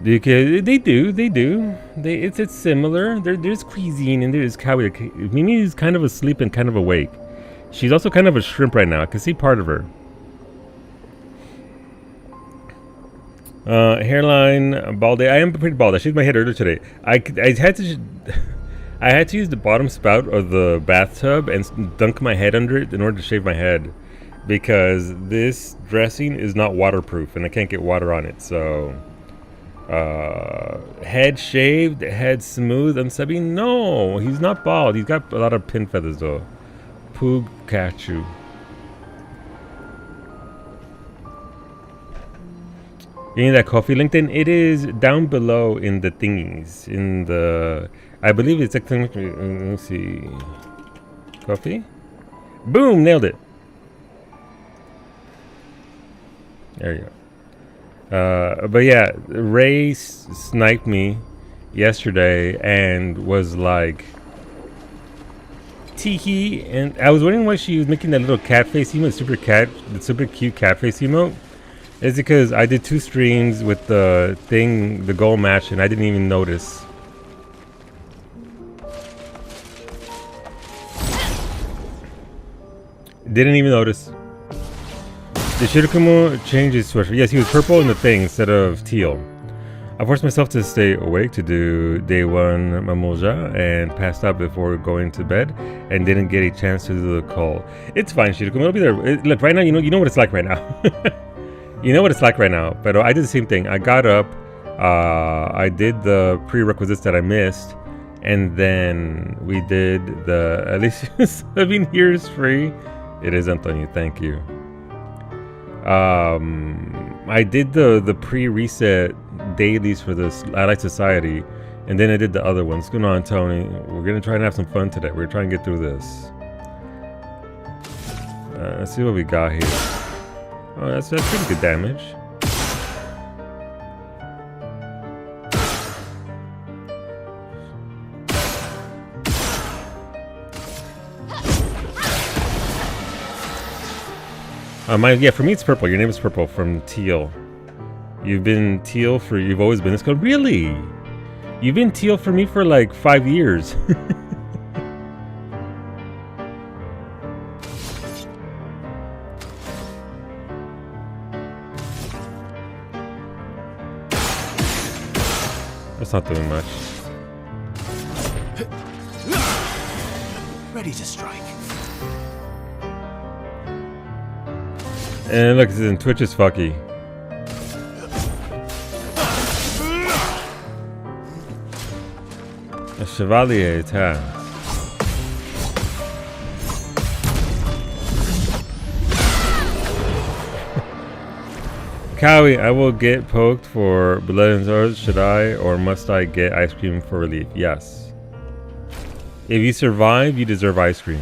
They do. It's similar. There's cuisine and there's Kawi. Mimi is kind of asleep and kind of awake. She's also kind of a shrimp right now. I can see part of her. Hairline, bald. I am pretty bald. I shaved my head earlier today. I had to use the bottom spout of the bathtub and dunk my head under it in order to shave my head, because this dressing is not waterproof and I can't get water on it. So, head shaved, head smooth. I'm saying no, he's not bald. He's got a lot of pin feathers though. Poog Kachu. You need that coffee, LinkedIn? It is down below in the thingies. In the... I believe it's... Let me see. Coffee? Boom! Nailed it. There you go. But yeah, Ray sniped me yesterday and was like... Teehee. And I was wondering why she was making that little cat face emote, the super cute cat face emote. It's because I did 2 streams with the goal match, and I didn't even notice. Didn't even notice. Did Shirakumo change his sweatshirt? Yes, he was purple in the thing instead of teal. I forced myself to stay awake to do day 1 Mamoja and passed out before going to bed and didn't get a chance to do the call. It's fine, Shirakumo. It'll be there. Look, right now, you know what it's like right now. You know what it's like right now, but I did the same thing. I got up, I did the prerequisites that I missed, and then we did the, at least 7 years free. It is, Antonio, thank you. I did the pre-reset dailies for this Allied Society, and then I did the other ones. What's going on, Tony? We're going to try and have some fun today. We're trying to get through this. Let's see what we got here. Oh, that's pretty good damage. Yeah, for me it's purple. Your name is Purple from Teal. You've been Teal for, you've always been this color? Really? You've been Teal for me for like 5 years. That's not doing much. Ready to strike. And look, in Twitch is fucky. A Chevalier attack. Cowie, I will get poked for blood and swords. Should I or must I get ice cream for relief? Yes. If you survive, you deserve ice cream.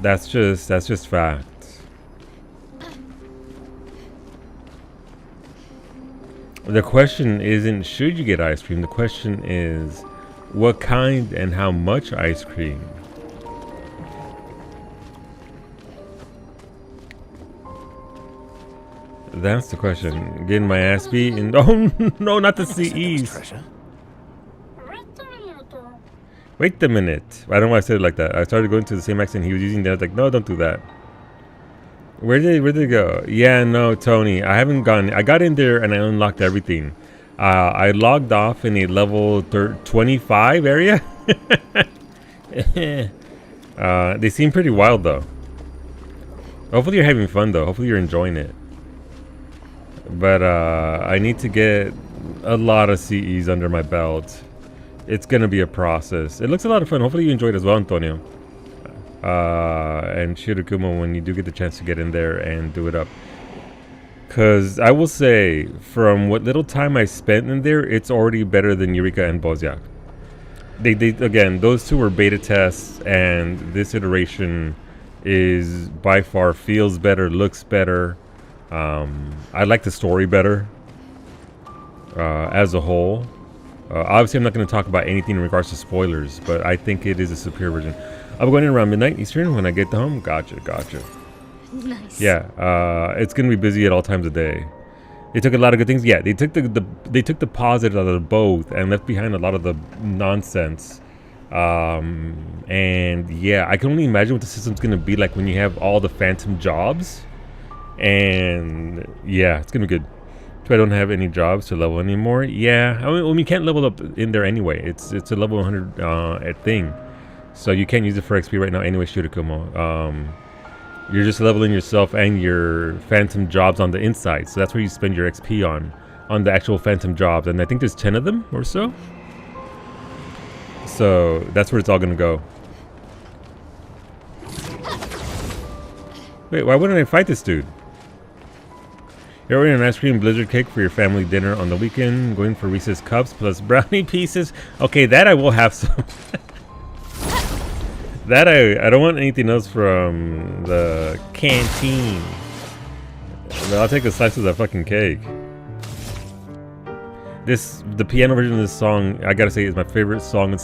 That's just fact. The question isn't should you get ice cream. The question is what kind and how much ice cream. That's the question. Getting my ass beat and oh no, not the CEs. Wait a minute. I don't know why I said it like that. I started going to the same accent he was using there. I was like, no, don't do that. Where did it go? Yeah, no, Tony. I haven't gone. I got in there and I unlocked everything. I logged off in a level 25 area. They seem pretty wild though. Hopefully you're having fun though. Hopefully you're enjoying it. But I need to get a lot of CEs under my belt. It's gonna be a process. It looks a lot of fun. Hopefully you enjoyed it as well, Antonio. And Shirakumo when you do get the chance to get in there and do it up. Because I will say, from what little time I spent in there, it's already better than Eureka and Bozyak. They again, those two were beta tests, and this iteration is by far feels better, looks better. I like the story better as a whole. Obviously, I'm not going to talk about anything in regards to spoilers, but I think it is a superior version. I'll be going in around midnight Eastern when I get home. Gotcha. Nice. Yeah, it's going to be busy at all times of day. They took a lot of good things. Yeah, they took they took the positive out of both and left behind a lot of the nonsense. And yeah, I can only imagine what the system's gonna be like when you have all the phantom jobs. And yeah, it's gonna be good. If I don't have any jobs to level anymore, yeah, I mean, you can't level up in there anyway. It's a level 100 thing, so you can't use it for XP right now anyway. Shurikumo. You're just leveling yourself and your phantom jobs on the inside, so that's where you spend your XP on the actual phantom jobs, and I think there's 10 of them or so. So that's where it's all gonna go. Wait, why wouldn't I fight this dude? You're ordering an ice cream blizzard cake for your family dinner on the weekend. Going for Reese's cups plus brownie pieces. Okay, that I will have some. That I don't want anything else from the canteen. But I'll take a slice of that fucking cake. The piano version of this song, I gotta say, is my favorite song in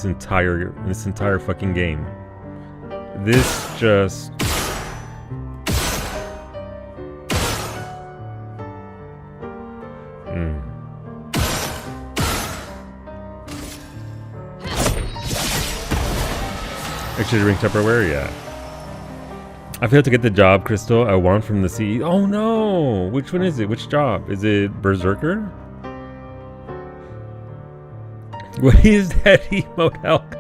this entire fucking game. This just. Actually, ring Tupperware, yeah. I failed to get the job, Crystal. I want from the CEO. Oh no! Which one is it? Which job? Is it Berserker? What is that emote, Hulk?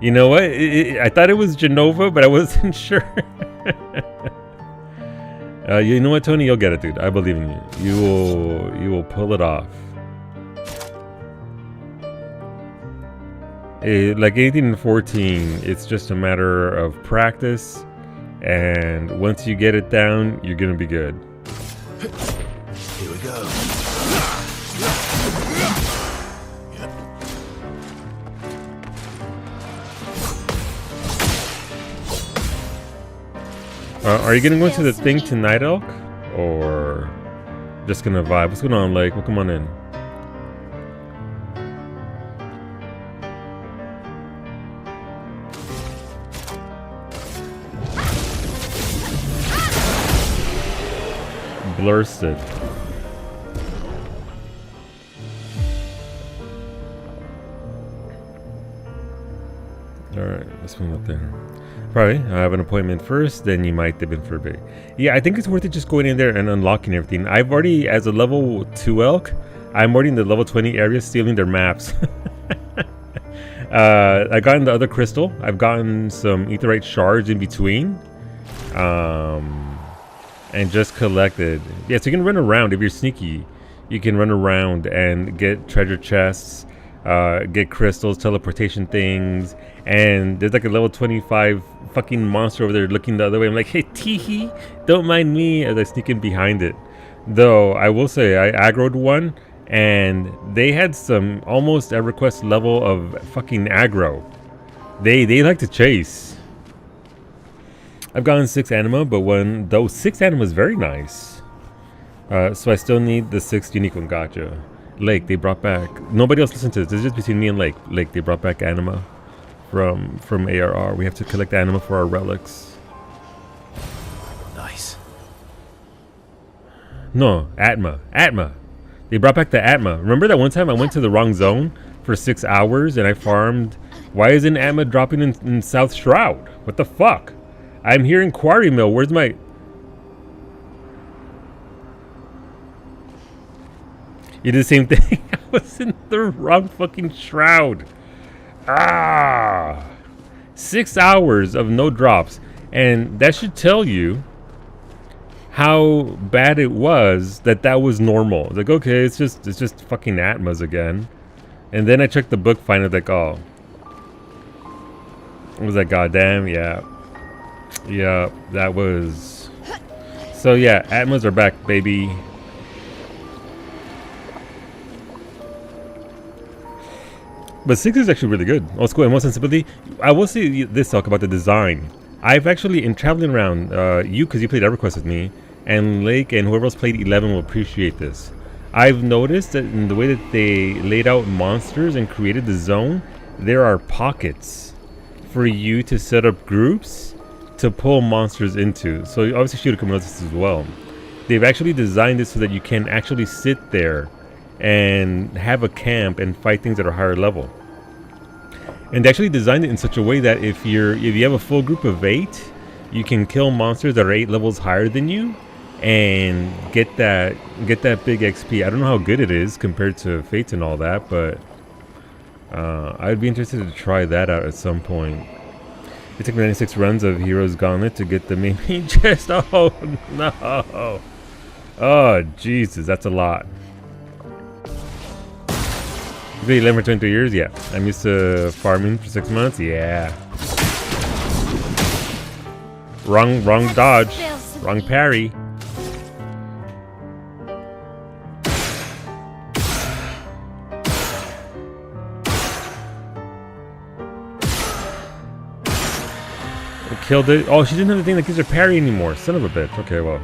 You know what? I thought it was Genova, but I wasn't sure. You know what, Tony? You'll get it, dude. I believe in you. You will pull it off. Like anything in 14, it's just a matter of practice, and once you get it down, you're gonna be good. Here we go. Are you gonna go into the thing tonight, Elk, or just gonna vibe? What's going on, Lake? Well, come on in. Blursted. Alright, let's move up there. Probably, I have an appointment first, then you might dip in for a bit. Yeah, I think it's worth it just going in there and unlocking everything. I've already, as a level 2 elk, I'm already in the level 20 area stealing their maps. I got in the other crystal. I've gotten some aetheryte shards in between. And just collected. Yeah, so you can run around if you're sneaky. You can run around and get treasure chests, get crystals, teleportation things, and there's like a level 25 fucking monster over there looking the other way. I'm like, hey, teehee, don't mind me, as I sneak in behind it. Though I will say I aggroed one, and they had some almost EverQuest level of fucking aggro. They like to chase. I've gotten 6 anima, but those 6 anima is very nice. So I still need the 6th unique one. Gotcha. Lake, they brought back. Nobody else listened to this. This is just between me and Lake. Lake, they brought back anima from ARR. We have to collect anima for our relics. Nice. No, Atma. Atma. They brought back the Atma. Remember that one time I went to the wrong zone for 6 hours and I farmed? Why isn't Atma dropping in South Shroud? What the fuck? I'm here in Quarry Mill. Where's my... You did the same thing. I was in the wrong fucking shroud. 6 hours of no drops. And that should tell you how bad it was that was normal. Like, okay, it's just fucking Atmas again. And then I checked the book finally, like, oh. It was like, goddamn, yeah. Yeah, that was... So yeah, Atmas are back, baby. But 6 is actually really good. Oh, it's cool. And more sensibility. I will say this, talk about the design. I've actually, in traveling around, because you played EverQuest with me, and Lake and whoever else played 11 will appreciate this. I've noticed that in the way that they laid out monsters and created the zone, there are pockets for you to set up groups to pull monsters into. So obviously Shurikumo knows this as well. they've actually designed it so that you can actually sit there and have a camp and fight things that are higher level. And they actually designed it in such a way that if you have a full group of 8, you can kill monsters that are 8 levels higher than you and get that big XP. I don't know how good it is compared to Fates and all that, but I'd be interested to try that out at some point. It took me 96 runs of Heroes Gauntlet to get the main chest. Oh no! Oh Jesus, that's a lot. You been 11 for 23 years? Yeah. I'm used to farming for 6 months? Yeah. Wrong dodge. Wrong parry. Killed it. Oh, she didn't have the thing that gives her parry anymore. Son of a bitch. Okay, well.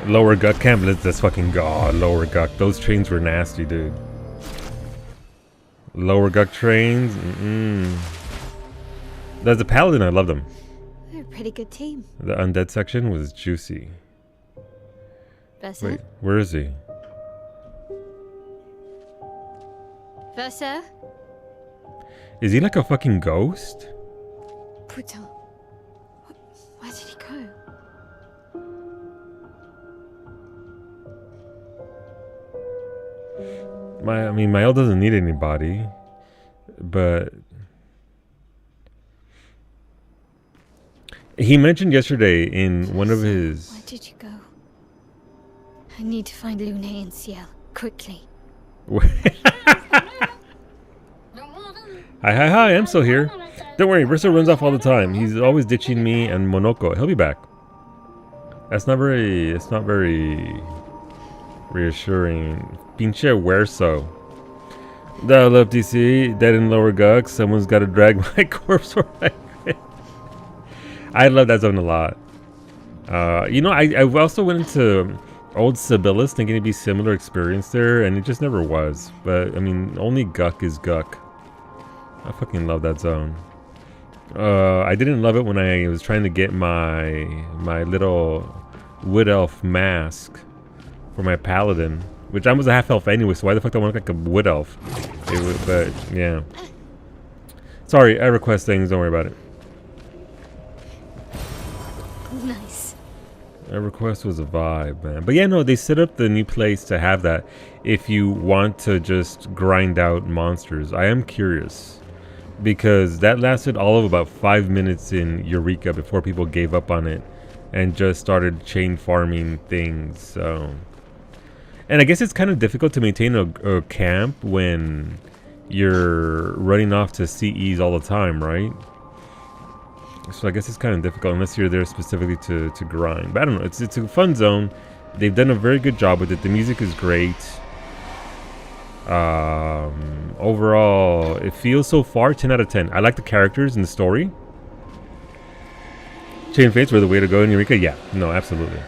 Lower gut camp. Let's fucking god. Lower gut. Those trains were nasty, dude. Lower gut trains. There's a paladin. I love them. They're a pretty good team. The undead section was juicy. Versa? Wait, where is he? Versa? Is he like a fucking ghost? Putain. Where did he go? Mael doesn't need anybody, but he mentioned yesterday in one of his. Where did you go? I need to find Lune and Ciel quickly. Hi, I'm still here. Don't worry, Versa runs off all the time. He's always ditching me and Monoko. He'll be back. It's not very reassuring. Pinche Huerso. I love DC. Dead in lower guck. Someone's got to drag my corpse or I love that zone a lot. I also went into Old Sibyllus thinking it'd be similar experience there, and it just never was. But, only Guck is Guck. I fucking love that zone. I didn't love it when I was trying to get my little wood elf mask for my paladin, which I was a half elf anyway, so why the fuck do I want to look like a wood elf? But yeah. Sorry, I request things, don't worry about it. Nice. A request was a vibe, man. But yeah, no, they set up the new place to have that if you want to just grind out monsters. I am curious, because that lasted all of about 5 minutes in Eureka before people gave up on it and just started chain farming things. So, and I guess it's kind of difficult to maintain a camp when you're running off to CEs all the time, right? So I guess it's kind of difficult unless you're there specifically to grind. But I don't know. It's a fun zone. They've done a very good job with it. The music is great. Overall, it feels so far 10 out of 10. I like the characters and the story. Chain Fates were the way to go in Eureka. Yeah, no, absolutely.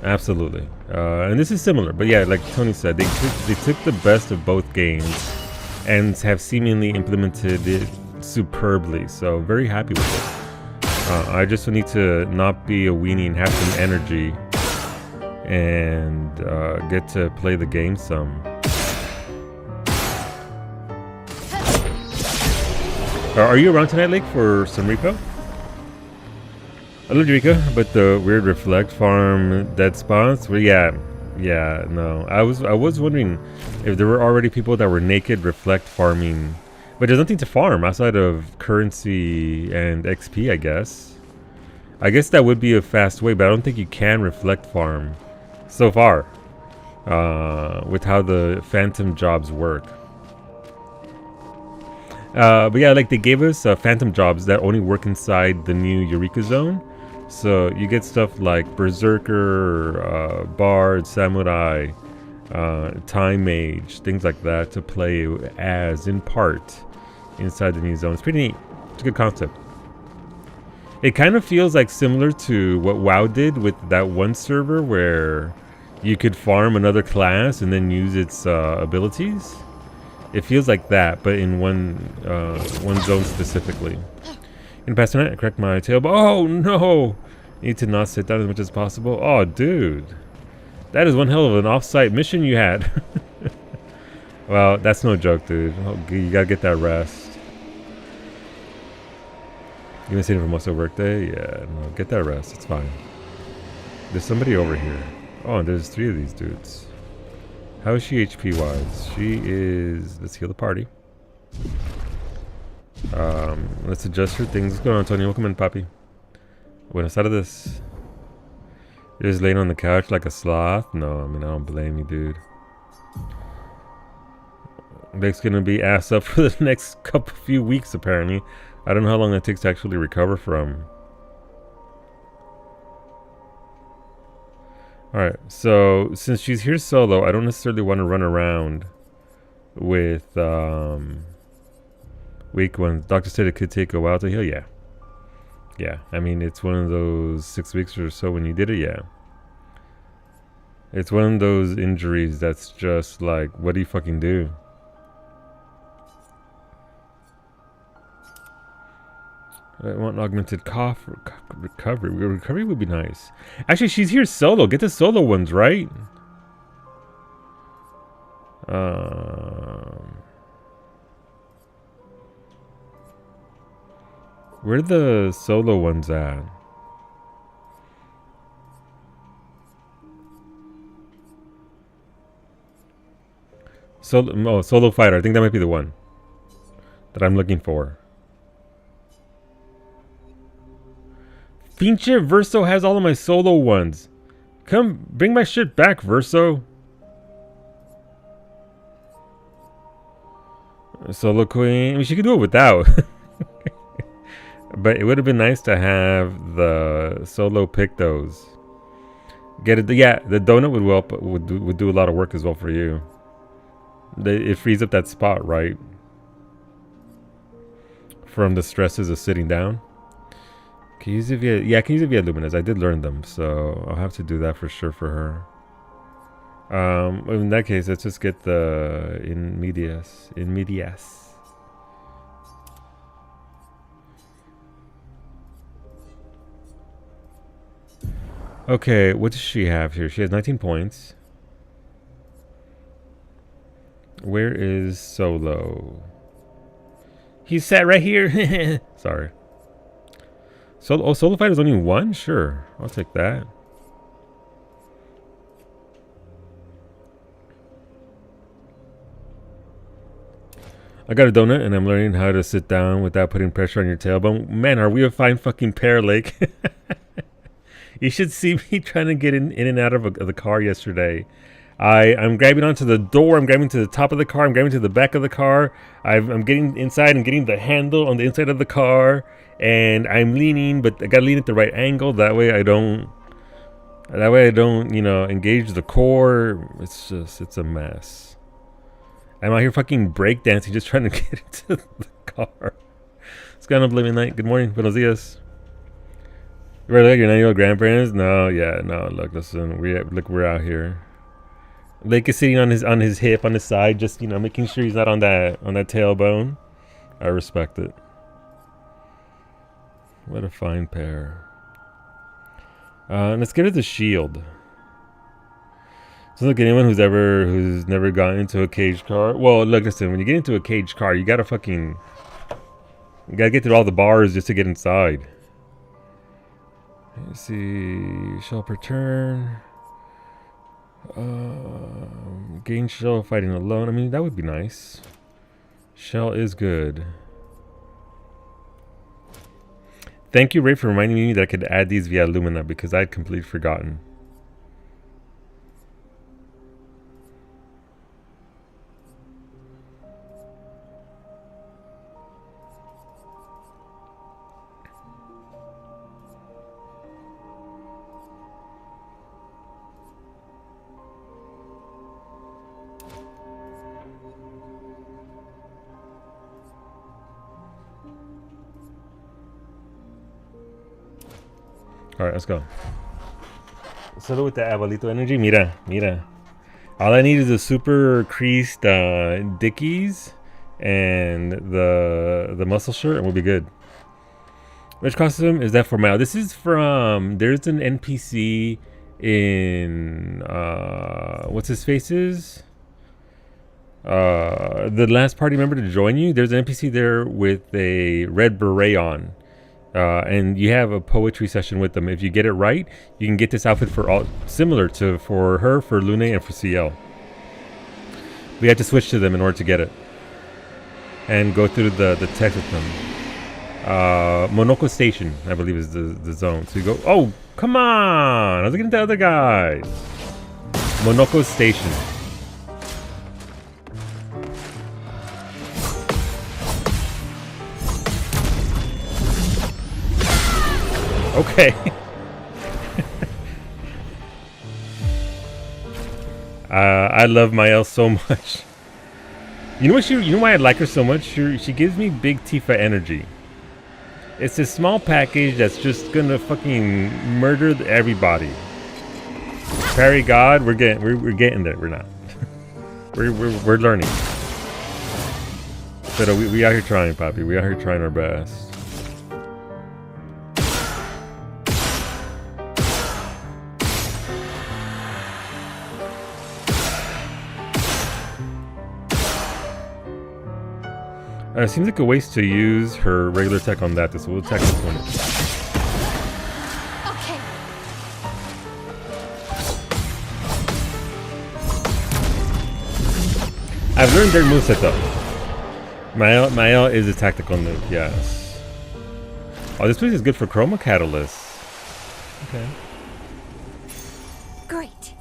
Absolutely. And this is similar, but yeah, like Tony said, they took the best of both games and have seemingly implemented it superbly. So very happy with it. I just need to not be a weenie and have some energy and get to play the game some. Are you around tonight, Lake, for some repo? I love Eureka, but the weird reflect farm dead spots. Well, yeah, no. I was wondering if there were already people that were naked reflect farming, but there's nothing to farm outside of currency and XP. I guess that would be a fast way, but I don't think you can reflect farm so far with how the phantom jobs work. But yeah, like they gave us phantom jobs that only work inside the new Eureka zone. So you get stuff like Berserker, Bard, Samurai, Time Mage, things like that to play as in part inside the new zone. It's pretty neat. It's a good concept. It kind of feels like similar to what WoW did with that one server where you could farm another class and then use its abilities. It feels like that, but in one zone specifically. In past tonight, I cracked my tailbone. Oh no! Need to not sit down as much as possible. Oh, dude, that is one hell of an off-site mission you had. Well, that's no joke, dude. Oh, you gotta get that rest. You've been sitting for most of the workday? Yeah, no, get that rest. It's fine. There's somebody over here. Oh, and there's 3 of these dudes. How is she HP wise? She is. Let's heal the party. Let's adjust her things. What's going on, Antonio? Welcome in, Poppy. Buenas tardes. You're just laying on the couch like a sloth? No, I mean, I don't blame you, dude. Nick's gonna be ass up for the next few weeks, apparently. I don't know how long that takes to actually recover from. Alright, so since she's here solo, I don't necessarily want to run around with weak ones. Doctor said it could take a while to heal. Yeah. Yeah, I mean, it's one of those 6 weeks or so when you did it, yeah. It's one of those injuries that's just like, what do you fucking do? I want augmented cough recovery. Recovery would be nice. Actually, she's here solo. Get the solo ones, right? Where are the solo ones at? Solo fighter. I think that might be the one that I'm looking for. Finche Verso has all of my solo ones. Come, bring my shit back, Verso. Solo Queen. I mean, she could do it without. But it would have been nice to have the solo pick those. Get it? Yeah, the donut would do a lot of work as well for you. It frees up that spot, right? From the stresses of sitting down. Can you use it via? Yeah, I can use it via Luminous. I did learn them, so I'll have to do that for sure for her. In that case, let's just get the in medias. Okay, what does she have here? She has 19 points. Where is Solo? He sat right here. Sorry. Solo fighter's only 1? Sure, I'll take that. I got a donut and I'm learning how to sit down without putting pressure on your tailbone. Man, are we a fine fucking pair, Lake? You should see me trying to get in and out of the car yesterday. I'm grabbing onto the door. I'm grabbing to the top of the car. I'm grabbing to the back of the car. I'm getting inside and getting the handle on the inside of the car. And I'm leaning, but I gotta lean at the right angle. That way I don't, you know, engage the core. It's a mess. I'm out here fucking breakdancing, just trying to get into the car. What's going on, Living Night? Good morning. Buenos dias. Right, like your 9-year-old grandparents? No, yeah, no. Look, listen, we're out here. Lake is sitting on his hip, on his side, just, you know, making sure he's not on that tailbone. I respect it. What a fine pair. Let's get her the shield. So look, anyone who's never gotten into a caged car. Well, look, listen, when you get into a caged car, you gotta get through all the bars just to get inside. Let's see, shell per turn. Gain shell fighting alone. I mean, that would be nice. Shell is good. Thank you, Ray, for reminding me that I could add these via Lumina because I had completely forgotten. All right, let's go. Solo with the abuelito energy. Mira. All I need is a super creased Dickies and the muscle shirt, and we'll be good. Which costume is that for Mao? This is from. There's an NPC in what's his faces? The last party member to join you. There's an NPC there with a red beret on. And you have a poetry session with them. If you get it right, you can get this outfit for all similar to for her, for Lune, and for CL. We had to switch to them in order to get it, and go through the text with them. Monoko Station, I believe, is the zone. So you go. Oh, come on! I was looking at the other guys. Monoko Station. Okay. I love Mael so much. You know what? You know why I like her so much? She gives me big Tifa energy. It's a small package that's just gonna fucking murder everybody. Parry God, we're getting there. We're not. we're learning. But we out here trying, Poppy. We out here trying our best. It seems like a waste to use her regular attack on that, so we'll attack this one. Okay. I've learned their moveset though. Mael is a tactical move, yes. Oh, this place is good for Chroma Catalyst. Okay. Great.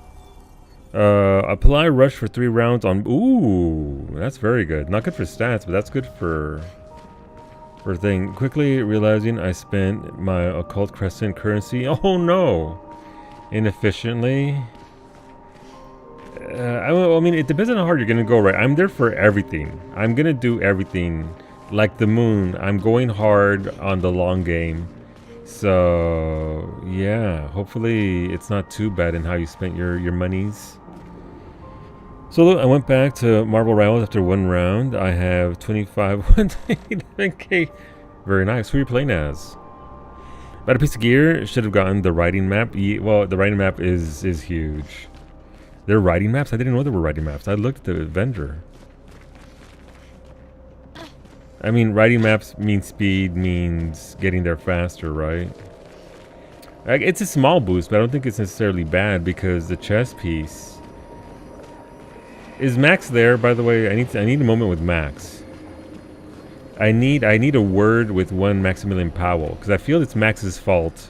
Apply rush for 3 rounds on. Ooh, that's very good. Not good for stats, but that's good for thing. Quickly realizing I spent my occult crescent currency. Oh no, inefficiently. I mean, it depends on how hard you're gonna go. Right, I'm there for everything. I'm gonna do everything. Like the moon, I'm going hard on the long game. So yeah, hopefully it's not too bad in how you spent your monies. So look, I went back to Marble Rivals after 1 round. I have 25k. Very nice. Who are you playing as? About a piece of gear. Should have gotten the riding map. Well, the riding map is huge. There are riding maps? I didn't know there were riding maps. I looked at the vendor. I mean, riding maps means speed, means getting there faster, right? It's a small boost, but I don't think it's necessarily bad because the chest piece. Is Max there, by the way? I need a moment with Max. I need a word with one Maximilian Powell because I feel it's Max's fault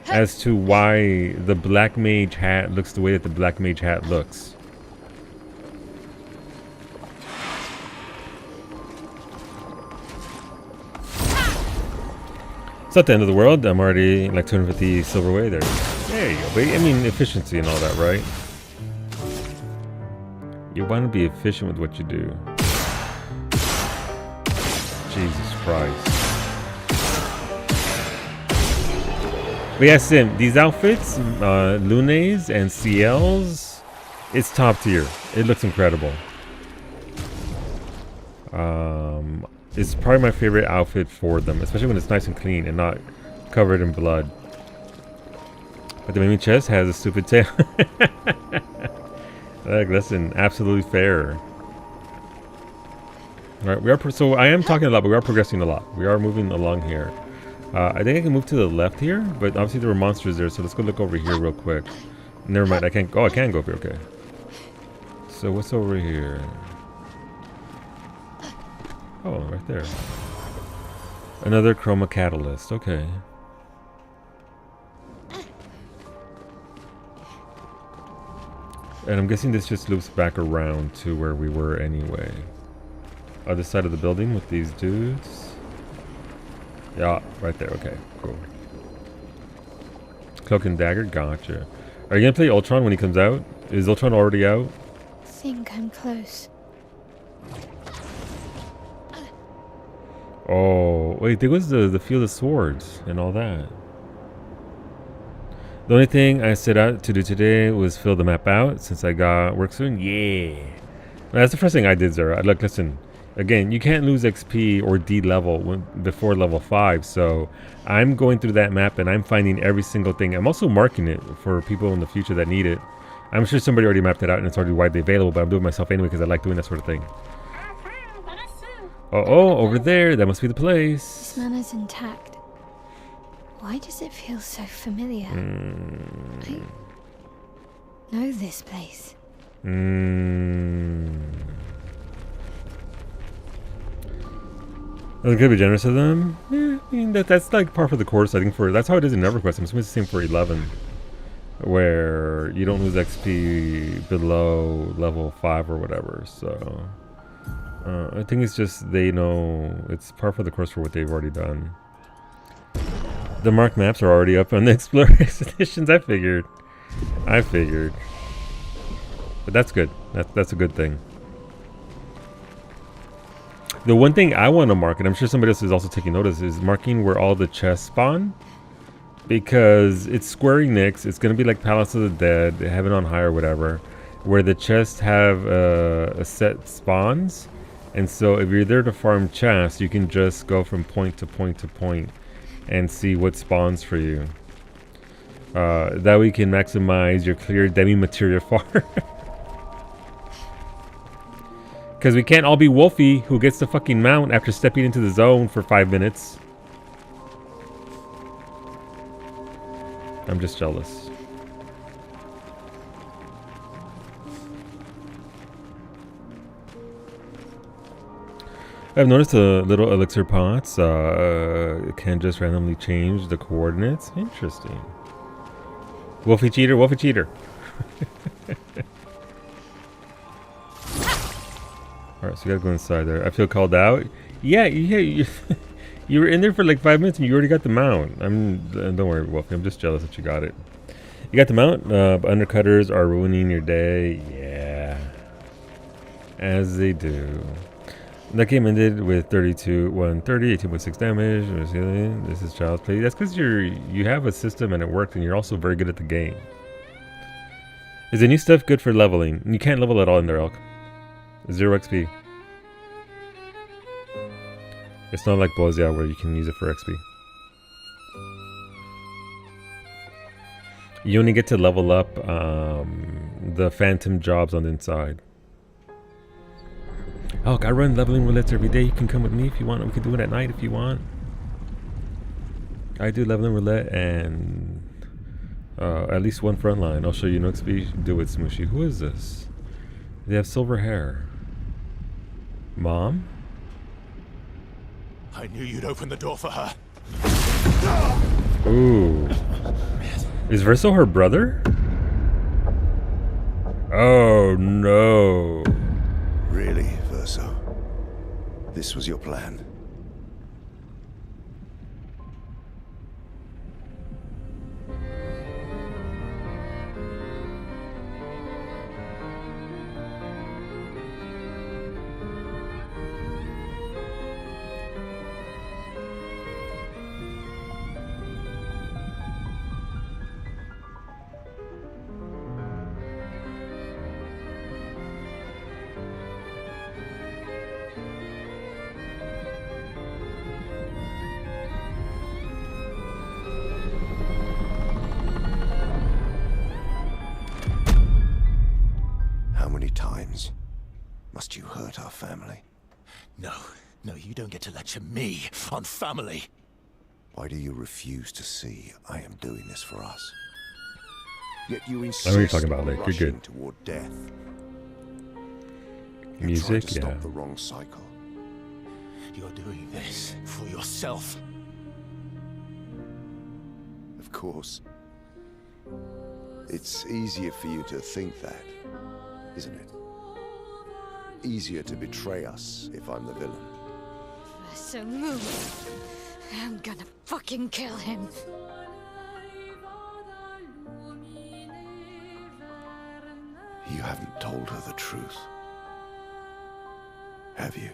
as to why the Black Mage hat looks the way that the Black Mage hat looks. It's not the end of the world. I'm already like 250 silver away there. There you go. But I mean, efficiency and all that, right? You want to be efficient with what you do. Jesus Christ. But yeah, Sim, these outfits, Lune's and CL's, it's top tier. It looks incredible. It's probably my favorite outfit for them, especially when it's nice and clean and not covered in blood. But the Mimi chest has a stupid tail. Like, listen, absolutely fair. Alright, so I am talking a lot, but we are progressing a lot. We are moving along here. I think I can move to the left here, but obviously there were monsters there, so let's go look over here real quick. Never mind, I can't. Oh, I can go over here, okay. So what's over here? Oh, right there. Another Chroma Catalyst, okay. And I'm guessing this just loops back around to where we were anyway. Other side of the building with these dudes. Yeah, right there. Okay, cool. Cloak and Dagger, gotcha. Are you gonna play Ultron when he comes out? Is Ultron already out? Think I'm close. Oh, wait, there was the Field of Swords and all that. The only thing I set out to do today was fill the map out since I got work soon. Yeah. That's the first thing I did, Zara. Look, listen. Again, you can't lose XP or D level before level 5. So I'm going through that map and I'm finding every single thing. I'm also marking it for people in the future that need it. I'm sure somebody already mapped it out and it's already widely available, but I'm doing it myself anyway because I like doing that sort of thing. Oh, over there. That must be the place. This manor's intact. Why does it feel so familiar? I know this place. I was gonna be generous to them. Yeah, I mean that's like par for the course. I think that's how it is in EverQuest. I'm assuming it's the same for 11, where you don't lose XP below level 5 or whatever. So I think it's just they know it's par for the course for what they've already done. The marked maps are already up on the Explorer Expeditions. I figured, but that's good. That's a good thing. The one thing I want to mark, and I'm sure somebody else is also taking notice, is marking where all the chests spawn. Because it's Square Enix, it's going to be like Palace of the Dead, Heaven on High or whatever, where the chests have a set spawns. And so if you're there to farm chests, you can just go from point to point to point and see what spawns for you. That way you can maximize your clear demi-materia farm. Because we can't all be Wolfie, who gets the fucking mount after stepping into the zone for 5 minutes. I'm just jealous. I've noticed the little elixir pots can just randomly change the coordinates. Interesting. Wolfie cheater, Wolfie cheater. Alright, so you gotta go inside there. I feel called out. Yeah, you were in there for like 5 minutes and you already got the mount. Don't worry, Wolfie. I'm just jealous that you got it. You got the mount. But undercutters are ruining your day. Yeah, as they do. That game ended with 130, 18.6 damage. This is child's play. That's because you have a system and it worked, and you're also very good at the game. Is the new stuff good for leveling? You can't level at all in there, Elk. 0 XP. It's not like Bozia where you can use it for XP. You only get to level up the phantom jobs on the inside. Oh, I run leveling roulettes every day. You can come with me if you want. We can do it at night if you want. I do leveling roulette and at least one front line. I'll show you no XP. Do it, Smooshy. Who is this? They have silver hair. Mom? I knew you'd open the door for her. Ooh. Is Verso her brother? Oh no. Really, Verso? This was your plan? Times must you hurt our family? No, you don't get to lecture me on family. Why do you refuse to see I am doing this for us? Yet you I know what insist you're talking about, on Nick. You're rushing good. toward death. You're Music, trying to stop yeah. the wrong cycle. You're doing this for yourself. Of course. It's easier for you to think that, isn't it? Easier to betray us if I'm the villain. So move. I'm gonna fucking kill him. You haven't told her the truth. Have you,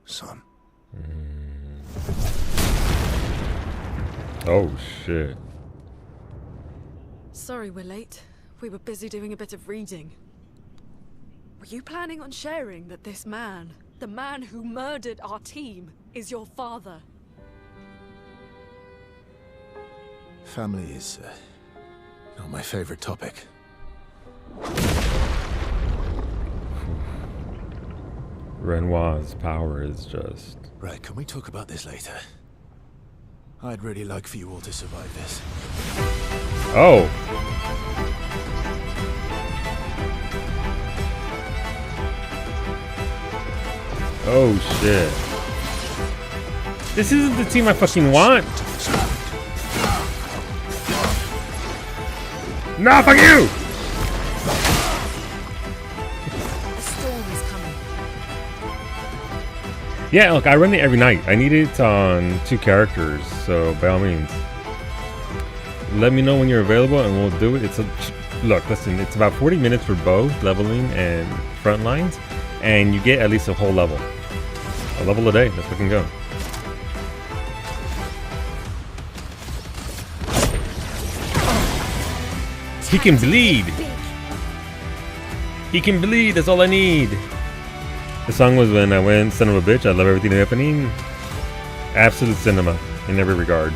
son? Oh shit. Sorry we're late. We were busy doing a bit of reading. Were you planning on sharing that this man, the man who murdered our team, is your father? Family is not my favorite topic. Renoir's power is just... Right, can we talk about this later? I'd really like for you all to survive this. Oh! Oh shit. This isn't the team I fucking want! No, fuck you! A storm is coming. Yeah, look, I run it every night. I need it on 2 characters, so by all means. Let me know when you're available and we'll do it. Look, listen, it's about 40 minutes for both leveling and front lines, and you get at least a whole level. A level a day, let's fucking go. He can bleed! He can bleed, that's all I need. The song was When I Went Son of a Bitch. I love everything happening. Absolute cinema in every regard.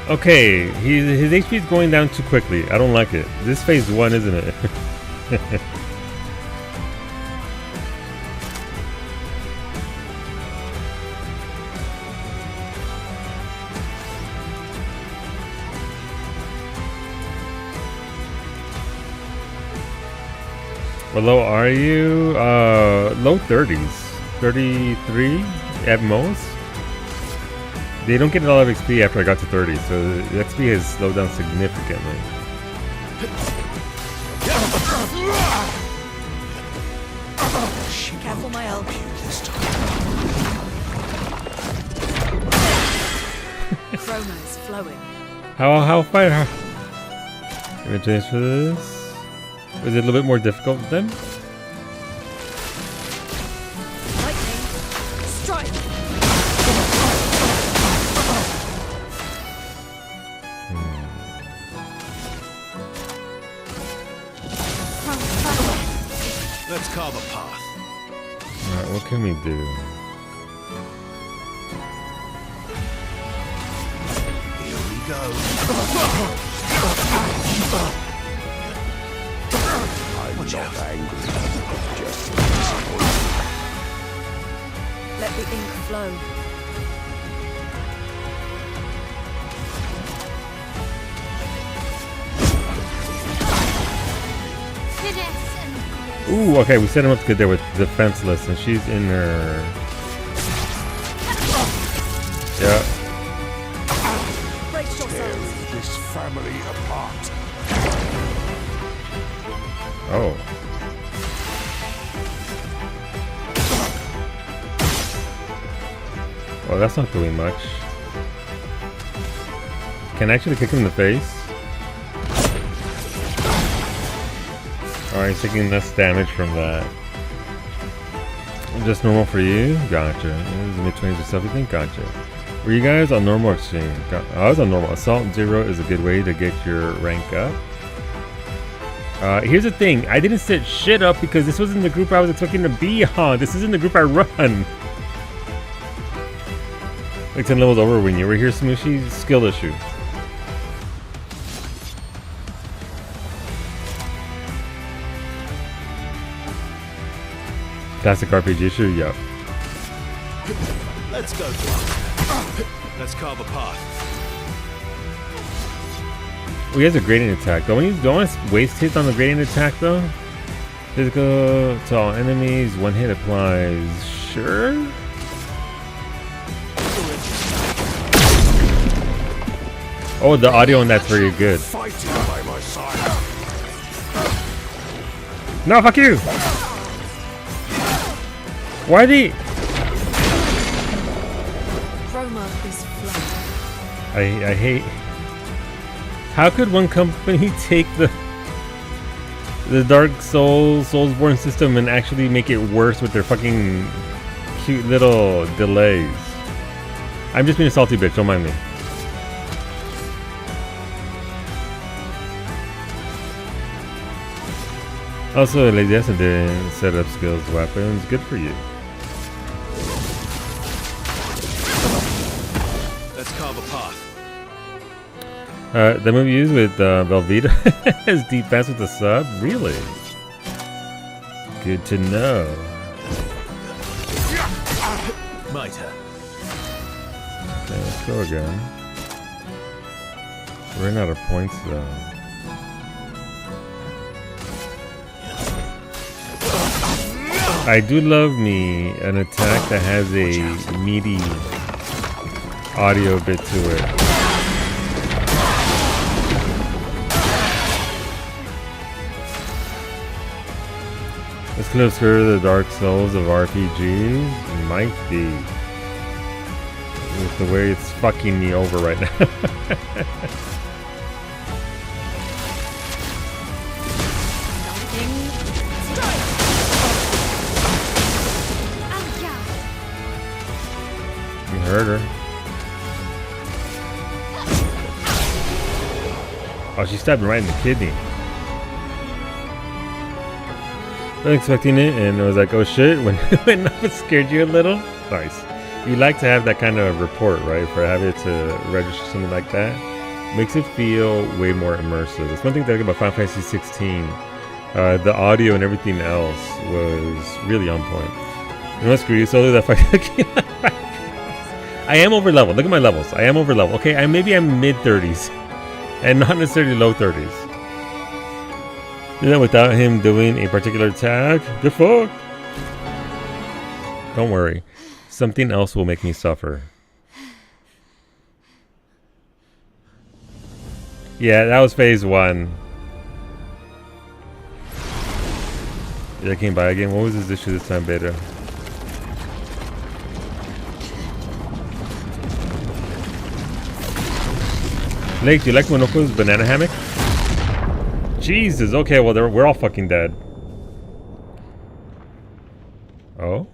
Okay, his HP is going down too quickly. I don't like it. This phase 1, isn't it? What low are you? Low 30s. 33 at most. They don't get a lot of XP after I got to 30, so the XP has slowed down significantly. Careful, my elbow. Chroma is flowing. How far? Let me change for this. Is it a little bit more difficult then? Lightning. Strike. Let's carve a path. Alright, what can we do? Here we go. I'm not angry, just Let the ink flow. Ooh, okay, we set him up good there with defenseless, and she's in her. Yeah. Brace yourselves. this family apart. Oh. Well, that's not doing much. Can I actually kick him in the face? Alright, he's taking less damage from that. Just normal for you? Gotcha. This is mid-20s or stuff you think? Gotcha. Were you guys on normal exchange? I was on normal. Assault 0 is a good way to get your rank up. Here's the thing. I didn't set shit up because this wasn't the group I was expecting to be on. This isn't the group I run. Like 10 levels over when you were here, Smooshy. Skill issue. Classic RPG issue? Yep. Let's go. Let's carve a path. Well, he has a gradient attack. Don't want to waste hits on the gradient attack though. Physical to all enemies. One hit applies. Sure. Oh, the audio on that's very good. Fighting by my side. No, fuck you. Why the? Chroma is flowing. I hate. How could one company take the the Dark Soulsborne system and actually make it worse with their fucking cute little delays. I'm just being a salty bitch, don't mind me. Also, Lady Essence didn't set up skills weapons. Good for you. Let's carve a path. The move used with Velveeta is defense with the sub? Really? Good to know. Mitre. Okay, let's go again. We're running out of points though. I do love me an attack that has a meaty audio bit to it. This could obscure the Dark Souls of RPGs. Might be. With the way it's fucking me over right now. You heard her. Oh, she stabbed me right in the kidney. I was expecting it, and I was like, oh shit, when it scared you a little? Nice. You like to have that kind of report, right? For having to register something like that. Makes it feel way more immersive. It's one thing to think about Final Fantasy 16. The audio and everything else was really on point. You know what, screw you, Solo, that fight. I am over leveled. Look at my levels. I am over leveled. Okay, maybe I'm mid 30s. And not necessarily low 30s. Do that without him doing a particular attack? The fuck? Don't worry. Something else will make me suffer. Yeah, that was phase 1. Yeah, I came by again. What was his issue this time, Beta? Lake, do you like Monoko's banana hammock? Jesus, okay, well, we're all fucking dead. Oh?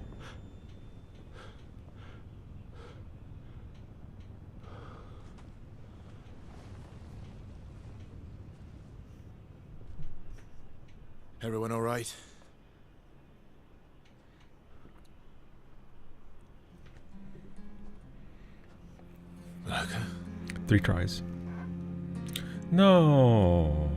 Everyone all right? Lurker. 3 tries. No.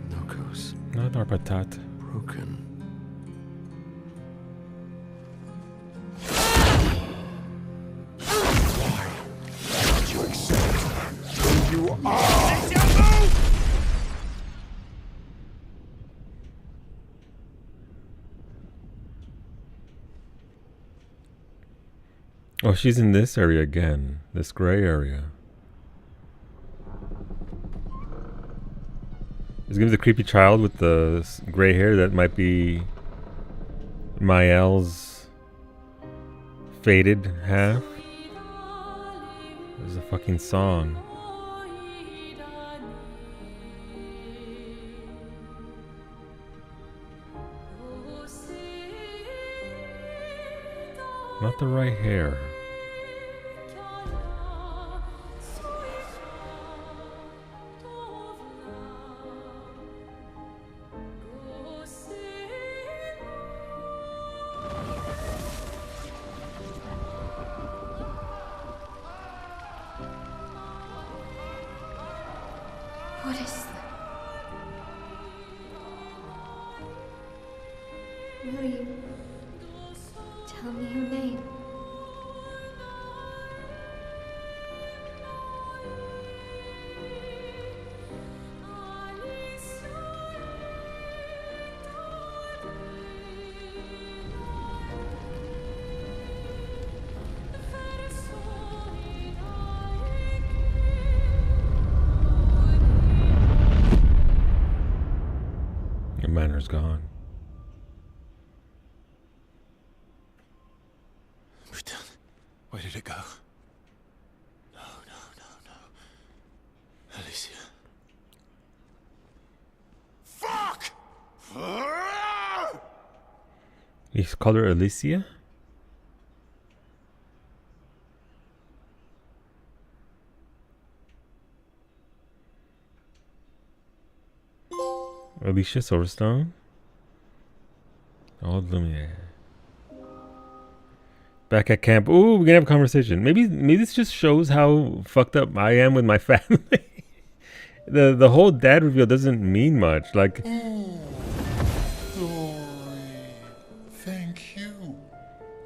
Nokos. Not Arpatat. Broken. Why did you accept who you are? Oh, she's in this area again. This gray area. Is it gonna be the creepy child with the gray hair that might be Mael's faded half? There's a fucking song. Not the right hair. What is that? Will you tell me your name? Your manner's gone. Where did it go? No. Alicia. Fuck! He's called her Alicia? Alicia Silverstone? Old Lumiere. Back at camp. Ooh, we're gonna have a conversation. Maybe this just shows how fucked up I am with my family. The whole dad reveal doesn't mean much. Like, Oh, Dory. Thank you,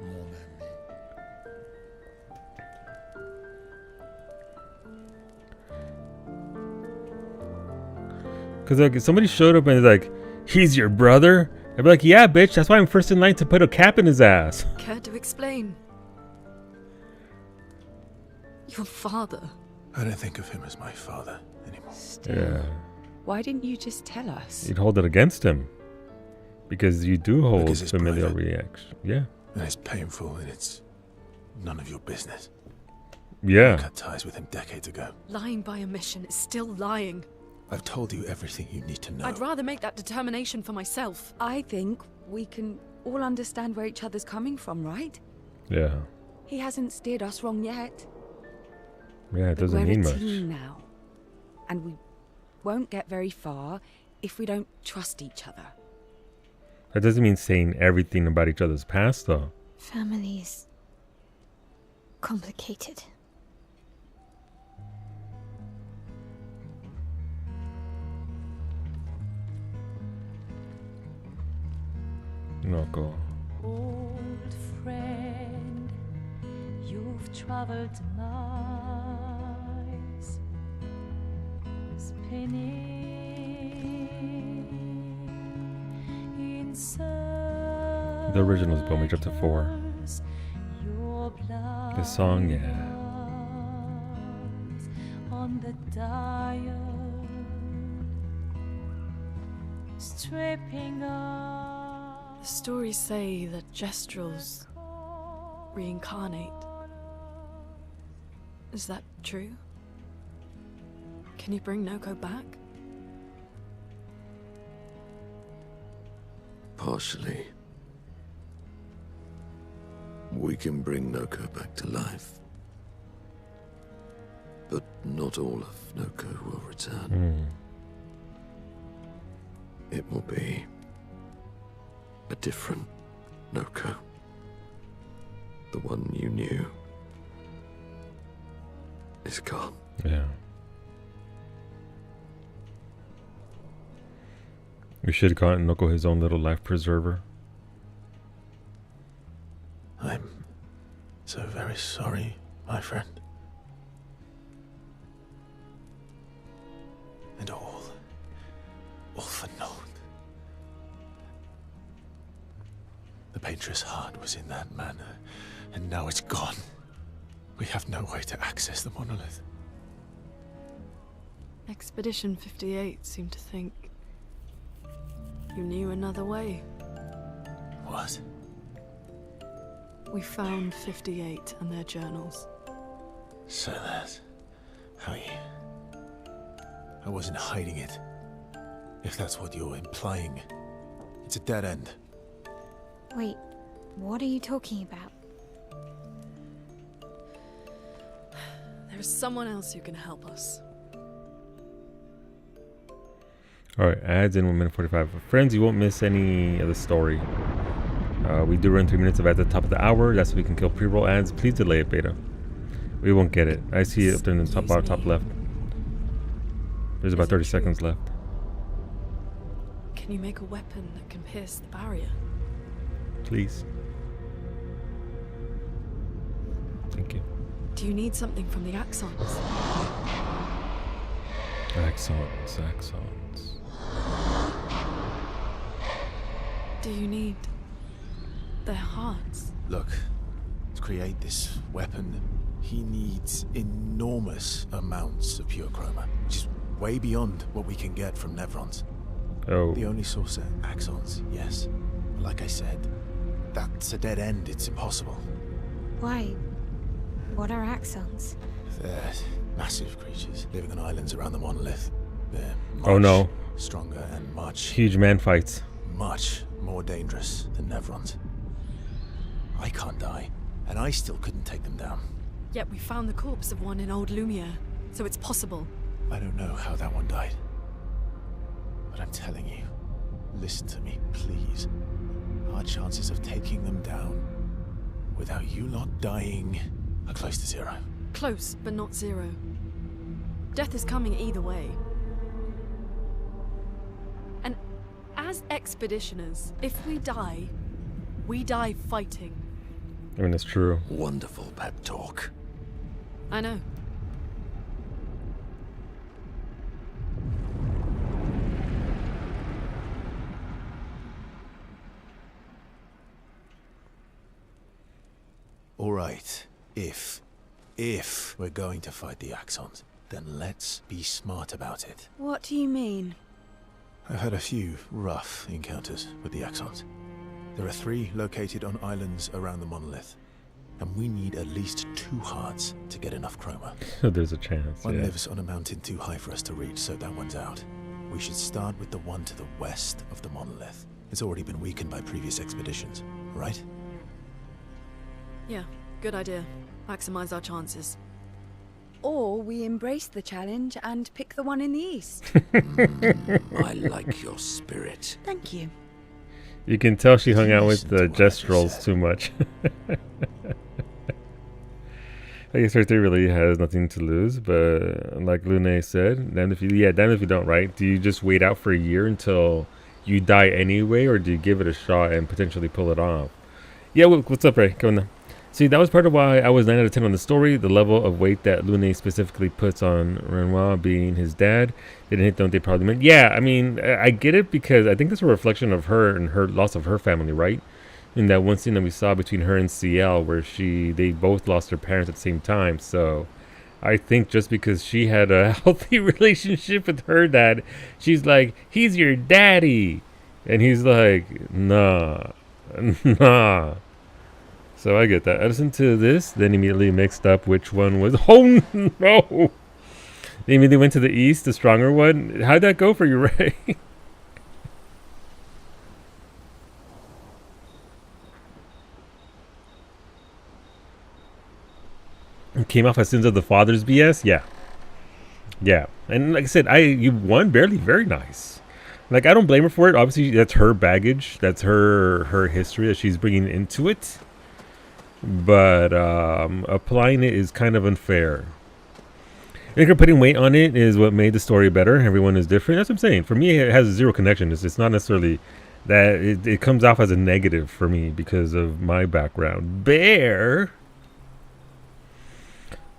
mon ami. cause like if somebody showed up and is like, he's your brother. I'd be like, yeah, bitch. That's why I'm first in line to put a cap in his ass. Care to explain? Your father. I don't think of him as my father anymore. Still, Yeah, why didn't you just tell us? you'd hold it against him because you do hold Because it's familial private. reaction. Yeah, And it's painful and it's none of your business. I yeah. cut ties with him decades ago. Lying by omission is still lying. I've told you everything you need to know. I'd rather make that determination for myself. I think we can all understand where each other's coming from, right? Yeah. He hasn't steered us wrong yet. Yeah, it But doesn't we're mean a much. team now, and we won't get very far if we don't trust each other. That doesn't mean saying everything about each other's past, though. Family is complicated. Noko. Old friend, you've traveled miles, spinning in The original's Bowman up to 4. circles, your blood This song, yeah. on the dial, stripping off. The stories say that Gestrels reincarnate. Is that true? Can you bring Noko back? Partially. We can bring Noko back to life. But not all of Noko will return. It will be a different Noko. The one you knew is gone. Yeah. We should have gotten Noko his own little life preserver. I'm so very sorry, my friend. And all for naught. The painter's heart was in that manor, and now it's gone. We have no way to access the monolith. Expedition 58 seemed to think you knew another way. What? We found 58 and their journals. So that's how you... I wasn't hiding it. If that's what you're implying. It's a dead end. Wait, what are you talking about? There is someone else who can help us. Alright, ads in 1 minute 45. Friends, you won't miss any of the story. We do run 3 minutes of ads at the top of the hour. That's so we can kill pre-roll ads. Please delay it, beta. We won't get it. I see it up there in the top bottom, top left. There's about 30 seconds left. Can you make a weapon that can pierce the barrier? Please. Thank you. Do you need something from the Axons? Axons. Do you need their hearts? Look, to create this weapon, he needs enormous amounts of pure chroma, which is way beyond what we can get from Nevrons. Oh. The only source are axons, yes. But like I said, that's a dead end. It's impossible. Why? What are axons? They're massive creatures living on islands around the monolith. They're much Oh, no. stronger and much Huge man fights. more dangerous than Nevrons. I can't die, and I still couldn't take them down. Yet we found the corpse of one in Old Lumiere, so it's possible. I don't know how that one died. But I'm telling you, listen to me, please. Our chances of taking them down without you lot dying are close to zero. Close, but not zero. Death is coming either way. And as expeditioners, if we die fighting. I mean, it's true. Wonderful pep talk. I know. All right, if we're going to fight the Axons, then let's be smart about it. What do you mean? I've had a few rough encounters with the Axons. There are 3 located on islands around the monolith, and we need at least 2 hearts to get enough chroma. There's a chance. One Yeah. lives on a mountain too high for us to reach, so that one's out. We should start with the one to the west of the monolith. It's already been weakened by previous expeditions, right? Yeah, good idea. Maximize our chances. Or we embrace the challenge and pick the one in the east. I like your spirit. Thank you. You can tell she hung out with Listen the to what I just Jestrals said. too much. I guess Earth 3 really has nothing to lose, but like Lune said, damn if you don't, right? Do you just wait out for a year until you die anyway, or do you give it a shot and potentially pull it off? Yeah, what's up, Ray? Come on now. See, that was part of why I was 9 out of 10 on the story. The level of weight that Lune specifically puts on Renoir being his dad. They didn't hit them, they probably meant. Yeah, I mean, I get it because I think that's a reflection of her and her loss of her family, right? In that one scene that we saw between her and CL where they both lost their parents at the same time. So I think just because she had a healthy relationship with her dad, she's like, he's your daddy. And he's like, nah. So I get that. I listened to this, then immediately mixed up which one was. Oh no! They immediately went to the east, the stronger one. How'd that go for you, Ray? It came off as Sins of the Fathers BS? Yeah. Yeah. And like I said, you won barely. Very nice. Like, I don't blame her for it. Obviously, that's her baggage. That's her history that she's bringing into it. But applying it is kind of unfair. I think her putting weight on it is what made the story better. Everyone is different. That's what I'm saying. For me, it has zero connection. It's not necessarily that it comes off as a negative for me because of my background. Bear.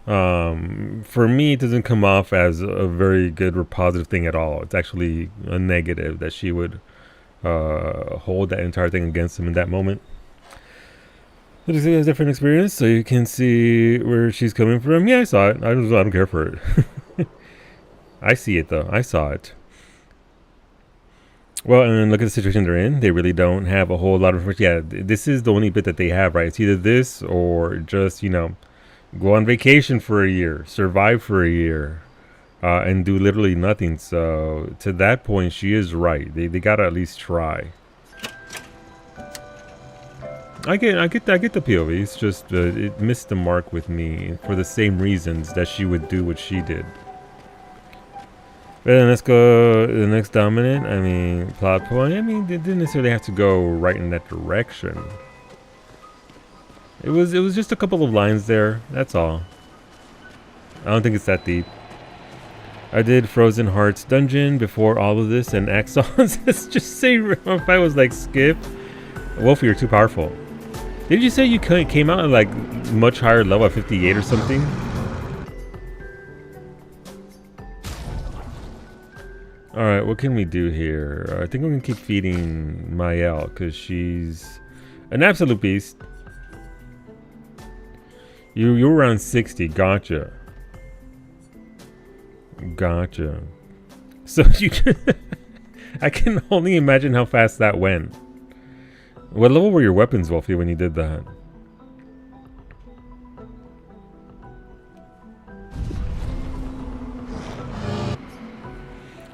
For me, it doesn't come off as a very good or positive thing at all. It's actually a negative that she would hold that entire thing against him in that moment. It is a different experience, so you can see where she's coming from. Yeah, I saw it. I don't care for it. I see it, though. I saw it. Well, and look at the situation they're in. They really don't have a whole lot of information. Yeah, this is the only bit that they have, right? It's either this or just, go on vacation for a year, survive for a year, and do literally nothing. So, to that point, she is right. They got to at least try. I get the POV. It's just it missed the mark with me for the same reasons that she would do what she did. But then let's go to the next dominant. I mean, plot point. I mean, they didn't necessarily have to go right in that direction. It was just a couple of lines there. That's all. I don't think it's that deep. I did Frozen Hearts Dungeon before all of this and Axons. Let's just say if I was like skip. Wolfie, you're too powerful. Did you say you came out at like much higher level at 58 or something? Alright, what can we do here? I think we're going to keep feeding Mael because she's an absolute beast. You're around 60. Gotcha. So you can I can only imagine how fast that went. What level were your weapons, Wolfie, when you did that?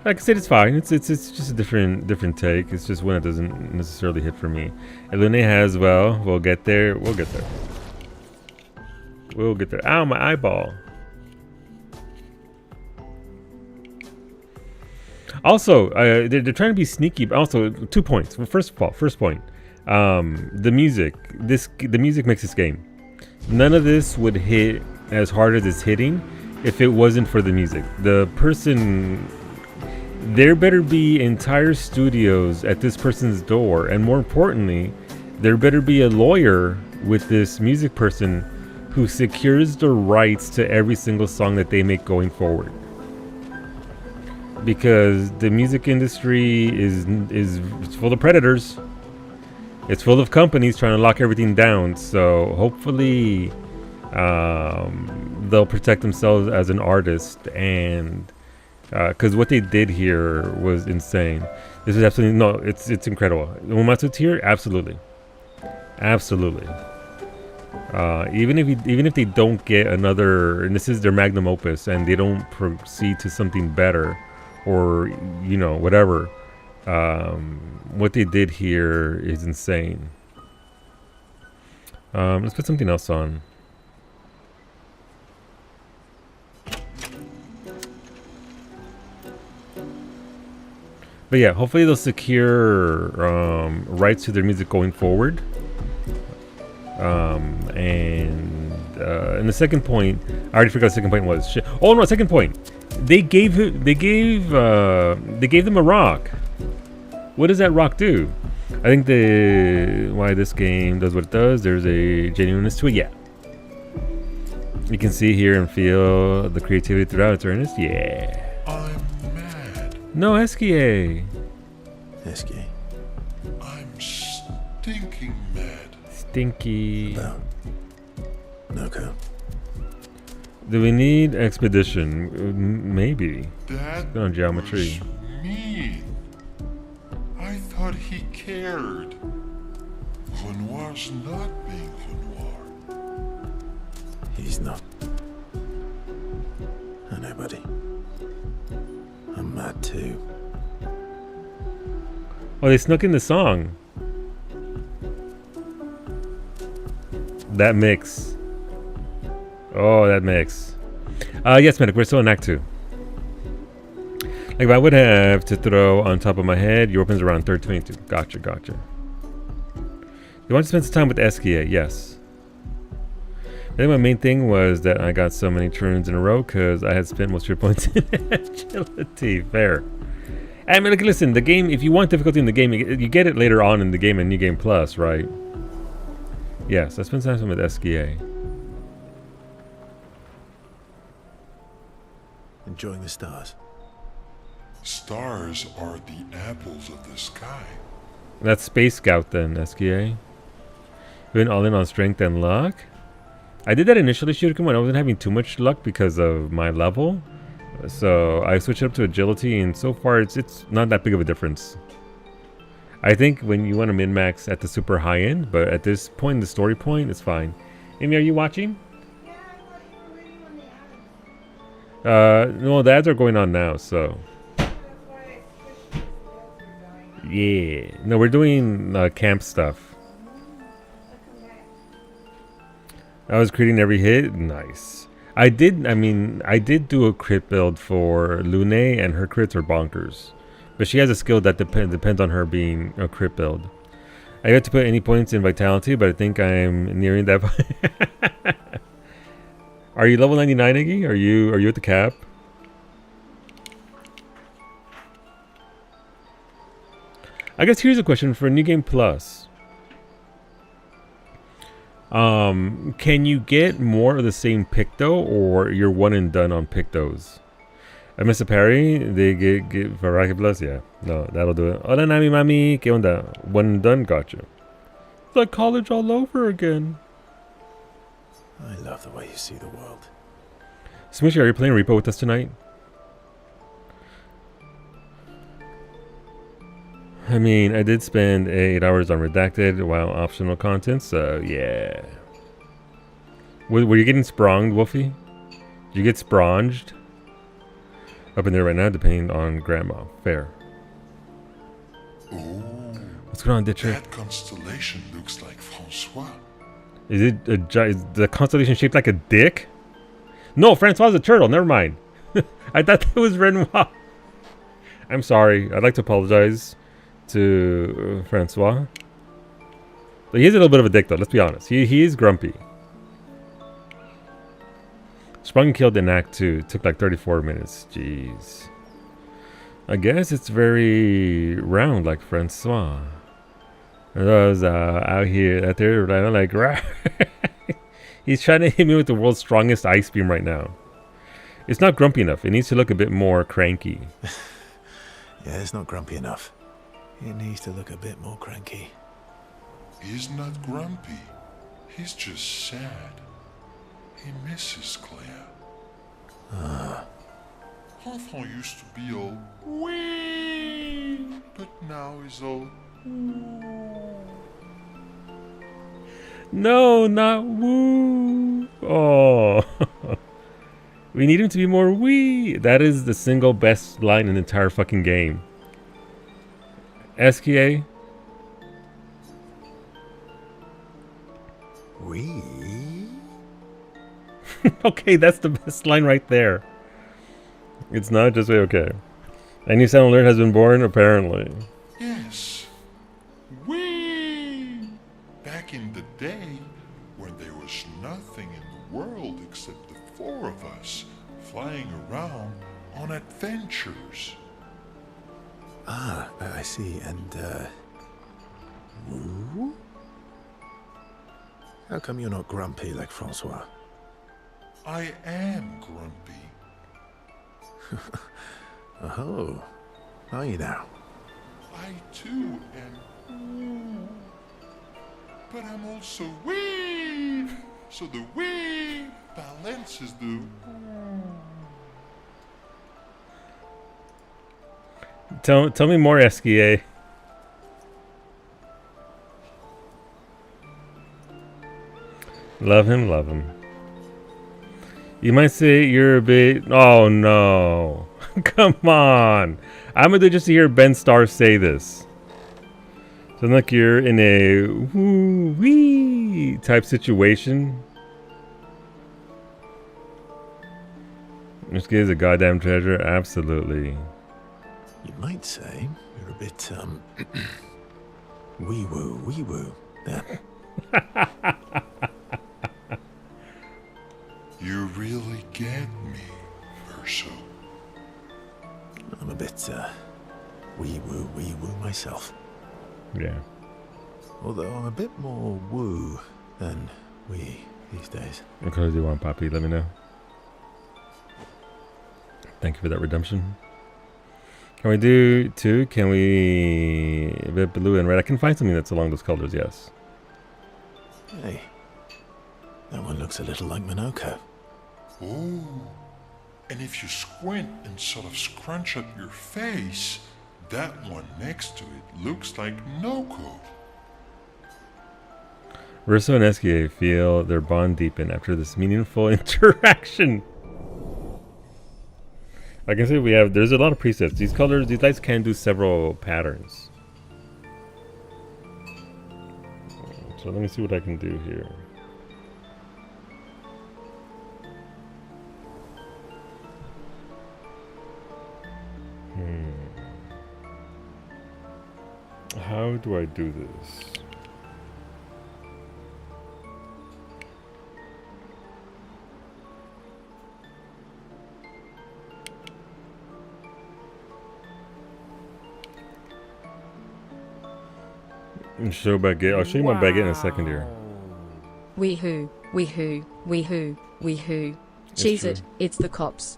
Like I said, it's fine. It's just a different take. It's just one that doesn't necessarily hit for me. And Lune has, well, we'll get there. We'll get there. We'll get there. Ow, my eyeball. Also, they're trying to be sneaky. But also, 2 points. Well, first point, the music. The music makes this game. None of this would hit as hard as it's hitting if it wasn't for the music. The person. There better be entire studios at this person's door, and more importantly, there better be a lawyer with this music person who secures the rights to every single song that they make going forward. Because the music industry is full of predators. It's full of companies trying to lock everything down. So hopefully, they'll protect themselves as an artist, and because what they did here was insane. This is absolutely no. It's incredible. Uematsu tier, absolutely. Even if they don't get another, and this is their magnum opus, and they don't proceed to something better, or whatever, what they did here is insane. Let's put something else on. But yeah, hopefully they'll secure rights to their music going forward. And the second point, I already forgot. The second point was shit. Oh no, second point. They gave them a rock. What does that rock do? I think why this game does what it does. There's a genuineness to it. Yeah. You can see, hear, and feel the creativity throughout its earnest. Yeah. I'm mad. No, Eskie. Eskie. I'm stinking mad. Stinky. About Noko. Do we need expedition? Maybe. That Good on geometry. was mean. I thought he cared. Renoir's not being Renoir. He's not. I know, buddy. I'm mad too. Oh, they snuck in the song. That mix. Oh, that mix. Yes, Medic, we're still in Act 2. Like, if I would have to throw on top of my head, your weapon's around 322. Gotcha. You want to spend some time with Eskia? Yes. I think my main thing was that I got so many turns in a row because I had spent most of your points in agility. Fair. I mean, listen, the game, if you want difficulty in the game, you get it later on in the game in New Game Plus, right? Yes, I spent some time with Eskia. Enjoying the stars. Stars are the apples of the sky. That's Space Scout then, Eskia. You went all in on strength and luck? I did that initially, Shuriken, when I wasn't having too much luck because of my level. So I switched it up to agility, and so far it's not that big of a difference. I think when you want to min-max at the super high end, but at this point, the story point, it's fine. Amy, are you watching? Yeah, I thought you were reading on the ads. No, the ads are going on now, so. That's why I switched to the ads were going. Yeah. No, we're doing camp stuff. I was creating every hit. Nice. I did do a crit build for Lune, and her crits are bonkers. But she has a skill that depends on her being a crit build. I got to put any points in vitality, but I think I'm nearing that point. Are you level 99, Iggy? Are you at the cap? I guess here's a question for New Game Plus. Can you get more of the same Picto, or you're one and done on Pictos? Mr. Perry, they get Variety Plus, yeah. No, that'll do it. Hola, Nami Mami, ¿qué onda? One and done, gotcha. It's like college all over again. I love the way you see the world. Smushy, are you playing Repo with us tonight? I mean, I did spend 8 hours on Redacted while optional content, so yeah. Were you getting spronged, Wolfie? Did you get spronged? up in there right now, depending on Grandma. Fair. Oh, What's going on, Ditcher? that constellation looks like Francois. Is it is the constellation shaped like a dick? No, Francois is a turtle. Never mind. I thought that was Renoir. I'm sorry. I'd like to apologize to Francois. But he is a little bit of a dick, though. Let's be honest. He is grumpy. Sprung and killed in Act 2. It took like 34 minutes. Jeez. I guess it's very round like Francois. I was out there, like, he's trying to hit me with the world's strongest ice beam right now. It's not grumpy enough. It needs to look a bit more cranky. Yeah, it's not grumpy enough. It needs to look a bit more cranky. He's not grumpy. He's just sad. He misses Claire. Enfant used to be all wee, but now he's all No, not woo. Oh. We need him to be more wee. That is the single best line in the entire fucking game. SKA. We? Okay, that's the best line right there. It's not just okay. A new sound alert has been born, apparently. yes. Wee! Back in the day, when there was nothing in the world except the four of us flying around on adventures. Ah, I see. And, woo? How come you're not grumpy like Francois? I am grumpy. Oh, are you now? I too am. But I'm also wee. So the wee balances the. Tell me more, SKA. Love him, love him. You might say you're a bit. Oh no. Come on. I'm gonna do just to hear Ben Starr say this. Sounds like you're in a woo-wee type situation. This kid is a goddamn treasure. Absolutely. You might say you're a bit, wee-woo. Yeah. You really get me, Verso. I'm a bit, wee-woo myself. Yeah. Although I'm a bit more woo than wee these days. What colors do you want, Poppy? Let me know. Thank you for that redemption. Can we do two? Can we a bit blue and red? I can find something that's along those colors, yes. Hey, that one looks a little like Minoko. Oh, and if you squint and sort of scrunch up your face, that one next to it looks like Noko. Verso and SKA feel their bond deepen after this meaningful interaction. I can see there's a lot of presets. These colors, these lights can do several patterns. So let me see what I can do here. How do I do this? Show baguette. I'll show you my baguette in a second here. Weehoo, weehoo, weehoo, weehoo. Cheese it, it's the cops.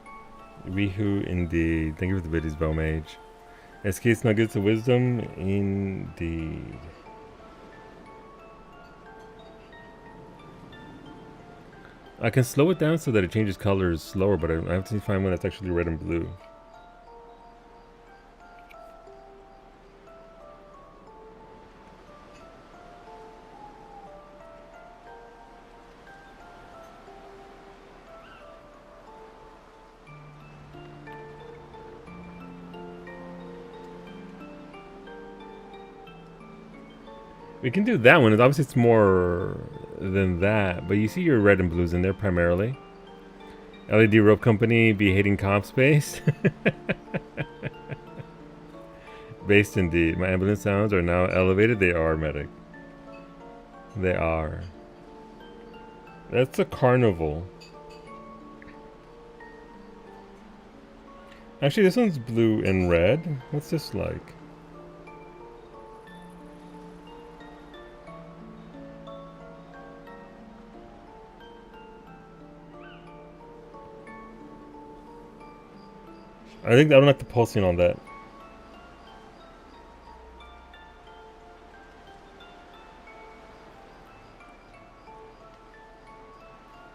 Weehoo indeed. Thank you for the biddies, Bowmage. SK Snuggets of Wisdom indeed. I can slow it down so that it changes colors slower, but I have to find one that's actually red and blue. We can do that one. Obviously, it's more than that. But you see your red and blues in there primarily. LED Rope Company be hating comp space. Based indeed. My ambulance sounds are now elevated. They are, medic. They are. That's a carnival. Actually, this one's blue and red. What's this like? I don't like the pulsing on that.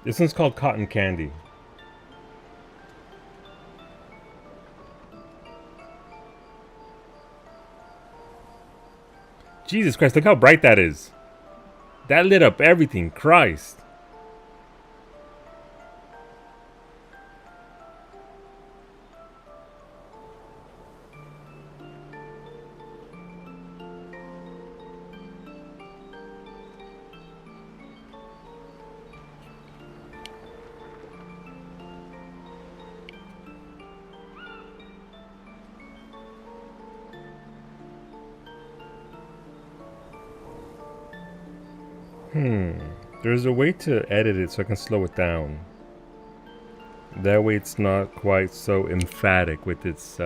This one's called Cotton Candy. Jesus Christ, look how bright that is. That lit up everything. Christ. There's a way to edit it so I can slow it down. That way it's not quite so emphatic with its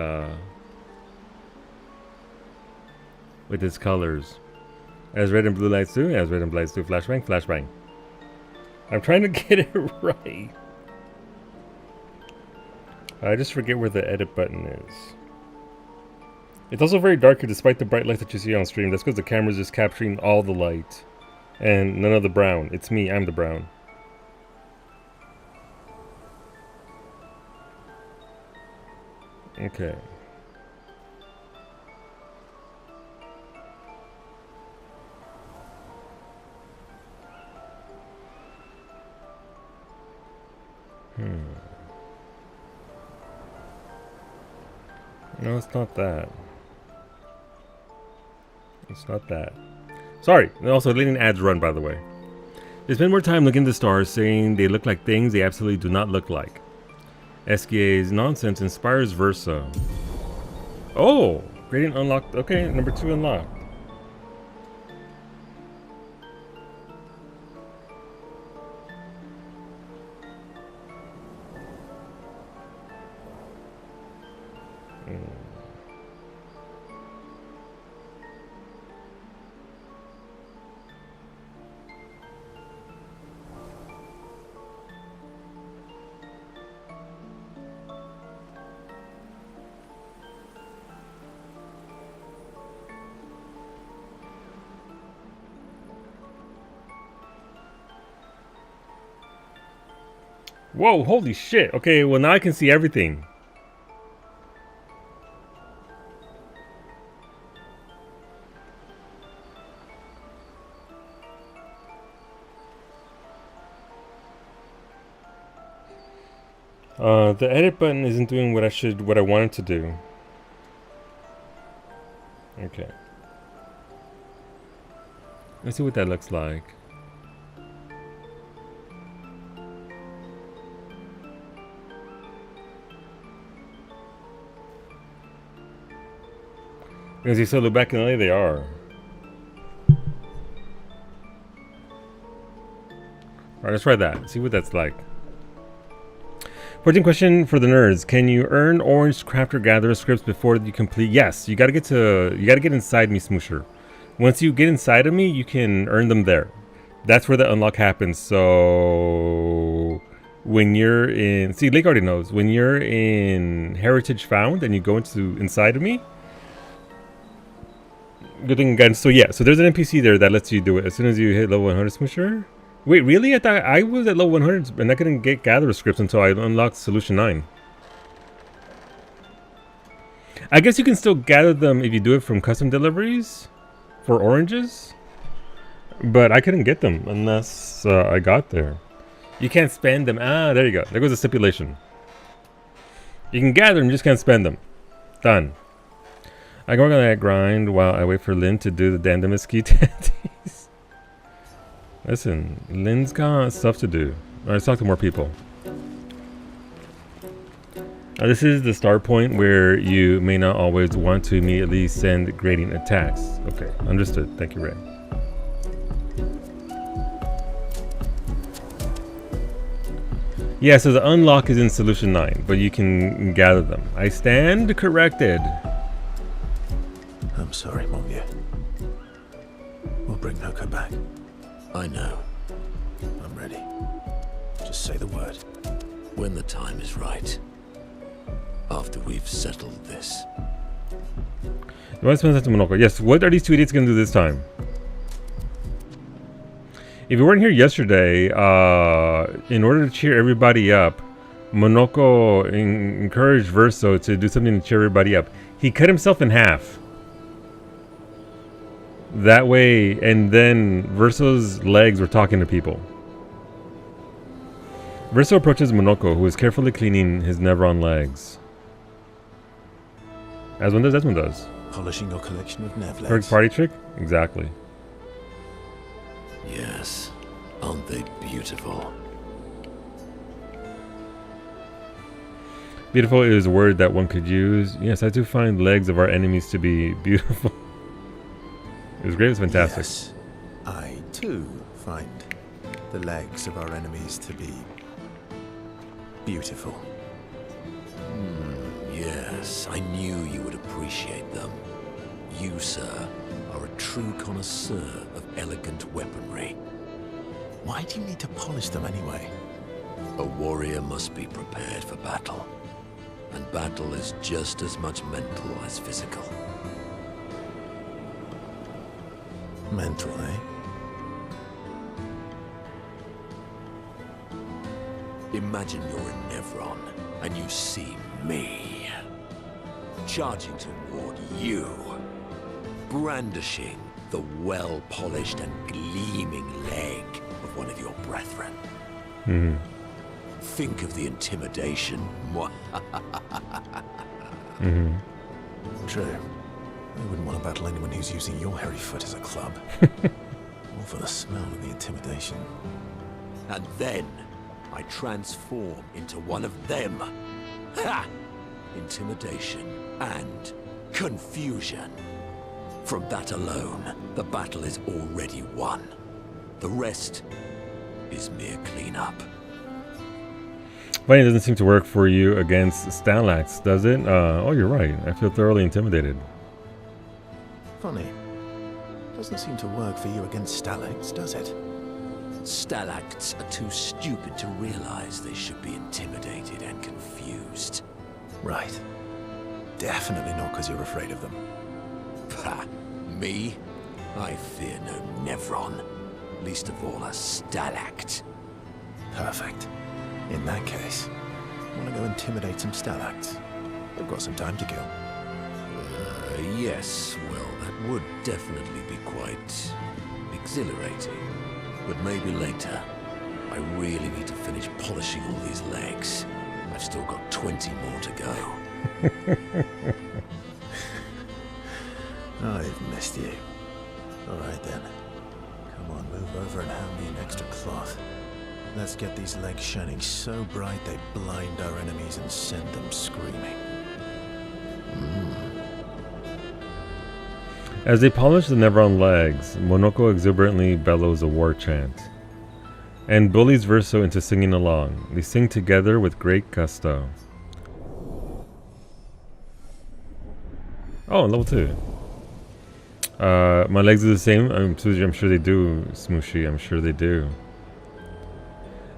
colors. As red and blue lights do, as red and blue lights do, flashbang, flashbang. I'm trying to get it right. I just forget where the edit button is. It's also very dark here despite the bright light that you see on stream. That's because the camera's just capturing all the light. And none of the brown. It's me, I'm the brown. Okay. No, it's not that. It's not that. Sorry, and also letting ads run, by the way. They spend more time looking at the stars, saying they look like things they absolutely do not look like. SKA's nonsense inspires Versa. Oh! Gradient unlocked. Okay, number 2 unlocked. Whoa, holy shit. Okay, well now I can see everything. The edit button isn't doing what I want it to do. Okay. Let's see what that looks like. Is he still back in LA? They are. Alright, let's try that. See what that's like. 14 question for the nerds. Can you earn orange crafter gatherer scripts before you complete? Yes, you gotta get inside me, Smoosher. Once you get inside of me, you can earn them there. That's where the unlock happens. So when you're in, see, Lake already knows. When you're in Heritage Found and you go inside of me, good thing again. So yeah, so there's an NPC there that lets you do it as soon as you hit level 100, Smoosher. Wait, really? I thought I was at level 100 and I couldn't get gatherer scripts until I unlocked Solution 9. I guess you can still gather them if you do it from custom deliveries for oranges, but I couldn't get them unless I got there. You can't spend them. Ah, there you go. There goes the stipulation. You can gather them, you just can't spend them. Done. I go on that grind while I wait for Lynn to do the damn mesquite tatties. Listen, Lynn's got stuff to do. Let's talk to more people. This is the start point where you may not always want to immediately send grading attacks. Okay, understood. Thank you, Ray. Yeah, so the unlock is in solution 9, but you can gather them. I stand corrected. I'm sorry, mon vieux. We'll bring Noko back. I know. I'm ready. Just say the word. When the time is right. After we've settled this. You want to spend time to Monoko? Yes, what are these two idiots going to do this time? If you weren't here yesterday, in order to cheer everybody up, Monoko encouraged Verso to do something to cheer everybody up. He cut himself in half. That way, and then Verso's legs were talking to people. Verso approaches Monoko, who is carefully cleaning his Nevron legs. As one does. Polishing your collection of Nev legs. Perfect party trick? Exactly. Yes. Aren't they beautiful? Beautiful is a word that one could use. Yes, I do find legs of our enemies to be beautiful. It was great. It was fantastic. Yes, I too find the legs of our enemies to be beautiful. Yes, I knew you would appreciate them. You, sir, are a true connoisseur of elegant weaponry. Why do you need to polish them anyway? A warrior must be prepared for battle. And battle is just as much mental as physical. Mental, eh? Imagine you're in Nevron, and you see me. Charging toward you. Brandishing the well-polished and gleaming leg of one of your brethren. Think of the intimidation. True. I wouldn't want to battle anyone who's using your hairy foot as a club. All for the smell and the intimidation. And then I transform into one of them. Ha! Intimidation and confusion. From that alone, the battle is already won. The rest is mere cleanup. Funny, it doesn't seem to work for you against Stalax, does it? Oh, you're right. I feel thoroughly intimidated. Funny. Doesn't seem to work for you against Stalax, does it? Stalacts are too stupid to realize they should be intimidated and confused. Right. Definitely not because you're afraid of them. Ha! Me? I fear no Nevron. Least of all a Stalact. Perfect. In that case, want to go intimidate some Stalacts? We've got some time to kill. Yes, well, that would definitely be quite exhilarating. But maybe later. I really need to finish polishing all these legs. I've still got 20 more to go. I've missed you. Alright then. Come on, move over and hand me an extra cloth. Let's get these legs shining so bright they blind our enemies and send them screaming. As they polish the Nevron legs, Monoko exuberantly bellows a war chant and bullies Verso into singing along. They sing together with great gusto. Oh, level 2. My legs are the same. I'm sure they do, Smooshy. I'm sure they do.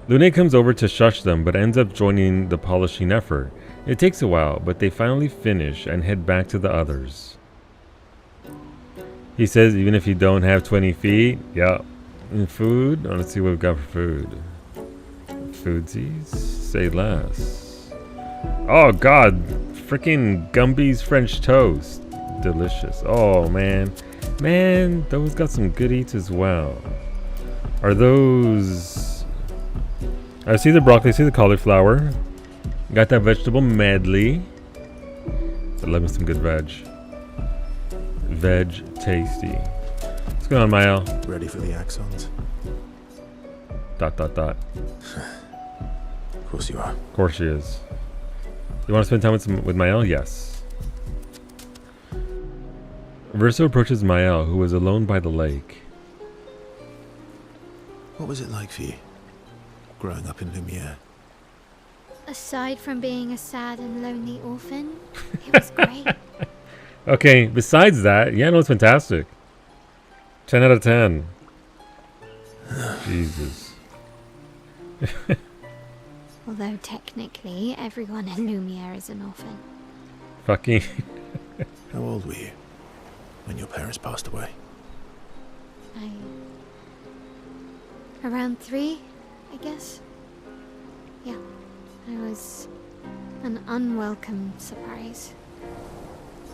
Lune comes over to shush them, but ends up joining the polishing effort. It takes a while, but they finally finish and head back to the others. He says even if you don't have 20 feet, yeah. And food? Oh, let's see what we've got for food. Foodsies? Say less. Oh god, freaking Gumby's French toast. Delicious. Oh man. Man, those got some good eats as well. Are those... I see the broccoli, I see the cauliflower. Got that vegetable medley. I love me some good veg. veg tasty. What's going on, Mael? Ready for the axons? ... Of course you are. Of course she is. You want to spend time with Mael? Yes. Verso approaches Mael, who is alone by the lake. What was it like for you, growing up in Lumiere? Aside from being a sad and lonely orphan, it was great. Okay, besides that, yeah, no, it's fantastic. 10 out of 10. Jesus. Although technically, everyone in Lumiere is an orphan. Fucking. How old were you when your parents passed away? Around 3, I guess. Yeah, I was an unwelcome surprise.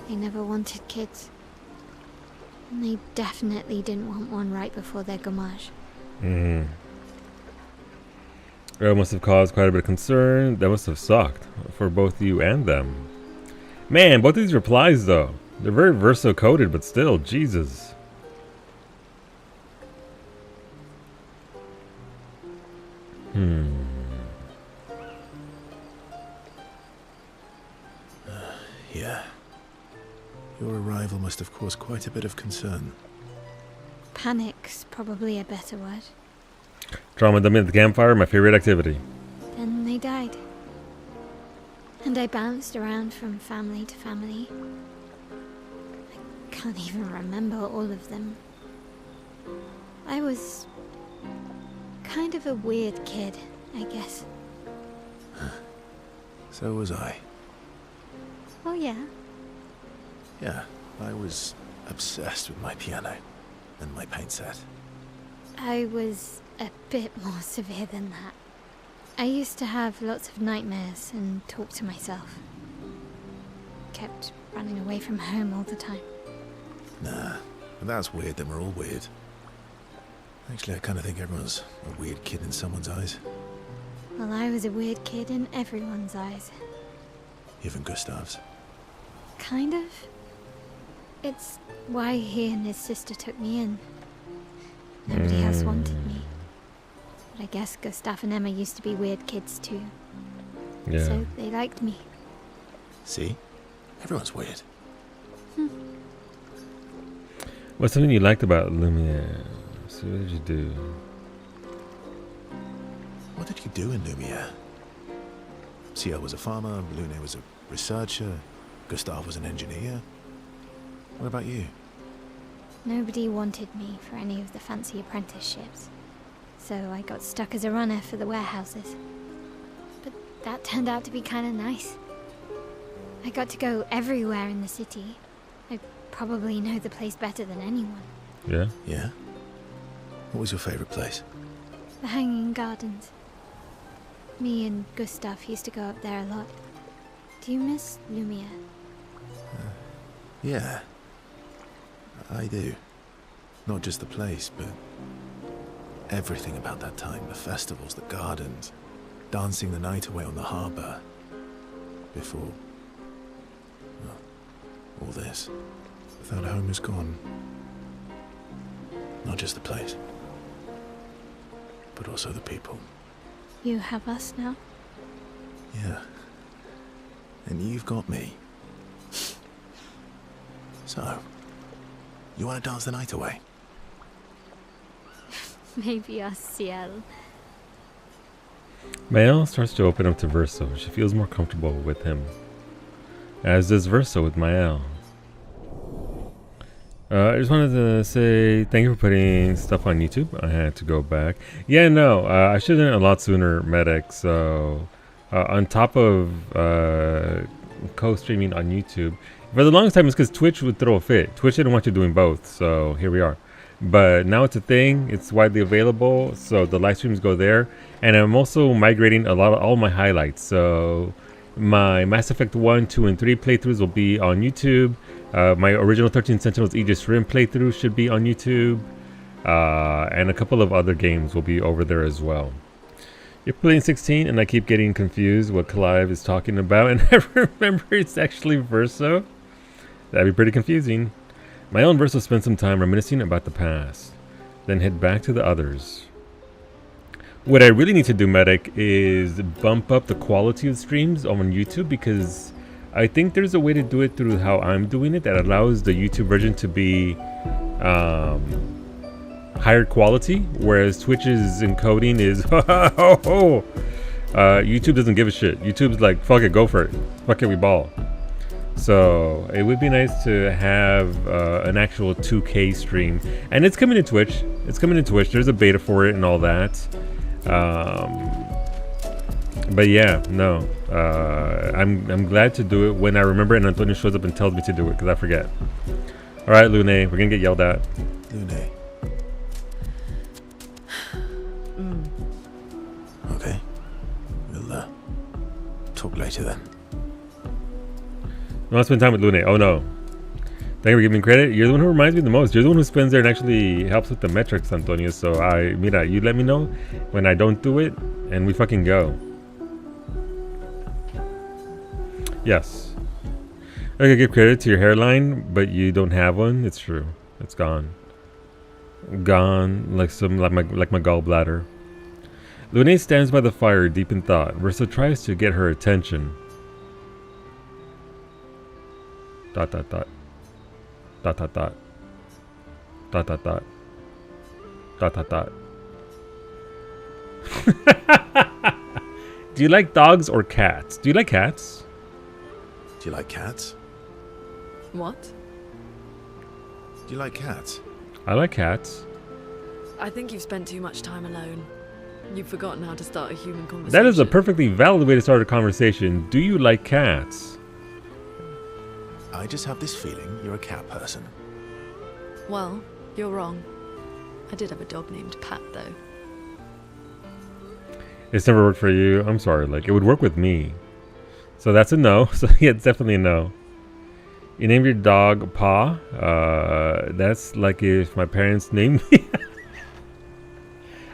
They never wanted kids. And they definitely didn't want one right before their gommage. That must have caused quite a bit of concern. That must have sucked for both you and them. Man, both these replies though, they're very verso coded, but still, Jesus. Yeah. Your arrival must have caused quite a bit of concern. Panic's probably a better word. Trauma dumping at the campfire, my favorite activity. Then they died. And I bounced around from family to family. I can't even remember all of them. I was kind of a weird kid, I guess. So was I. Oh yeah? Yeah, I was obsessed with my piano and my paint set. I was a bit more severe than that. I used to have lots of nightmares and talk to myself. Kept running away from home all the time. Nah, if that's weird, then we're all weird. Actually, I kind of think everyone's a weird kid in someone's eyes. Well, I was a weird kid in everyone's eyes. Even Gustav's. Kind of. It's why he and his sister took me in. Nobody else wanted me. But I guess Gustav and Emma used to be weird kids too. Yeah. So they liked me. See? Everyone's weird. What's something you liked about Lumiere? So what did you do? What did you do in Lumiere? Ciel was a farmer, Lune was a researcher, Gustav was an engineer. What about you? Nobody wanted me for any of the fancy apprenticeships. So I got stuck as a runner for the warehouses. But that turned out to be kind of nice. I got to go everywhere in the city. I probably know the place better than anyone. Yeah? Yeah? What was your favorite place? The Hanging Gardens. Me and Gustav used to go up there a lot. Do you miss Lumiere? Yeah. I do. Not just the place, but everything about that time. The festivals, the gardens, dancing the night away on the harbour. Before... well, all this. Without home is gone. Not just the place, but also the people. You have us now? Yeah. And you've got me. So, you want to dance the night away? Maybe us, Ciel. Mael starts to open up to Verso. She feels more comfortable with him. As does Verso with Mael. I just wanted to say thank you for putting stuff on YouTube. I had to go back. Yeah, no, I should have done it a lot sooner, Medic. So, on top of co-streaming on YouTube, for the longest time it's because Twitch would throw a fit. Twitch didn't want you doing both, so here we are. But now it's a thing. It's widely available, so the live streams go there. And I'm also migrating all my highlights. So my Mass Effect 1, 2, and 3 playthroughs will be on YouTube. My original 13 Sentinels Aegis Rim playthrough should be on YouTube. And a couple of other games will be over there as well. You're playing 16, and I keep getting confused what Clive is talking about. And I remember it's actually Verso. That'd be pretty confusing. My own verse will spend some time reminiscing about the past, then head back to the others. What I really need to do, Medic, is bump up the quality of streams on YouTube, because I think there's a way to do it through how I'm doing it that allows the YouTube version to be higher quality, whereas Twitch's encoding is YouTube doesn't give a shit. YouTube's like, fuck it, go for it. Fuck it, we ball. So it would be nice to have an actual 2K stream, and it's coming to Twitch. It's coming to Twitch. There's a beta for it and all that. But yeah, no. I'm glad to do it when I remember and Antonio shows up and tells me to do it, because I forget. All right, Lune, we're gonna get yelled at. Lune. Okay. We'll talk later then. I want to spend time with Lune. Oh no. Thank you for giving me credit. You're the one who reminds me the most. You're the one who spends there and actually helps with the metrics, Antonio. So mira, you let me know when I don't do it, and we fucking go. Yes. I could give credit to your hairline, but you don't have one. It's true. It's gone. Gone like my gallbladder. Lune stands by the fire, deep in thought. Versa tries to get her attention. Dot dot dot. Dot dot dot. Dot dot dot. Dot dot dot. Do you like dogs or cats? Do you like cats? Do you like cats? What? Do you like cats? I like cats. I think you've spent too much time alone. You've forgotten how to start a human conversation. That is a perfectly valid way to start a conversation. Do you like cats? I just have this feeling you're a cat person. Well, you're wrong. I did have a dog named Pat, though. It's never worked for you. I'm sorry. Like, it would work with me. So that's a no. So yeah, it's definitely a no. You named your dog Pa. That's like if my parents named me.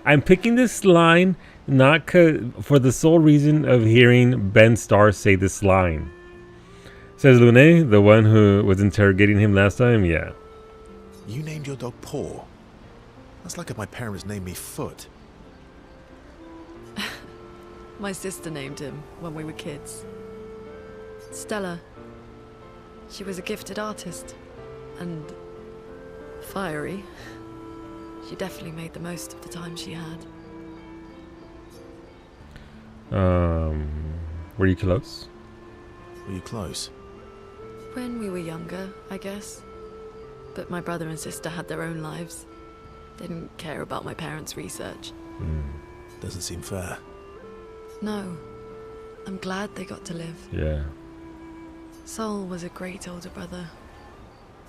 I'm picking this line not for the sole reason of hearing Ben Starr say this line. Says Lune, the one who was interrogating him last time. Yeah. You named your dog Paw. That's like if my parents named me Foot. My sister named him when we were kids. Stella. She was a gifted artist. And fiery. She definitely made the most of the time she had. Were you close? Were you close? When we were younger, I guess. But my brother and sister had their own lives. They didn't care about my parents' research. Doesn't seem fair. No. I'm glad they got to live. Yeah. Sol was a great older brother.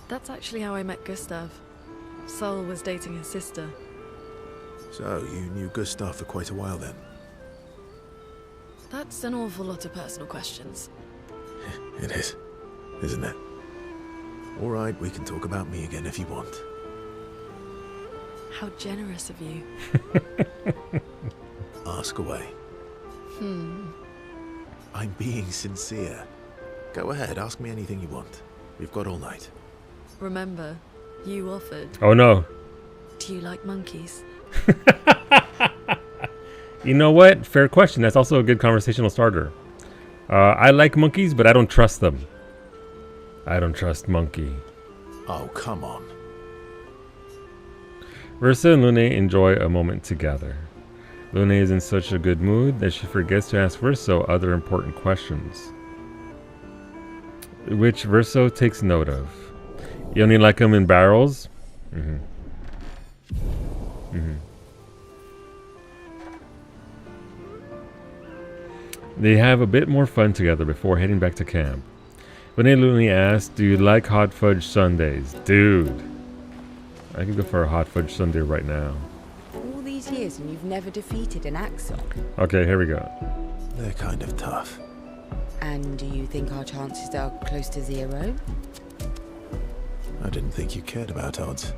That's actually how I met Gustav. Sol was dating his sister. So, you knew Gustav for quite a while then? That's an awful lot of personal questions. It is, isn't it? Alright, we can talk about me again if you want. How generous of you. Ask away. I'm being sincere. Go ahead, ask me anything you want. We've got all night. Remember, you offered. Oh no. Do you like monkeys? You know what? Fair question. That's also a good conversational starter. I like monkeys, but I don't trust them. I don't trust Monkey. Oh, come on. Versa and Lune enjoy a moment together. Lune is in such a good mood that she forgets to ask Verso other important questions, which Verso takes note of. You only like them in barrels? They have a bit more fun together before heading back to camp. Lune asks, do you like hot fudge sundaes? Dude, I could go for a hot fudge sundae right now. All these years and you've never defeated an Axel. Okay, here we go. They're kind of tough. And do you think our chances are close to 0? I didn't think you cared about odds.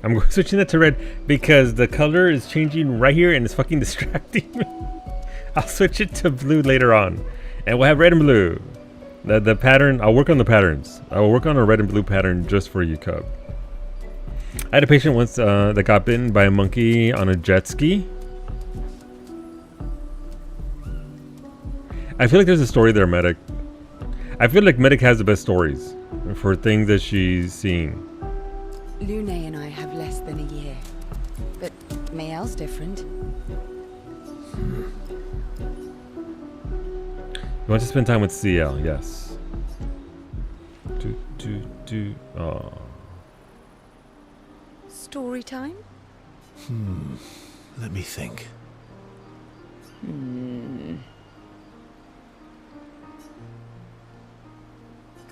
I'm switching that to red because the color is changing right here and it's fucking distracting me. I'll switch it to blue later on. And we'll have red and blue. The pattern, I'll work on the patterns. I will work on a red and blue pattern just for you, Cub. I had a patient once that got bitten by a monkey on a jet ski. I feel like there's a story there, Medic. I feel like Medic has the best stories for things that she's seeing. Lune and I have less than a year. But Mael's different. You want to spend time with CL, yes. Oh. Story time? Let me think.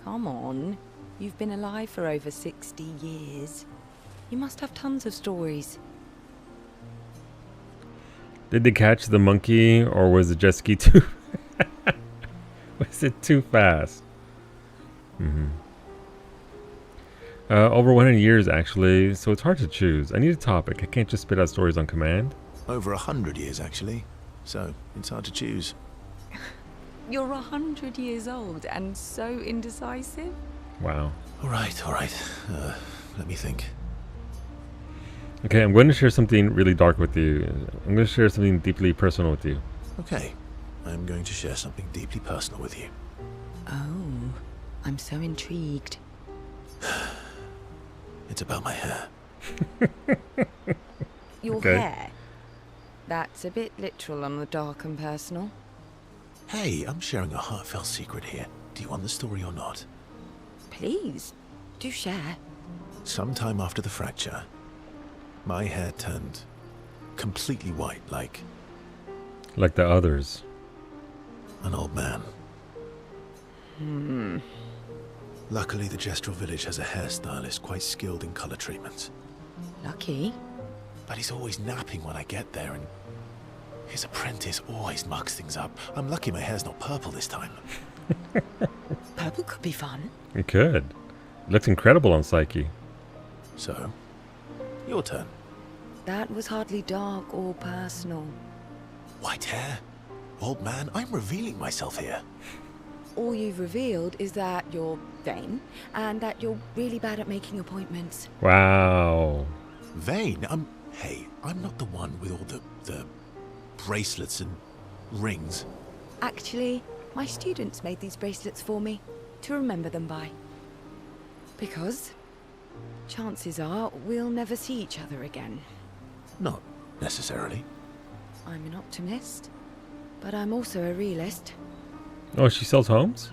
Come on. You've been alive for over 60 years. You must have tons of stories. Did they catch the monkey, or was the jet ski too... was it too fast? Over 100 years, actually, so it's hard to choose. I need a topic. I can't just spit out stories on command. Over 100 years, actually. So, it's hard to choose. You're 100 years old and so indecisive? Wow. All right. Let me think. Okay, I'm going to share something really dark with you. I'm going to share something deeply personal with you. Okay. I'm going to share something deeply personal with you. Oh, I'm so intrigued. It's about my hair. Your Okay. hair? That's a bit literal on the dark and personal. Hey, I'm sharing a heartfelt secret here. Do you want the story or not? Please, do share. Sometime after the fracture, my hair turned completely white, like Like the others. an old man. Luckily, the Gestrel village has a hairstylist quite skilled in color treatments. Lucky. But he's always napping when I get there, and his apprentice always mucks things up. I'm lucky my hair's not purple this time. Purple could be fun. It could. It looks incredible on Psyche. So, your turn. That was hardly dark or personal. White hair? Old man, I'm revealing myself here. All you've revealed is that you're vain and that you're really bad at making appointments. Wow. Vain? Hey, I'm not the one with all the bracelets and rings. Actually, my students made these bracelets for me to remember them by. Because chances are we'll never see each other again. Not necessarily. I'm an optimist, but I'm also a realist. Oh, she sells homes?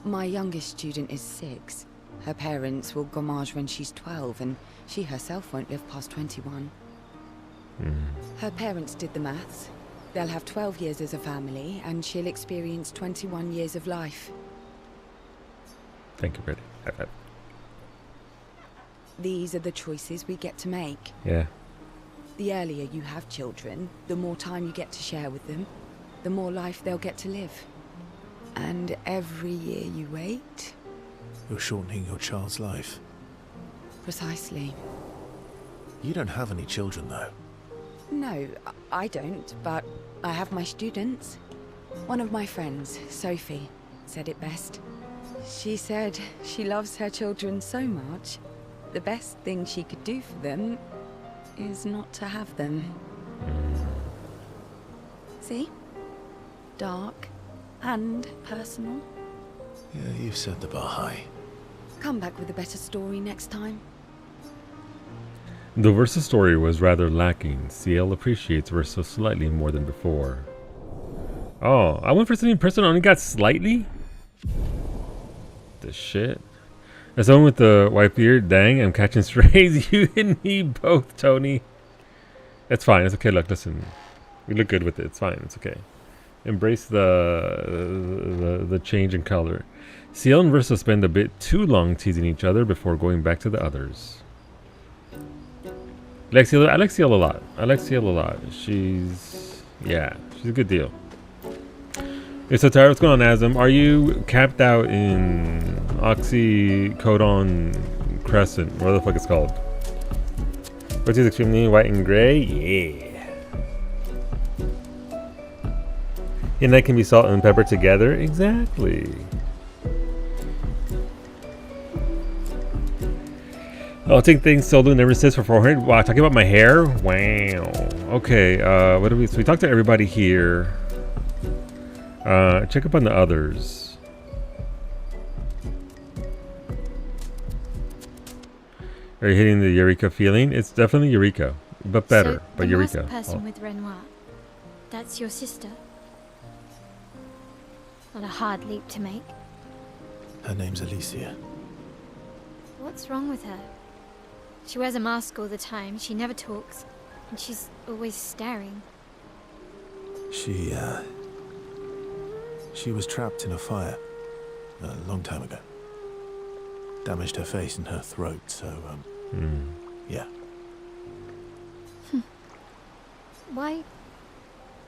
My youngest student is 6. Her parents will gommage when she's 12, and she herself won't live past 21. Her parents did the maths. They'll have 12 years as a family, and she'll experience 21 years of life. Thank you, Brady. High five. These are the choices we get to make. Yeah. The earlier you have children, the more time you get to share with them, the more life they'll get to live. And every year you wait... You're shortening your child's life. Precisely. You don't have any children, though. No, I don't, but I have my students. One of my friends, Sophie, said it best. She said she loves her children so much, the best thing she could do for them is not to have them. See? Dark and personal. Yeah, you've set the bar high. Come back with a better story next time. The Versa story was rather lacking. CL appreciates Versa slightly more than before. Oh, I went for something personal, only got slightly? The shit. As someone with the white beard, dang, I'm catching strays. You and me both, Tony. It's fine, it's okay. Look, listen. We look good with it. It's fine, it's okay. Embrace the change in color. CL and Versa spend a bit too long teasing each other before going back to the others. I like CL a lot. I like CL a lot. She's a good deal. Okay, so Tyra, what's going on, Azam? Are you capped out in Oxycodone Crescent? What the fuck it's called? Which is extremely white and gray? Yeah. And that can be salt and pepper together. Exactly. I'll take things solo never says for 400. Wow, talking about my hair? Wow. Okay, what do we... So we talked to everybody here. Check up on the others. Are you hitting the Eureka feeling? It's definitely Eureka, but better. So but the Eureka. masked person with Renoir, that's your sister? Not a hard leap to make. Her name's Alicia. What's wrong with her? She wears a mask all the time, she never talks, and she's always staring. She was trapped in a fire a long time ago. Damaged her face and her throat, so, yeah. Why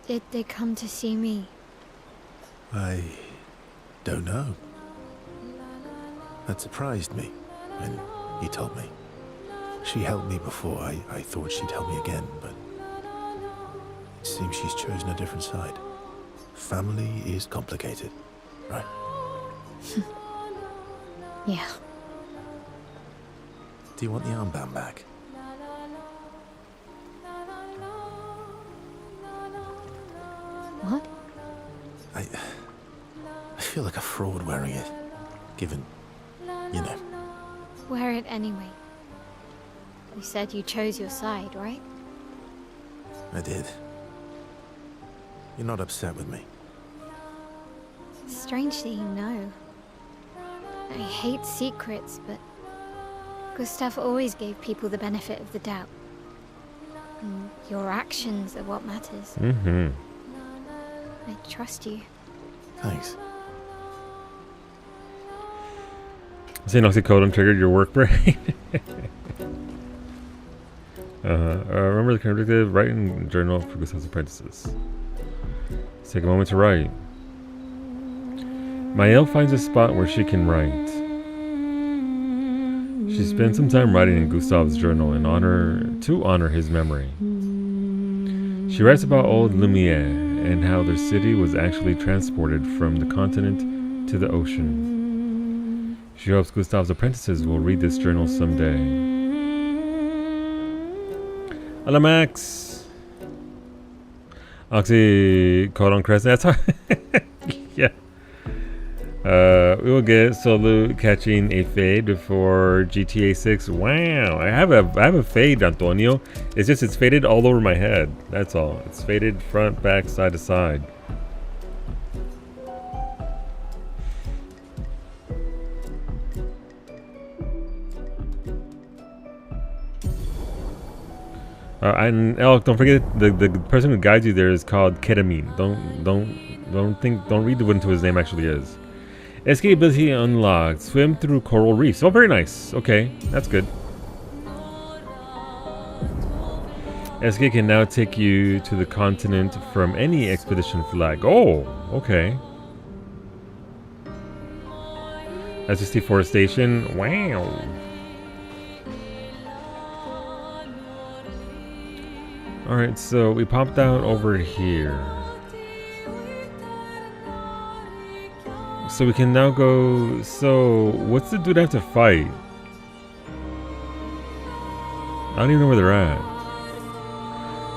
did they come to see me? I don't know. That surprised me when he told me. She helped me before. I thought she'd help me again, but it seems she's chosen a different side. Family is complicated, right? Yeah. Do you want the armband back? What? I feel like a fraud wearing it, given, you know. Wear it anyway. You said you chose your side, right? I did. You're not upset with me. Strange that you know. I hate secrets, but Gustav always gave people the benefit of the doubt. And your actions are what matters. Mm-hmm. I trust you. Thanks. Saying oxycodone triggered your work brain. Remember the convicted writing journal for Gustav's apprentices. Let's take a moment to write. Maëlle finds a spot where she can write. She spends some time writing in Gustav's journal to honor his memory. She writes about old Lumiere and how their city was actually transported from the continent to the ocean. She hopes Gustav's apprentices will read this journal someday. Hello, Max. Oxycodone Crescent. That's how. Yeah. We will get Solu catching a fade before GTA 6. Wow, I have a fade, Antonio. It's just it's faded all over my head. That's all. It's faded front, back, side to side. And Elk, don't forget the person who guides you there is called Ketamine. Don't read what his name actually is. Escape ability unlocked. Swim through coral reefs. Oh, very nice. Okay, that's good. Escape can now take you to the continent from any expedition flag. Oh, okay. That's just deforestation. Wow. Alright, so we popped out over here. So we can now go... So, what's the dude I have to fight? I don't even know where they're at.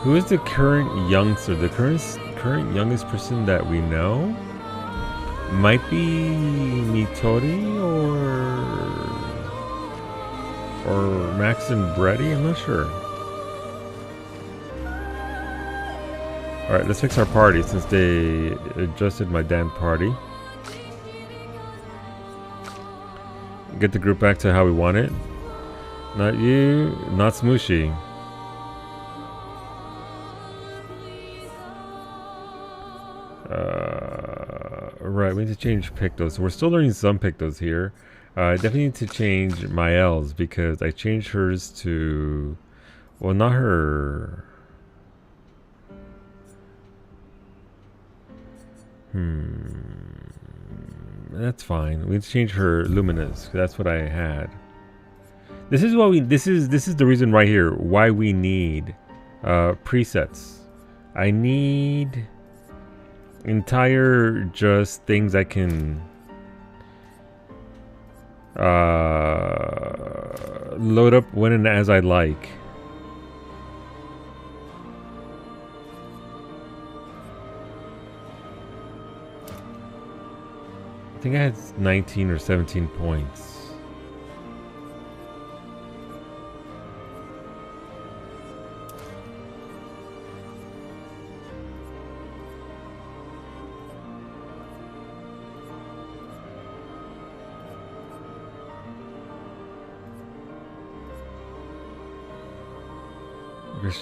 Who is the current youngster? The current youngest person that we know? Might be Mitori or Max and Brady? I'm not sure. Alright, let's fix our party since they adjusted my damn party. Get the group back to how we want it. Not you, not Smooshy. Right, we need to change Pictos. So we're still learning some Pictos here. I definitely need to change Maëlle's because I changed hers to... Well, not her... That's fine. We need to change her Luminous. That's what I had. This is what we. This is the reason right here why we need presets. I need entire just things I can load up when and as I like. I think I had 19 or 17 points.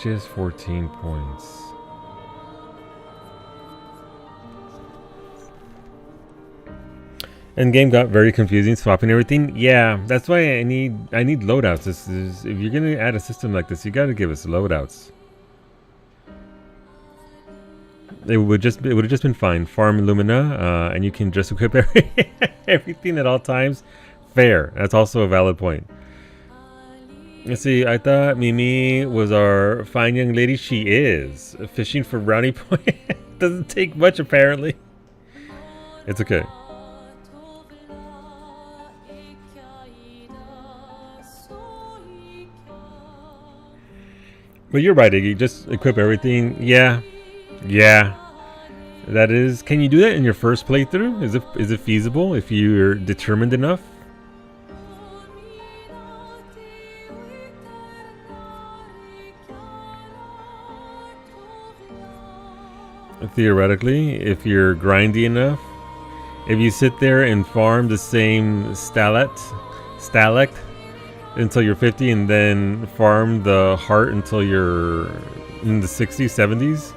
She has 14 points. Endgame got very confusing, swapping everything. Yeah, that's why I need loadouts. This is, if you're gonna add a system like this, you gotta give us loadouts. It would have just been fine. Farm Lumina, and you can just equip everything at all times. Fair. That's also a valid point. Let's see, I thought Mimi was our fine young lady. She is. Fishing for brownie point. Doesn't take much, apparently. It's okay. But you're right, Iggy. Just equip everything. Yeah. Yeah. That is... Can you do that in your first playthrough? Is it feasible if you're determined enough? Theoretically, if you're grindy enough, if you sit there and farm the same stalect until you're 50 and then farm the heart until you're in the 60s, 70s.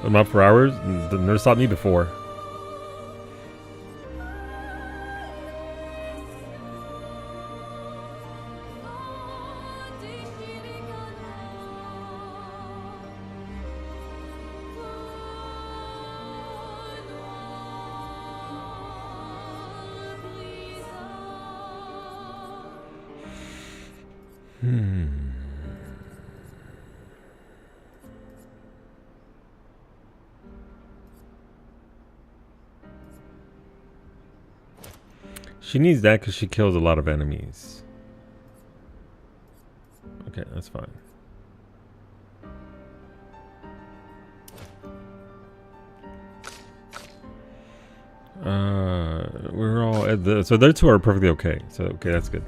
I'm up for hours. Never stopped me before. She needs that because she kills a lot of enemies. Okay, that's fine. We're all at the... So those two are perfectly okay. So, okay, that's good.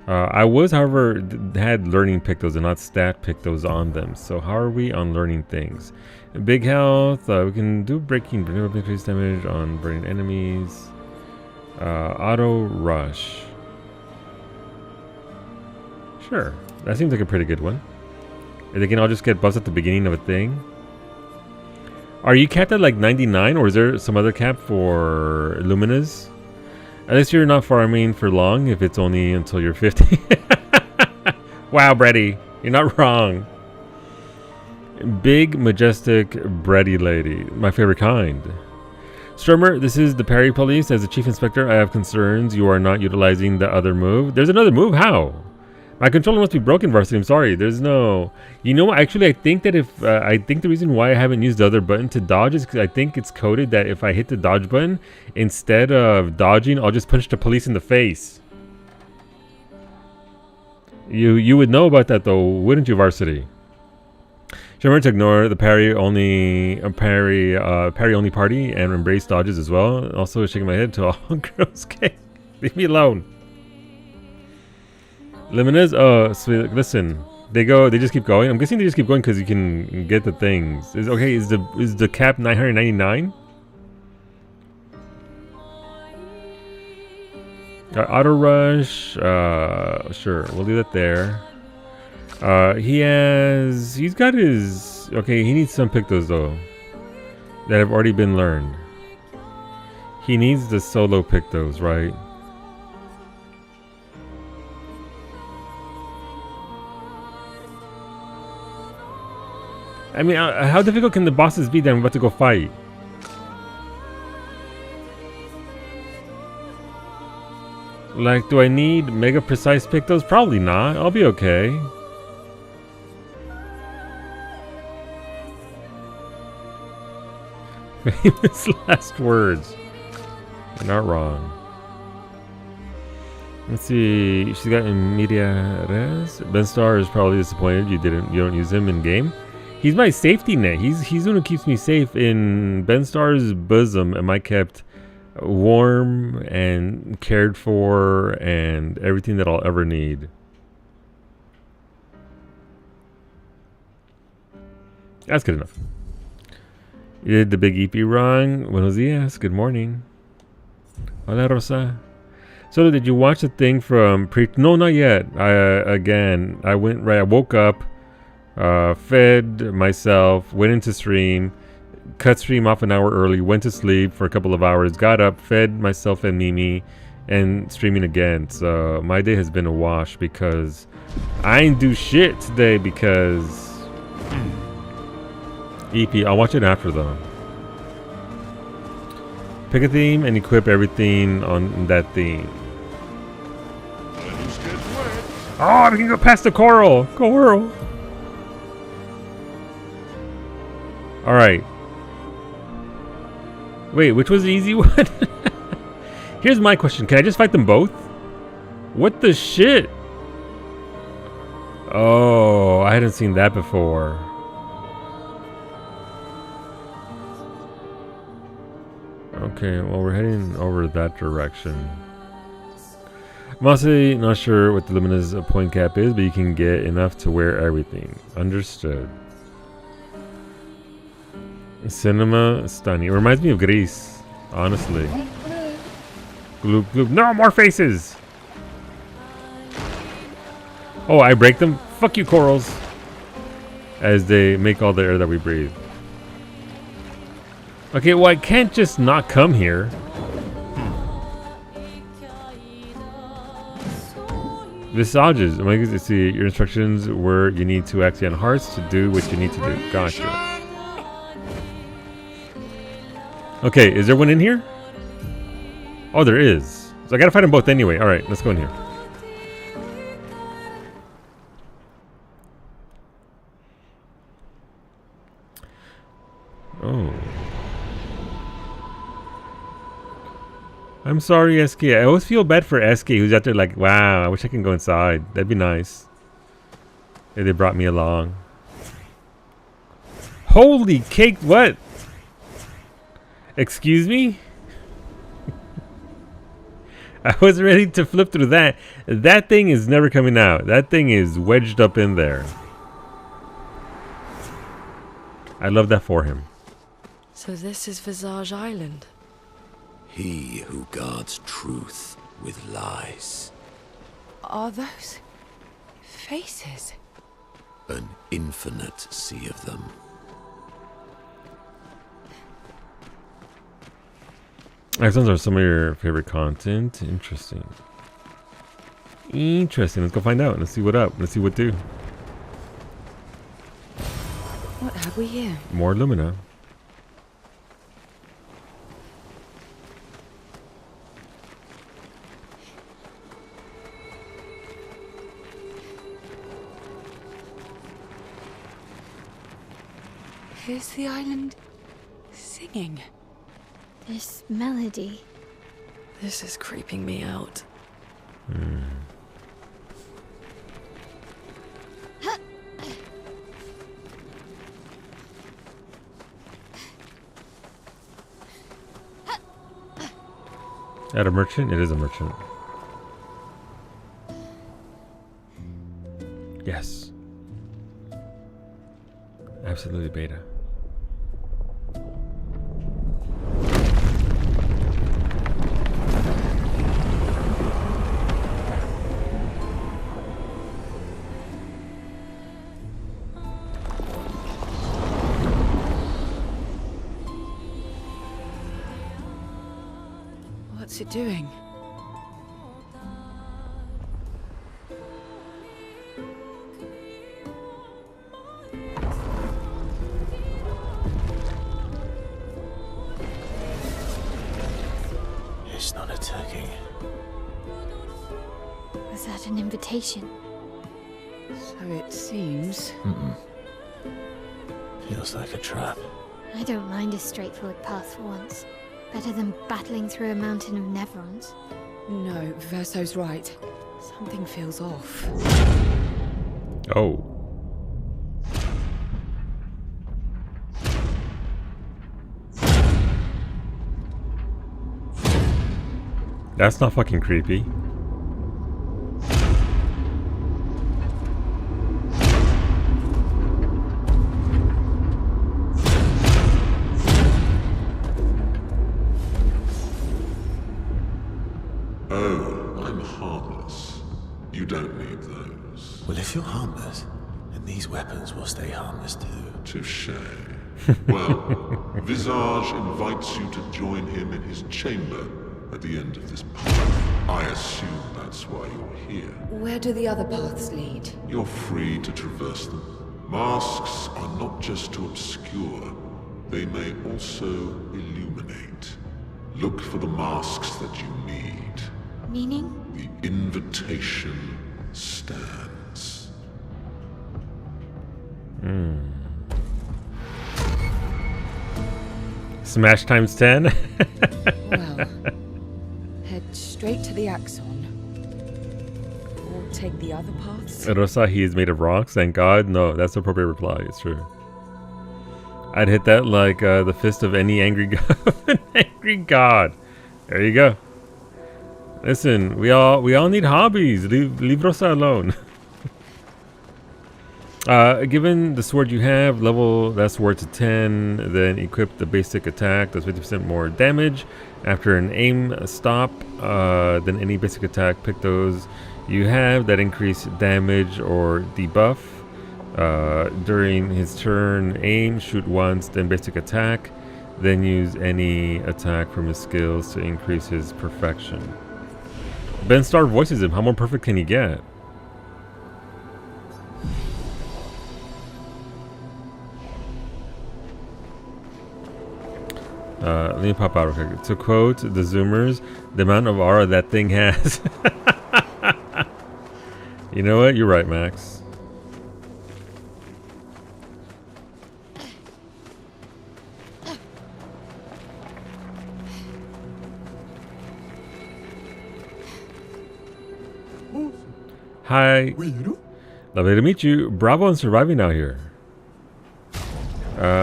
I was, however, had learning pictos and not stat pictos on them. So how are we on learning things? Big health. We can do breaking, increase damage on burning enemies. Auto rush. Sure, that seems like a pretty good one. And they can all just get buffs at the beginning of a thing. Are you capped at like 99, or is there some other cap for Luminas? At least you're not farming for long if it's only until you're 50. Wow, Brady, you're not wrong. Big, majestic, bready lady, my favorite kind. Sturmer, this is the Perry Police. As the Chief Inspector, I have concerns. You are not utilizing the other move. There's another move? How? My controller must be broken, Varsity. I'm sorry. There's no... You know what? Actually, I think that if... I think the reason why I haven't used the other button to dodge is because I think it's coded that if I hit the dodge button, instead of dodging, I'll just punch the police in the face. You would know about that, though, wouldn't you, Varsity? Remember to ignore the parry only party and embrace dodges as well. Also shaking my head to all girls. Okay, leave me alone. Luminez, oh sweet. Listen, they just keep going. I'm guessing they just keep going because you can get the things. Is the cap 999? Auto rush. Sure, we'll do that there. He's got his... Okay, he needs some pictos though that have already been learned. He needs the solo pictos, right? I mean, how difficult can the bosses be that I'm about to go fight? Like, do I need mega precise pictos? Probably not. I'll be okay. Famous last words. You're not wrong. Let's see. She's got in media res. Ben Starr is probably disappointed you don't use him in game. He's my safety net. He's the one who keeps me safe. In Ben Starr's bosom am I kept warm and cared for and everything that I'll ever need. That's good enough. You did the big EP wrong. Buenos dias. Good morning. Hola, Rosa. So did you watch the thing from No, not yet. I went right. I woke up, fed myself, went into stream, cut stream off an hour early, went to sleep for a couple of hours, got up, fed myself and Mimi, and streaming again. So my day has been a wash because I ain't do shit today because EP. I'll watch it after though. Pick a theme and equip everything on that theme. Oh, we can go past the coral. Coral. All right. Wait, which was the easy one? Here's my question. Can I just fight them both? What the shit? Oh, I hadn't seen that before. Okay, well, we're heading over that direction. I'm honestly not sure what the Lumina's point cap is, but you can get enough to wear everything. Understood. Cinema stunning. It reminds me of Grease, honestly. Gloop, gloop. No, more faces! Oh, I break them? Fuck you, corals. As they make all the air that we breathe. Okay, well, I can't just not come here. Visages. Am I going to see your instructions where you need to actually on hearts to do what you need to do? Gotcha. Okay, is there one in here? Oh, there is. So I gotta fight them both anyway. Alright, let's go in here. Oh. I'm sorry, SK. I always feel bad for SK who's out there like, wow, I wish I can go inside. That'd be nice. If they brought me along. Holy cake, what? Excuse me? I was ready to flip through that. That thing is never coming out. That thing is wedged up in there. I love that for him. So this is Visage Island. He who guards truth with lies. Are those faces? An infinite sea of them. Accents are some of your favorite content. Interesting. Interesting. Let's go find out. Let's see what up. Let's see what do. What have we here? More Lumina. Here's the island singing. This melody. This is creeping me out. At a merchant? It is a merchant. Yes. Absolutely beta. What's it doing? It's not attacking. Was that an invitation? So it seems. Feels like a trap. I don't mind a straightforward path for once. Better than battling through a mountain of Nevrons. No, Verso's right. Something feels off. Oh. That's not fucking creepy. Oh, I'm harmless. You don't need those. Well, if you're harmless, then these weapons will stay harmless too. Touche. Well, Visage invites you to join him in his chamber at the end of this path. I assume that's why you're here. Where do the other paths lead? You're free to traverse them. Masks are not just to obscure, they may also illuminate. Look for the masks that you need. Meaning? The invitation stands. Smash times 10. Well, head straight to the Axon. Or take the other paths. Rosa, he is made of rocks. Thank God. No, that's the appropriate reply. It's true. I'd hit that like the fist of any angry god. An angry god. There you go. Listen, we all need hobbies. Leave Rosa alone. Given the sword you have, level that sword to 10, then equip the basic attack. Does 50% more damage after an aim stop than any basic attack. Pick those you have that increase damage or debuff. During his turn, aim, shoot once, then basic attack. Then use any attack from his skills to increase his perfection. Ben Starr voices him. How more perfect can he get? Let me pop out real quick. To quote the Zoomers, the amount of aura that thing has. You know what? You're right, Max. Hi. Lovely to meet you. Bravo on surviving out here.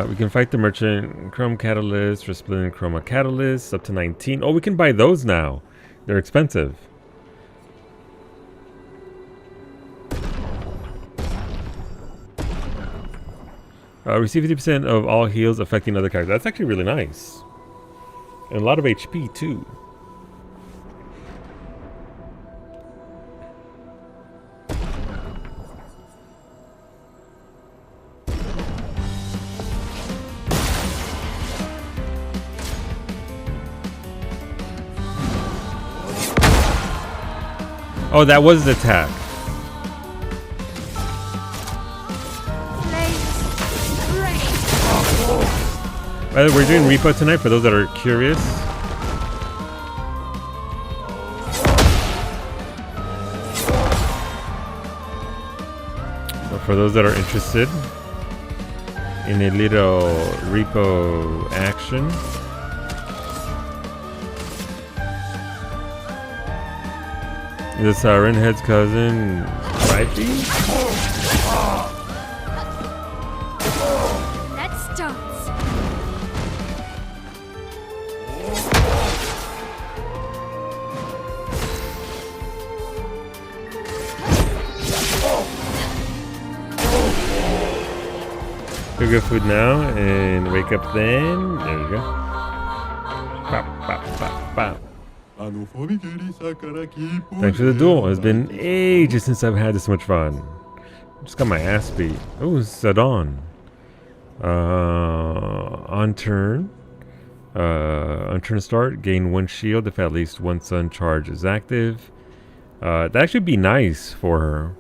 We can fight the merchant. Chrome catalyst, resplendent chroma catalyst, up to 19. Oh, we can buy those now. They're expensive. Receive 50% of all heals affecting other characters. That's actually really nice. And a lot of HP too. Oh, that was the attack. By the way, we're doing repo tonight for those that are curious. For those that are interested in a little repo action. This Renhead's cousin, Raichi? Let's dance. Go get food now and wake up then. There you go. Bop, bop, bop, bop. Thanks for the duel. It's been ages since I've had this much fun. Just got my ass beat. Oh, Sadon. On turn start, gain 1 shield if at least 1 sun charge is active. That actually be nice for her.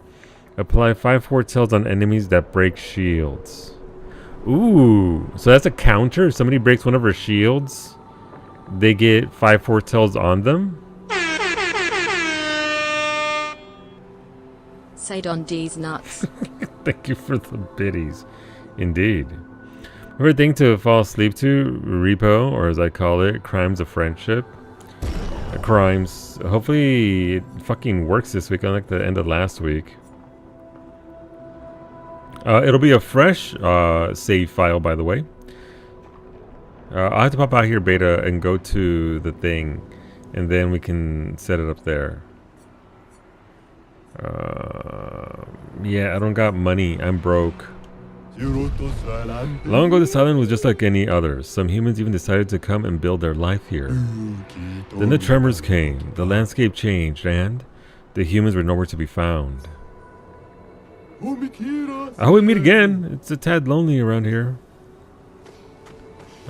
Apply 5 foretells on enemies that break shields. Ooh, so that's a counter. If somebody breaks one of her shields, they get 5 foretells on them. Sadon D's nuts. Thank you for the biddies. Indeed. Favorite thing to fall asleep to? Repo, or as I call it, Crimes of Friendship. Crimes. Hopefully it fucking works this week, unlike the end of last week. It'll be a fresh save file, by the way. I'll have to pop out here, Beta, and go to the thing, and then we can set it up there. Yeah, I don't got money. I'm broke. Long ago, this island was just like any other. Some humans even decided to come and build their life here. Then the tremors came, the landscape changed, and the humans were nowhere to be found. I hope we meet again. It's a tad lonely around here.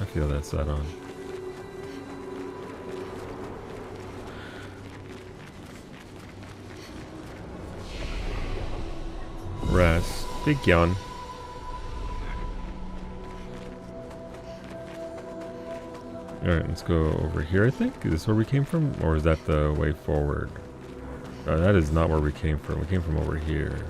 I feel that side on. Rest. Big yawn. Alright, let's go over here, I think. Is this where we came from? Or is that the way forward? That is not where we came from. We came from over here.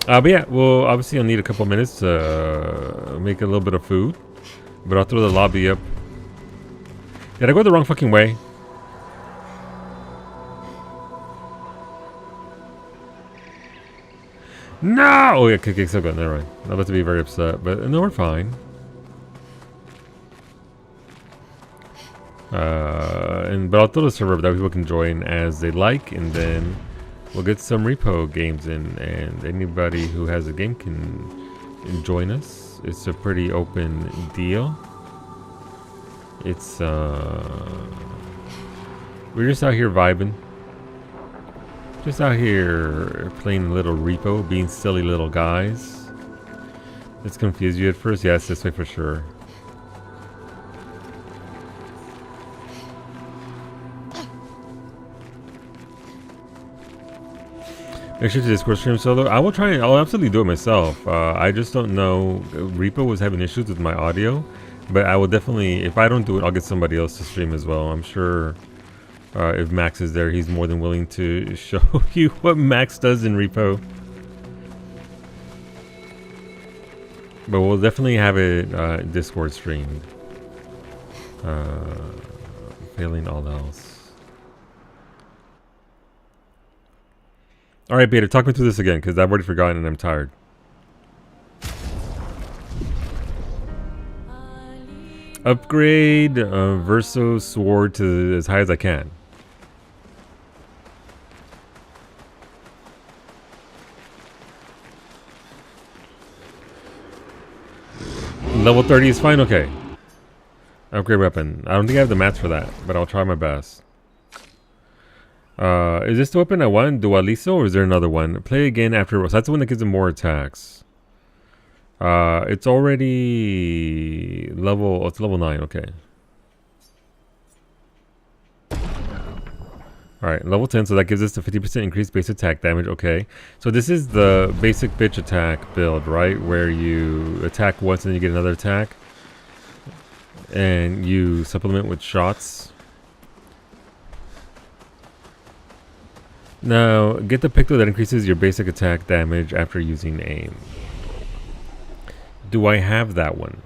But yeah, well, obviously I'll need a couple minutes to make a little bit of food. But I'll throw the lobby up. Did I go the wrong fucking way? No! Oh yeah, okay, still good. Never mind. I'm about to be very upset, but no, we're fine. But I'll throw the server up that people can join as they like, and then we'll get some repo games in, and anybody who has a game can join us. It's a pretty open deal. It's we're just out here vibing. Just out here playing a little repo, being silly little guys. It's confused you at first? Yeah, it's this way for sure. Make sure to Discord stream solo. I will try. I'll absolutely do it myself. I just don't know. Repo was having issues with my audio, but I will definitely. If I don't do it, I'll get somebody else to stream as well. I'm sure. If Max is there, he's more than willing to show you what Max does in Repo. But we'll definitely have it Discord streamed. Failing all else. Alright, Beta, talk me through this again, because I've already forgotten and I'm tired. Upgrade Verso Sword to as high as I can. Level 30 is fine? Okay. Upgrade weapon. I don't think I have the mats for that, but I'll try my best. Is this the weapon I want? Dualiso, or is there another one? Play again after. So that's the one that gives him more attacks. It's already level. Oh, it's level 9. Okay. Alright, level 10, so that gives us the 50% increased base attack damage. Okay, so this is the basic bitch attack build, right? Where you attack once and then you get another attack. And you supplement with shots. Now, get the picto that increases your basic attack damage after using aim. Do I have that one?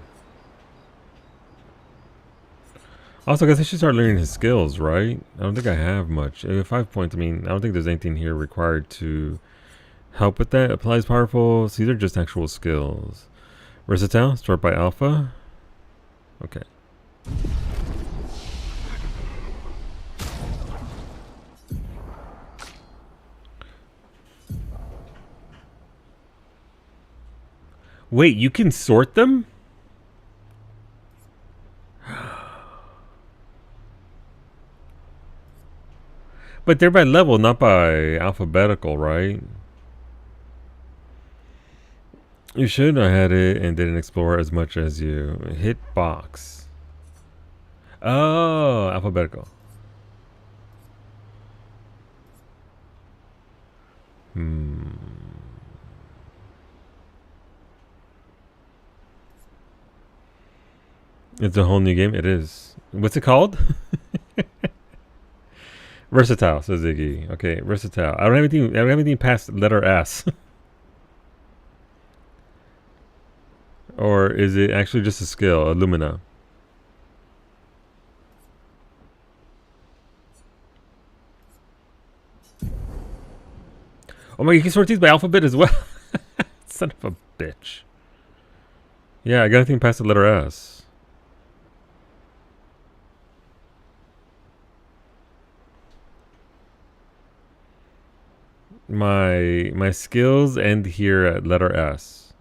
Also, I guess I should start learning his skills, right? I don't think I have much. 5 points, I mean, I don't think there's anything here required to help with that. Applies powerful. So these are just actual skills. Versatile, start by alpha. Okay. Wait, you can sort them? But they're by level, not by alphabetical, right? You should have had it and didn't explore as much as you. Hit box. Oh, alphabetical. It's a whole new game. It is. What's it called? Versatile, says Ziggy. Okay, versatile. I don't have anything past letter S. Or is it actually just a skill, Illumina? Oh my, you can sort these by alphabet as well. Son of a bitch. Yeah, I got anything past the letter S. My skills end here at letter S.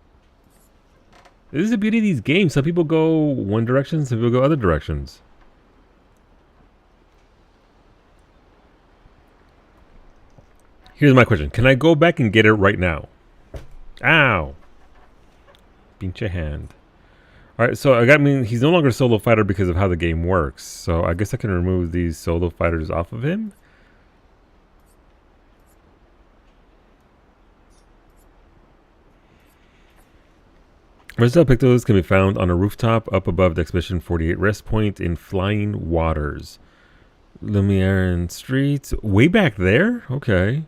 This is the beauty of these games. Some people go one direction, some people go other directions. Here's my question. Can I go back and get it right now? Ow. Pinch hand. Alright, so he's no longer a solo fighter because of how the game works. So I guess I can remove these solo fighters off of him. Versatile Pictos can be found on a rooftop up above the Expedition 48 rest point in Flying Waters. Lumiere Street. Way back there? Okay.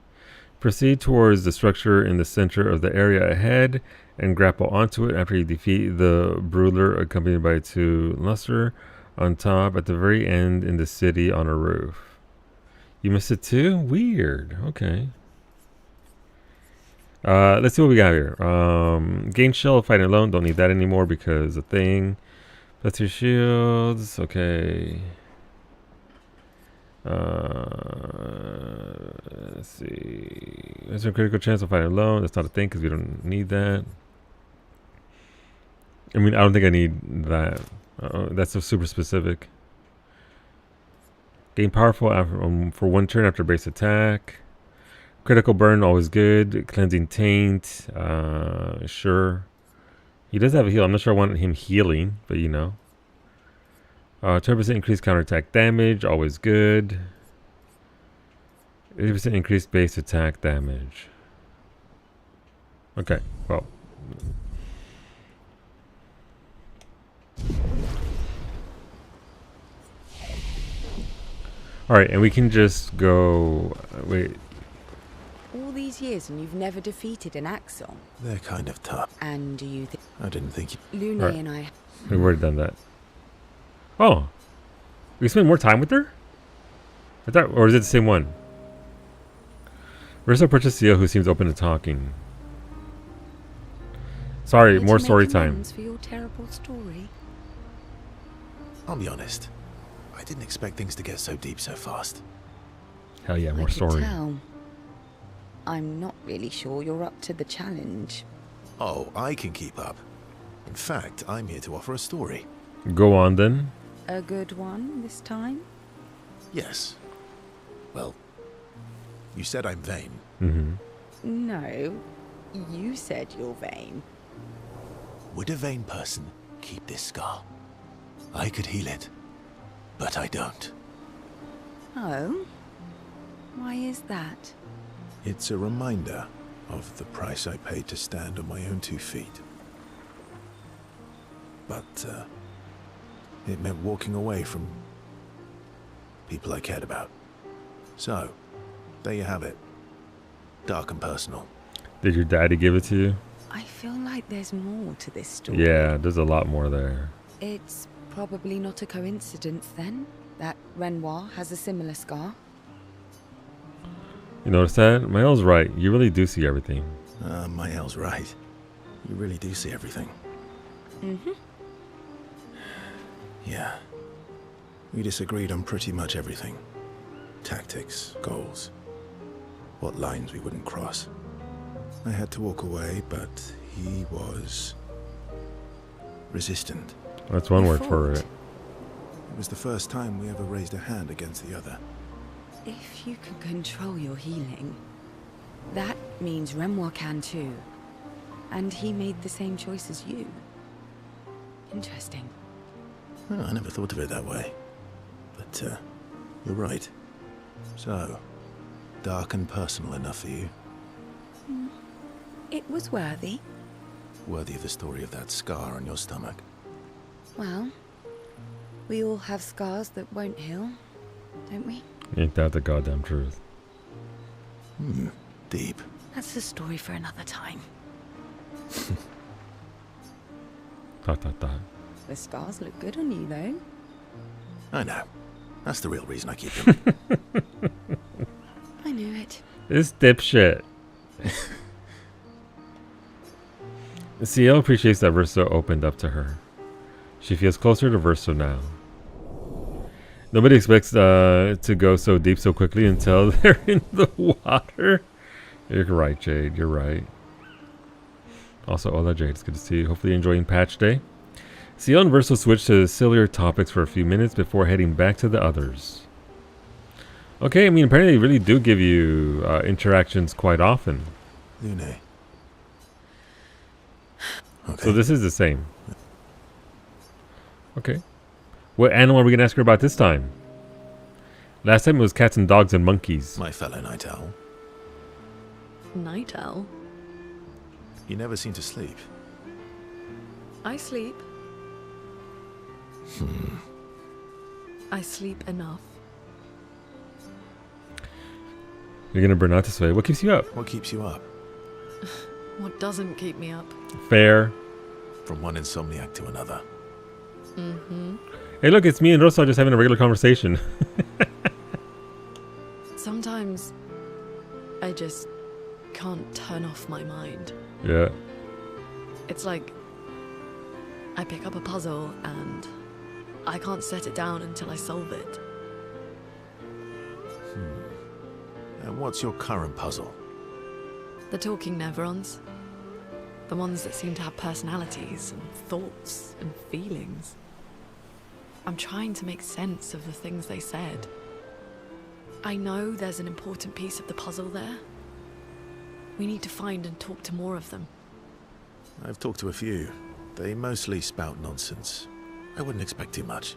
Proceed towards the structure in the center of the area ahead and grapple onto it after you defeat the Brawler accompanied by 2 Luster on top at the very end in the city on a roof. You missed it too? Weird. Okay. Let's see what we got here. Gain shell fighting alone. Don't need that anymore because a thing. That's your shields. Okay. Let's see. There's a critical chance of fighting alone. That's not a thing because we don't need that. I mean, I don't think I need that. That's so super specific. Gain powerful after, for 1 turn after base attack. Critical burn, always good. Cleansing taint, sure. He does have a heal. I'm not sure I want him healing, but you know. 20% increased counterattack damage, always good. 80% increased base attack damage. Okay, well. Alright, and we can just go... wait. All these years and you've never defeated an Axon? They're kind of tough. And do you think... I didn't think you... Lune Right. and I... We've already done that. Oh. We spend more time with her? I thought... or is it the same one? Versa purchased Theo, who seems open to talking. Sorry, Here to more make story time. amends for your terrible story. I'll be honest. I didn't expect things to get so deep so fast. Hell yeah, I more could story. tell. I'm not really sure you're up to the challenge. Oh, I can keep up. In fact, I'm here to offer a story. Go on then. A good one this time? Yes. Well, you said I'm vain. Mm-hmm. No, you said you're vain. Would a vain person keep this scar? I could heal it, but I don't. Oh? Why is that? It's a reminder of the price I paid to stand on my own 2 feet. But, it meant walking away from people I cared about. So, there you have it. Dark and personal. Did your daddy give it to you? I feel like there's more to this story. Yeah, there's a lot more there. It's probably not a coincidence then, that Renoir has a similar scar. You notice that? Mael's right. You really do see everything. Mael's right. You really do see everything. Mm-hmm. Yeah. We disagreed on pretty much everything. Tactics, goals, what lines we wouldn't cross. I had to walk away, but he was resistant. That's one You word for fought. it. It was the first time we ever raised a hand against the other. If you can control your healing, that means Renoir can too. And he made the same choice as you. Interesting. Well, I never thought of it that way. But, you're right. So, dark and personal enough for you? It was worthy. Worthy of the story of that scar on your stomach. Well, we all have scars that won't heal, don't we? Ain't that the goddamn truth? Deep. That's a story for another time. Dot dot dot. The scars look good on you, though. I know. That's the real reason I keep them. I knew it. This dipshit. Ciel appreciates that Verso opened up to her. She feels closer to Verso now. Nobody expects to go so deep so quickly until they're in the water. You're right, Jade. You're right. Also, hola, Jade. It's good to see you. Hopefully you're enjoying patch day. Ciel and Verso switch to sillier topics for a few minutes before heading back to the others. Okay, I mean, apparently they really do give you interactions quite often. Lune. Okay. So this is the same. Okay. What animal are we going to ask her about this time? Last time it was cats and dogs and monkeys. My fellow night owl. Night owl? You never seem to sleep. I sleep. I sleep enough. You're going to burn out this way. What keeps you up? What keeps you up? What doesn't keep me up? Fair. From one insomniac to another. Mm-hmm. Hey, look, it's me and Rosa just having a regular conversation. Sometimes I just can't turn off my mind. Yeah. It's like I pick up a puzzle and I can't set it down until I solve it. And what's your current puzzle? The talking Nevrons. The ones that seem to have personalities and thoughts and feelings. I'm trying to make sense of the things they said. I know there's an important piece of the puzzle there. We need to find and talk to more of them. I've talked to a few. They mostly spout nonsense. I wouldn't expect too much.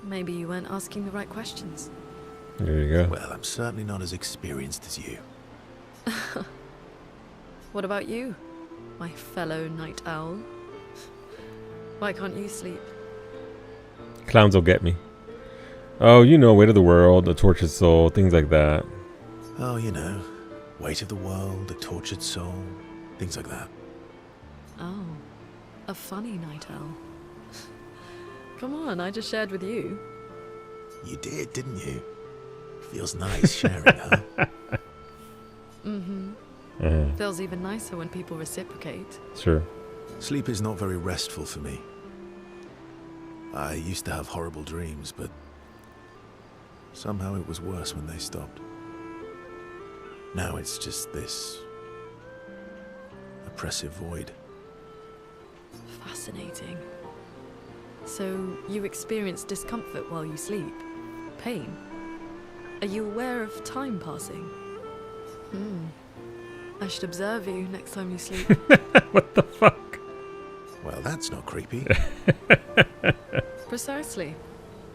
Maybe you weren't asking the right questions. There you go. Well, I'm certainly not as experienced as you. What about you, my fellow night owl? Why can't you sleep? Clowns will get me. Oh, you know, Weight of the World, A Tortured Soul, things like that. Oh, you know, Weight of the World, A Tortured Soul, things like that. Oh, a funny night owl. Come on, I just shared with you. You did, didn't you? Feels nice sharing, huh? Mm-hmm. Feels even nicer when people reciprocate. Sure. Sleep is not very restful for me. I used to have horrible dreams, but somehow it was worse when they stopped. Now it's just this oppressive void. Fascinating. So you experience discomfort while you sleep? Pain? Are you aware of time passing? I should observe you next time you sleep. What the fuck? Well, that's not creepy. Precisely.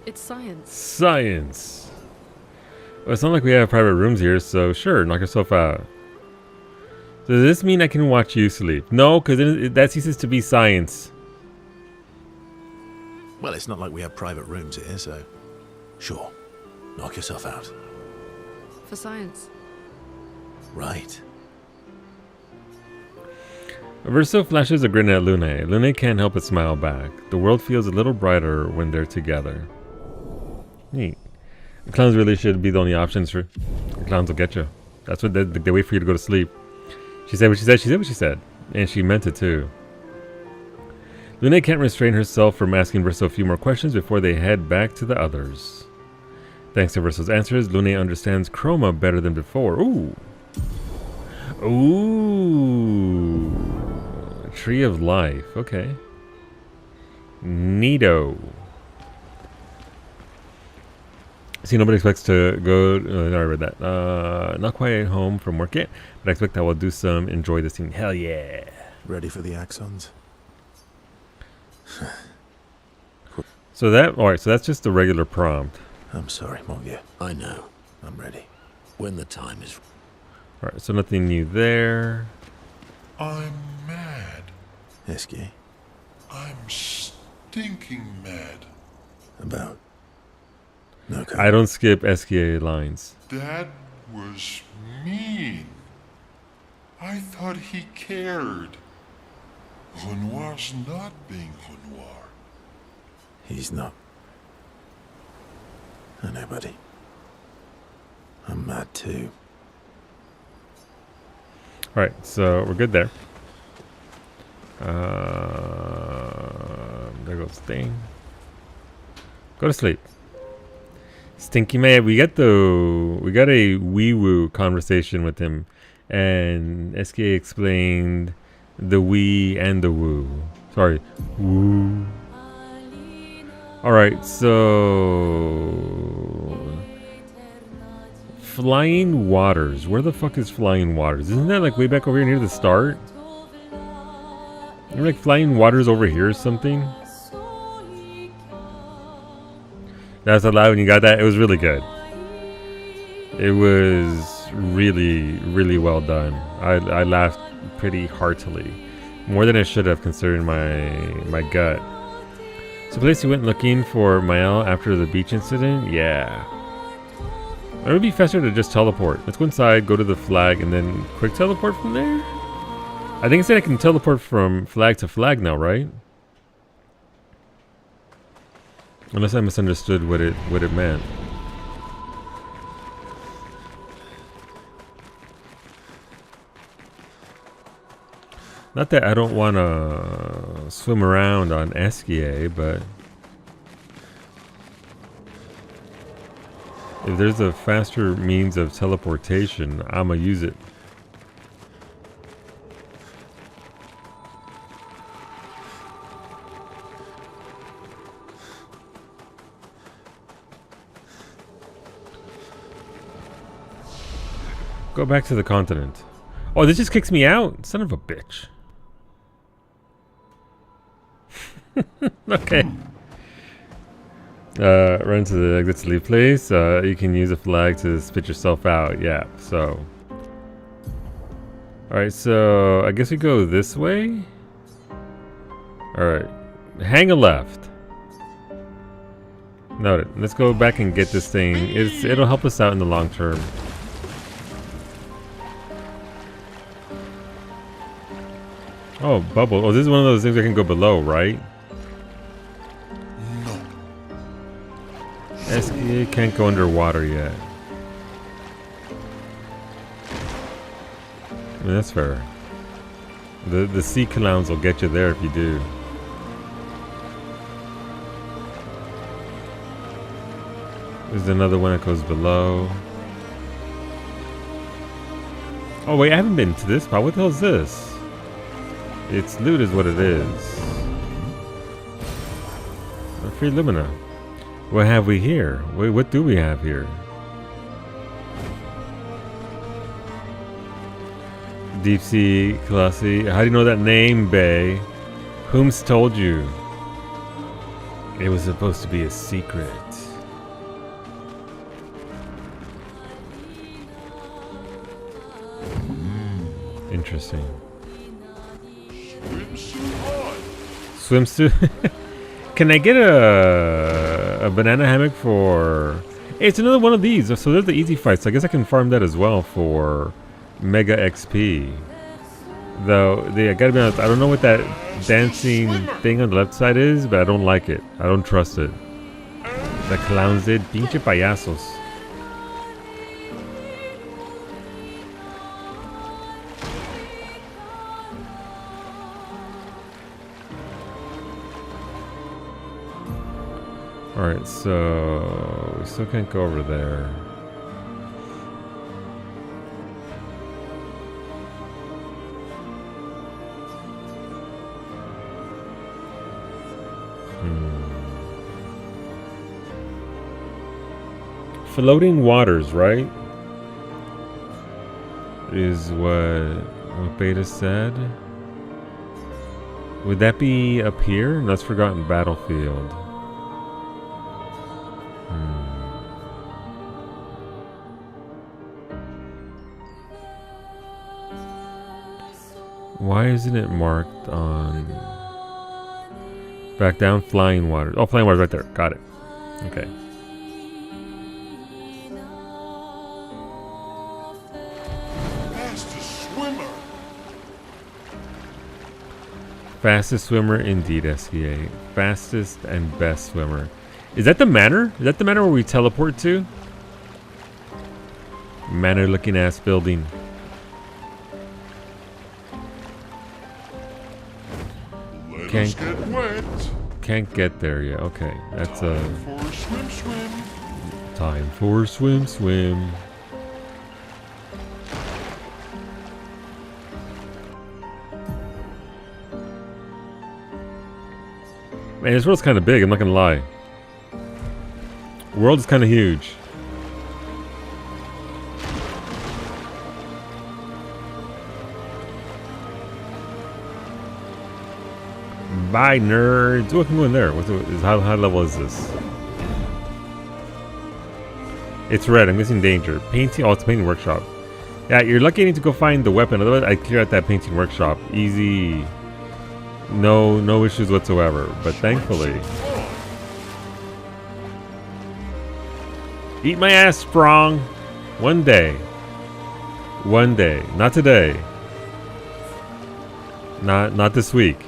It's science. Science. Well, it's not like we have private rooms here, so sure, knock yourself out. So does this mean I can watch you sleep? No, because that ceases to be science. Well, it's not like we have private rooms here, so sure, knock yourself out. For science. Right. Verso flashes a grin at Lune. Lune can't help but smile back. The world feels a little brighter when they're together. Neat. Clowns really should be the only options for... Clowns will get you. That's what they wait for you to go to sleep. She said what she said. She said what she said. And she meant it too. Lune can't restrain herself from asking Verso a few more questions before they head back to the others. Thanks to Verso's answers, Lune understands Chroma better than before. Ooh. Ooh. Tree of Life. Okay. Neato. See, nobody expects to go... no, I read that. Not quite home from work yet, but I expect I will do some enjoy this scene. Hell yeah. Ready for the axons? So that... Alright, so that's just the regular prompt. I'm sorry, mon vieux. I know. I'm ready. When the time is... Alright, so nothing new there. I'm mad. Okay. I don't skip SKA lines. That was mean. I thought he cared. Renoir's not being Renoir. He's not. I know, buddy. I'm mad too. Alright, so we're good there. There goes Thing. Go to sleep. Stinky man, we got a wee woo conversation with him, and SK explained the wee and the woo. Sorry, woo. Alright, so Flying Waters. Where the fuck is Flying Waters? Isn't that like way back over here near the start? You're like Flying Waters over here or something? That's allowed when you got that. It was really good. It was really, really well done. I laughed pretty heartily. More than I should have considering my gut. So place you went looking for Mael after the beach incident? Yeah. It would be faster to just teleport. Let's go inside, go to the flag, and then quick teleport from there? I think it said I can teleport from flag to flag now, right? Unless I misunderstood what it meant. Not that I don't want to swim around on SKA, but if there's a faster means of teleportation, I'ma use it. Go back to the continent. Oh, this just kicks me out? Son of a bitch. Okay. Run to the exit to leave place. You can use a flag to spit yourself out. Yeah, so. Alright, so I guess we go this way. Alright. Hang a left. Noted. Let's go back and get this thing. It'll help us out in the long term. Oh, bubble. Oh, this is one of those things I can go below, right? No. SKA can't go underwater yet. I mean, that's fair. The sea clowns will get you there if you do. There's another one that goes below. Oh wait, I haven't been to this spot. What the hell is this? It's loot is what it is. A free Lumina. What have we here? Wait, what do we have here? Deep Sea Classy. How do you know that name, Bay? Whom's told you? It was supposed to be a secret. Interesting. Swimsuit. Can I get a banana hammock for? Hey, it's another one of these. So there's the easy fights. I guess I can farm that as well for Mega XP. Though, I gotta be honest, I don't know what that dancing thing on the left side is, but I don't like it. I don't trust it. The clowns did. Pinche payasos. Alright, so we still can't go over there. Floating waters, right? Is what Beta said. Would that be up here? That's Forgotten Battlefield. Why isn't it marked on back down? Flying Waters. Oh, Flying Waters right there. Got it. Okay. Fastest swimmer indeed, SVA. Fastest and best swimmer. Is that the manor? Is that the manor where we teleport to? Manor looking ass building. Let us get wet. Can't get there yet. Okay, that's For a swim, swim. time for swim, swim. Man, this world's kind of big. I'm not gonna lie. The world is kind of huge. Bye, nerds. Oh, I can go in there. How high level is this? It's red. I'm guessing danger. Painting. Oh, it's a painting workshop. Yeah, you're lucky I need to go find the weapon. Otherwise, I'd clear out that painting workshop. Easy. No issues whatsoever. But thankfully. Eat my ass, Sprong. One day. One day. Not today. Not this week.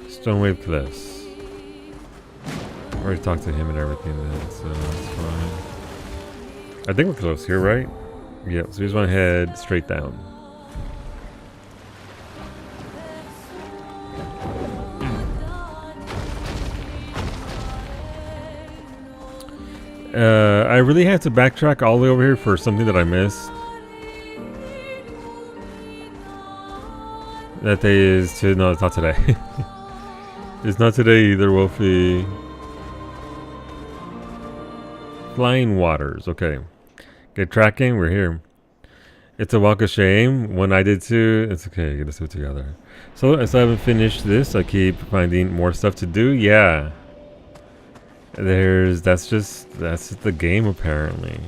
Stonewave Cliffs. I already talked to him and everything then, so that's fine. I think we're close here, right? Yep, so we just want to head straight down. I really had to backtrack all the way over here for something that I missed. That day is to... No, it's not today. It's not today either, Wolfie. Flying Waters. Okay. Get tracking. We're here. It's a walk of shame. When I did too. It's okay. Get us two together. So, as I haven't finished this, I keep finding more stuff to do. Yeah. That's just the game apparently.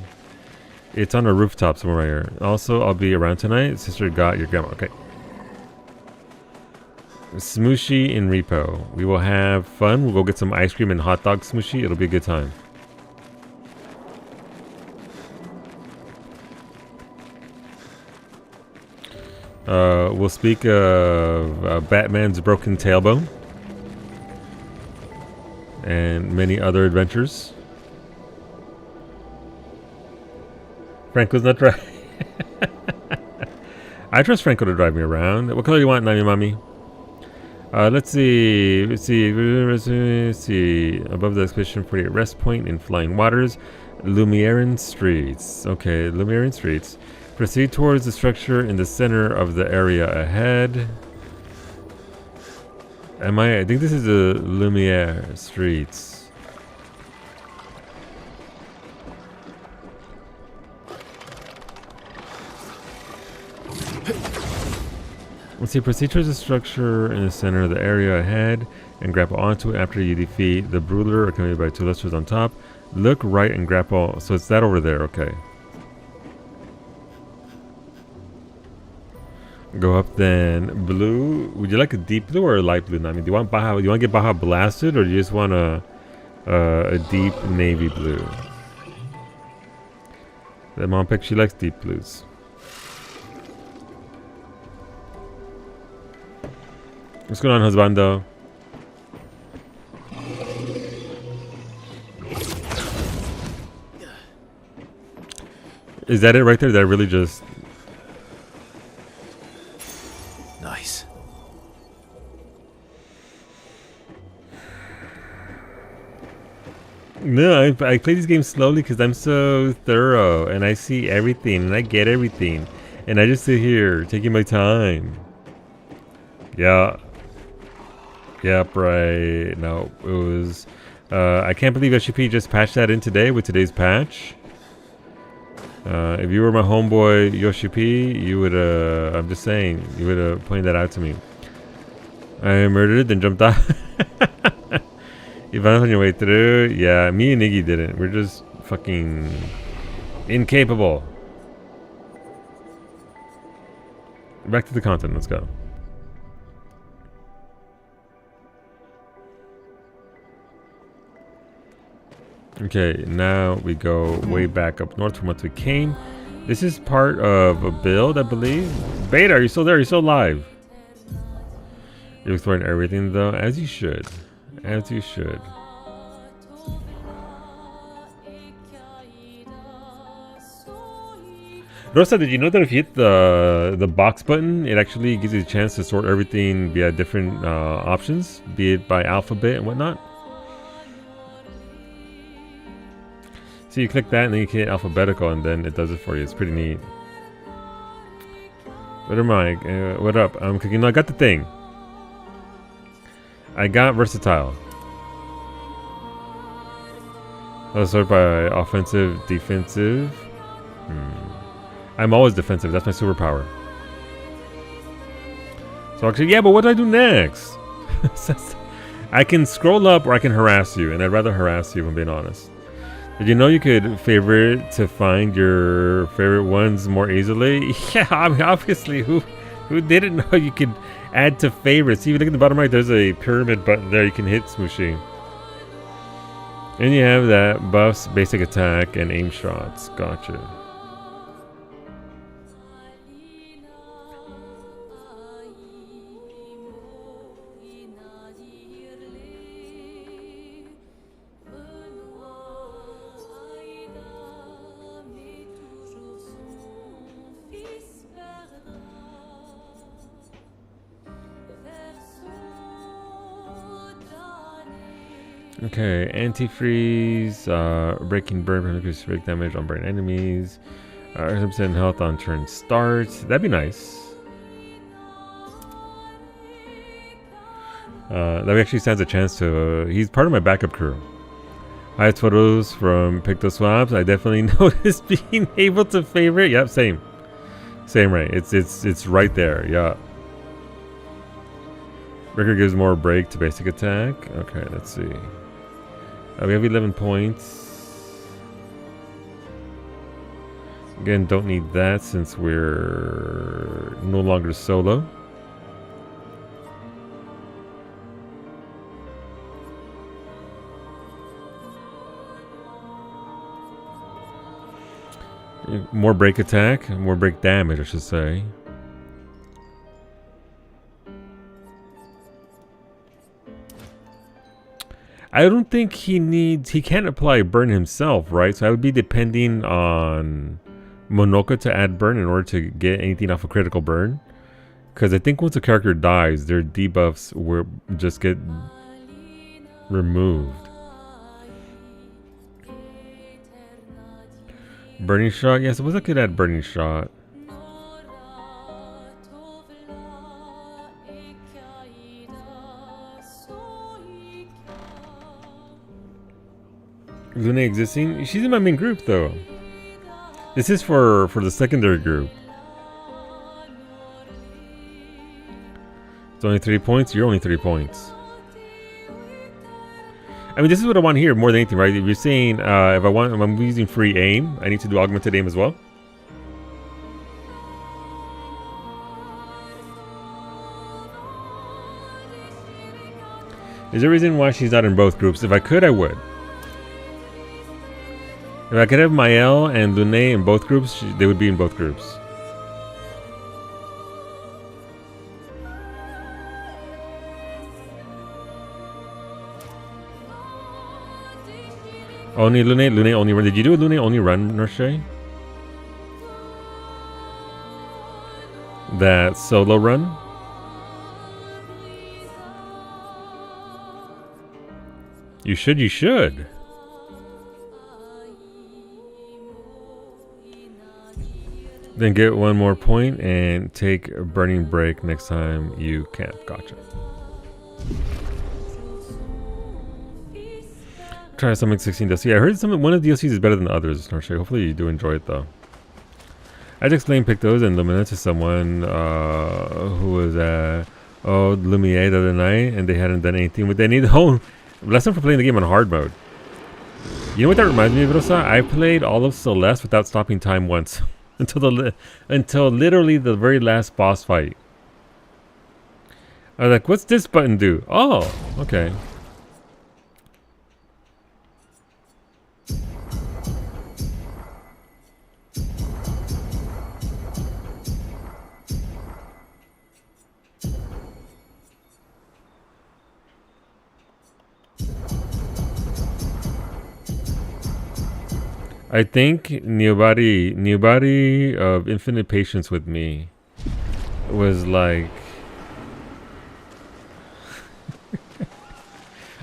It's on a rooftop somewhere right here. Also, I'll be around tonight. Sister got your grandma. Okay. Smooshy in Repo. We will have fun. We'll go get some ice cream and hot dog smooshy. It'll be a good time. We'll speak of Batman's broken tailbone and many other adventures. Franco's not driving. I trust Franco to drive me around. What color do you want, Nami Mommy? Let's see. Above the Expedition 48 rest point in Flying Waters, Lumieran Streets. Okay, Lumieran Streets. Proceed towards the structure in the center of the area ahead. I think this is the Lumiere Streets. Let's see, proceed towards the structure in the center of the area ahead and grapple onto it after you defeat the Broodler accompanied by two Lusters on top. Look right and grapple. So it's that over there, okay. Go up then. Blue. Would you like a deep blue or a light blue? I mean, do you want Baja? Do you want to get Baja blasted, or do you just want a deep navy blue? The mom pick. She likes deep blues. What's going on, husbando? Is that it right there? That really just... Nice. No, I play these games slowly because I'm so thorough and I see everything and I get everything. And I just sit here taking my time. Yeah. Yep, right. No, it was... I can't believe SCP just patched that in today with today's patch. If you were my homeboy Yoshi P, you would, I'm just saying, you would have pointed that out to me. I murdered it, then jumped off. You found on your way through? Yeah, me and Iggy didn't. We're just fucking incapable. Back to the content, let's go. Okay, now we go way back up north from what we came. This is part of a build, I believe. Beta, are you still there? Are you still live? You're exploring everything though, as you should. As you should. Rosa, did you know that if you hit the box button, it actually gives you a chance to sort everything via different options, be it by alphabet and whatnot? So you click that and then you hit alphabetical and then it does it for you. It's pretty neat. What am I? What up? I'm clicking. No, I got the thing. I got versatile. Let's sort by offensive, defensive. I'm always defensive. That's my superpower. So actually, yeah, but what do I do next? I can scroll up or I can harass you, and I'd rather harass you if I'm being honest. Did you know you could favorite to find your favorite ones more easily? Yeah, I mean, obviously, who didn't know you could add to favorites? See, if you look at the bottom right, there's a pyramid button there. You can hit Smooshy. And you have that buffs, basic attack, and aim shots. Gotcha. Okay, antifreeze, breaking burn, increase break damage on burn enemies, 100% health on turn start. That'd be nice. That actually stands a chance to. He's part of my backup crew. Highest photos from Picto Swaps. I definitely noticed being able to favorite. Yep, same, right. It's right there. Yeah. Breaker gives more break to basic attack. Okay, let's see. We have 11 points. Again, don't need that since we're no longer solo. More break attack, more break damage, I should say. I don't think he can't apply burn himself, right? So I would be depending on Monoka to add burn in order to get anything off a critical burn. Because I think once a character dies, their debuffs will just get removed. Burning shot? Yeah, suppose I could add burning shot. Lune existing? She's in my main group though. This is for the secondary group. It's only 3 points. You're only 3 points. I mean, this is what I want here more than anything, right? If you're saying if I'm using free aim, I need to do augmented aim as well. Is there a reason why she's not in both groups? If I could, I would. If I could have Mael and Lune in both groups, they would be in both groups. Only Lune only run. Did you do a Lune only run, Nurshay? That solo run? You should. Then get one more point and take a burning break next time you camp. Gotcha. Try something 16 DLC. I heard one of the DLCs is better than the others, Norshay. Hopefully you do enjoy it though. I just explained Pictos and Lumina to someone who was at Lumiere the other night, and they hadn't done anything with any whole lesson for playing the game on hard mode. You know what that reminds me of, Rosa? I played all of Celeste without stopping time once. until literally the very last boss fight. I was like, what's this button do? Oh, okay. I think Neobody of Infinite Patience with me was like...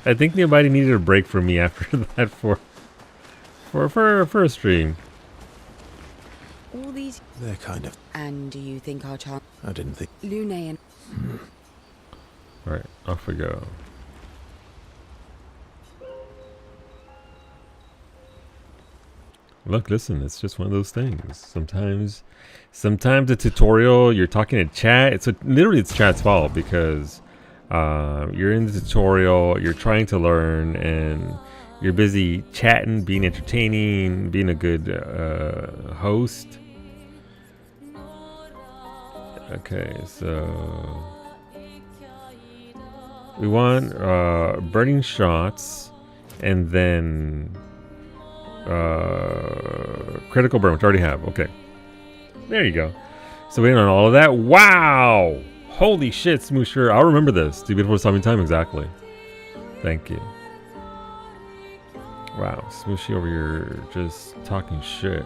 I think Neobody needed a break from me after that for a stream. All these... They're kind of... And do you think our chance... I didn't think... Lune and... Alright, off we go. Look, listen, it's just one of those things. Sometimes the tutorial, you're talking to chat. It's literally it's chat's fault because you're in the tutorial, you're trying to learn, and you're busy chatting, being entertaining, being a good host. Okay, so we want burning shots, and then critical burn, which I already have. Okay, there you go. So waiting on all of that. Wow, holy shit, Smoosher. I'll remember this. Too beautiful stopping time. Exactly. Thank you. Wow, Smooshy over here just talking shit.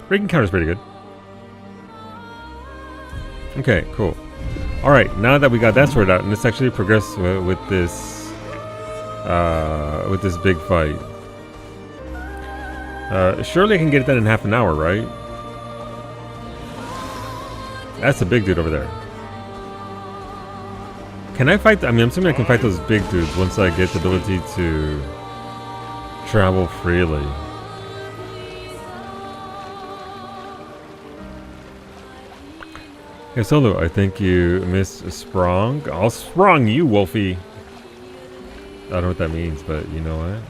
Breaking counter is pretty good. Okay, cool. All right, now that we got that sorted out, and let's actually progress with this big fight. Surely I can get it done in half an hour, right? That's a big dude over there. Can I fight? I mean, I'm assuming I can fight those big dudes once I get the ability to travel freely. Hey Solo, I think you missed Sprong. I'll sprung you, Wolfie. I don't know what that means, but you know what?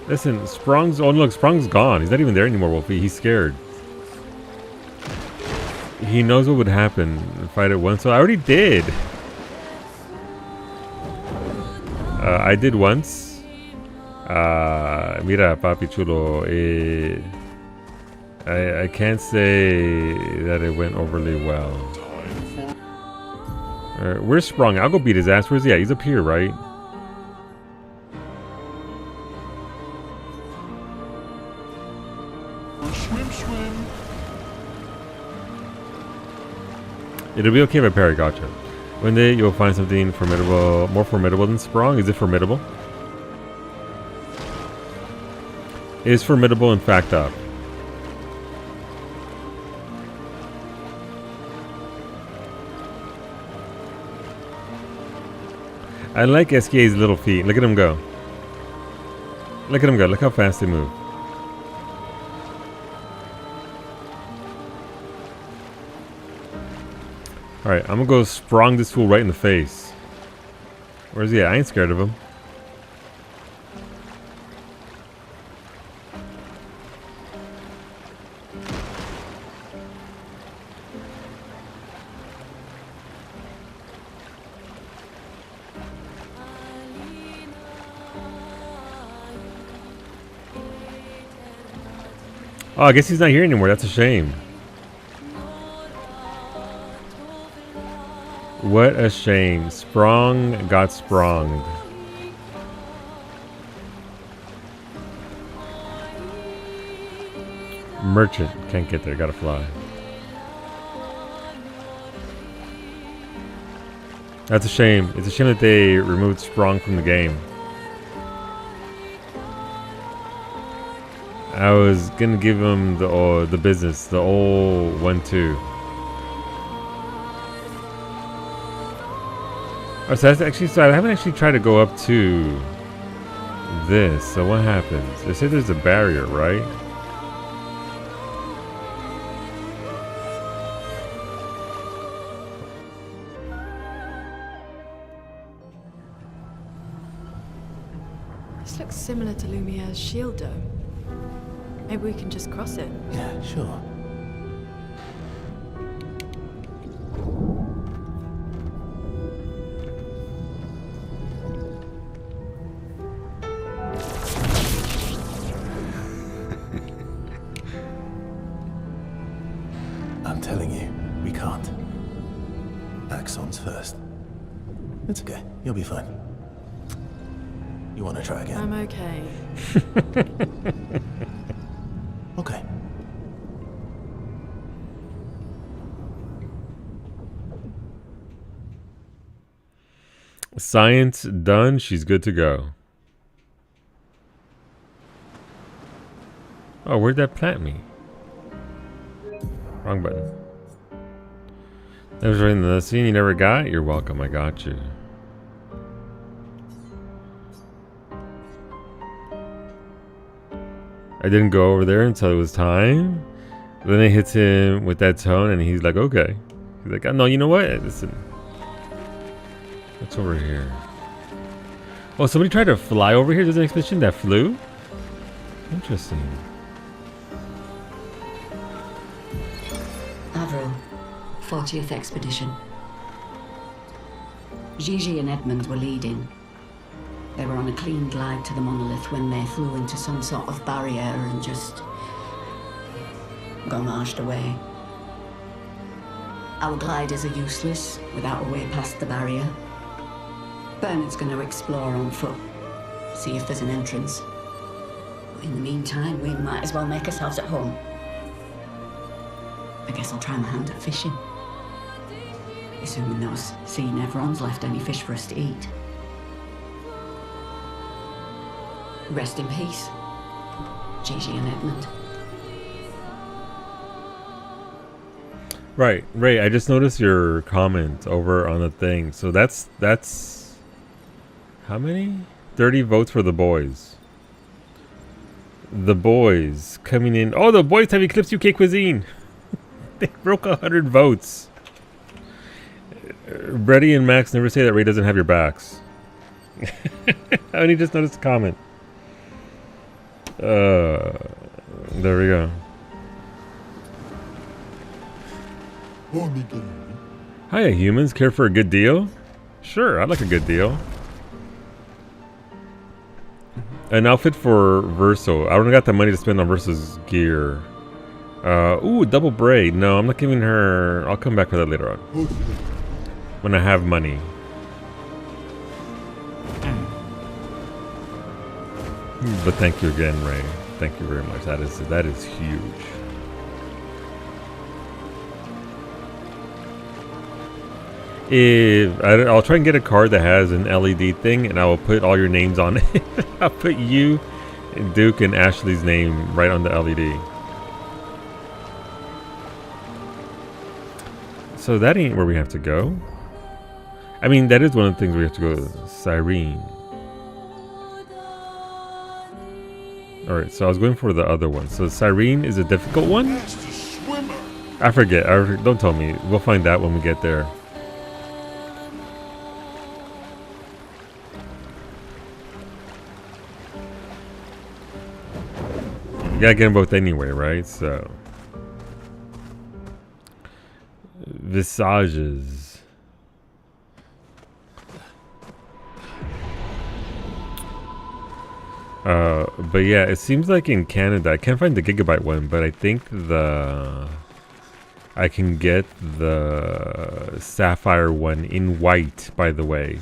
Listen, Sprung's... Oh, look, Sprung's gone. He's not even there anymore, Wolfie. He's scared. He knows what would happen if I did once. So I already did. I did once. Mira, papi chulo. I can't say that it went overly well. Where's Sprung? I'll go beat his ass. Where's he at? He's up here, right? Swim, swim. It'll be okay if I parry. Gotcha. One day you'll find something formidable, more formidable than Sprung. Is it formidable? It is formidable in fact up. I like SKA's little feet. Look at him go. Look at him go. Look how fast they move. Alright, I'm gonna go sprung this fool right in the face. Where's he at? I ain't scared of him. Oh, I guess he's not here anymore. That's a shame. What a shame. Sprung got sprunged. Merchant can't get there. Gotta fly. That's a shame. It's a shame that they removed Sprung from the game. I was gonna give him the business, the old 1-2. Oh, so that's actually, so I haven't actually tried to go up to this. So what happens? They say there's a barrier, right? This looks similar to Lumiere's shield dome. Maybe we can just cross it. Yeah, sure. I'm telling you, we can't. Axon's first. It's okay. You'll be fine. You want to try again? I'm okay. Okay. Science done. She's good to go. Oh, where'd that plant me? Wrong button. That was right in the scene you never got? You're welcome. I got you. I didn't go over there until it was time. Then it hits him with that tone and he's like, okay. He's like, oh, no, you know what? Listen. What's over here? Oh, somebody tried to fly over here. There's an expedition that flew? Interesting. Avril, 40th Expedition. Gigi and Edmund were leading. They were on a clean glide to the monolith when they flew into some sort of barrier and just gomaged away. Our gliders are useless without a way past the barrier. Bernard's going to explore on foot, see if there's an entrance. But in the meantime, we might as well make ourselves at home. I guess I'll try my hand at fishing. Assuming those sea Nevrons left any fish for us to eat. Rest in peace, Gigi and Edmund. Right, Ray, I just noticed your comment over on the thing. So that's how many? 30 votes for the boys. The boys coming in. Oh, the boys have eclipsed UK cuisine. They broke 100 votes. Brady and Max never say that Ray doesn't have your backs. I only just noticed the comment. There we go. Hiya, humans. Care for a good deal? Sure, I'd like a good deal. An outfit for Verso. I don't got the money to spend on Verso's gear. Ooh, double braid. No, I'm not giving her... I'll come back for that later on. When I have money. But thank you again, Ray. Thank you very much. That is huge. I'll try and get a card that has an LED thing, and I will put all your names on it. I'll put you, Duke, and Ashley's name right on the LED. So that ain't where we have to go. I mean, that is one of the things we have to go to. Cyrene. Alright, so I was going for the other one. So Cyrene is a difficult one? I forget. Don't tell me. We'll find out when we get there. You gotta get them both anyway, right? So Visages. But yeah, it seems like in Canada, I can't find the Gigabyte one, but I think I can get the Sapphire one in white, by the way.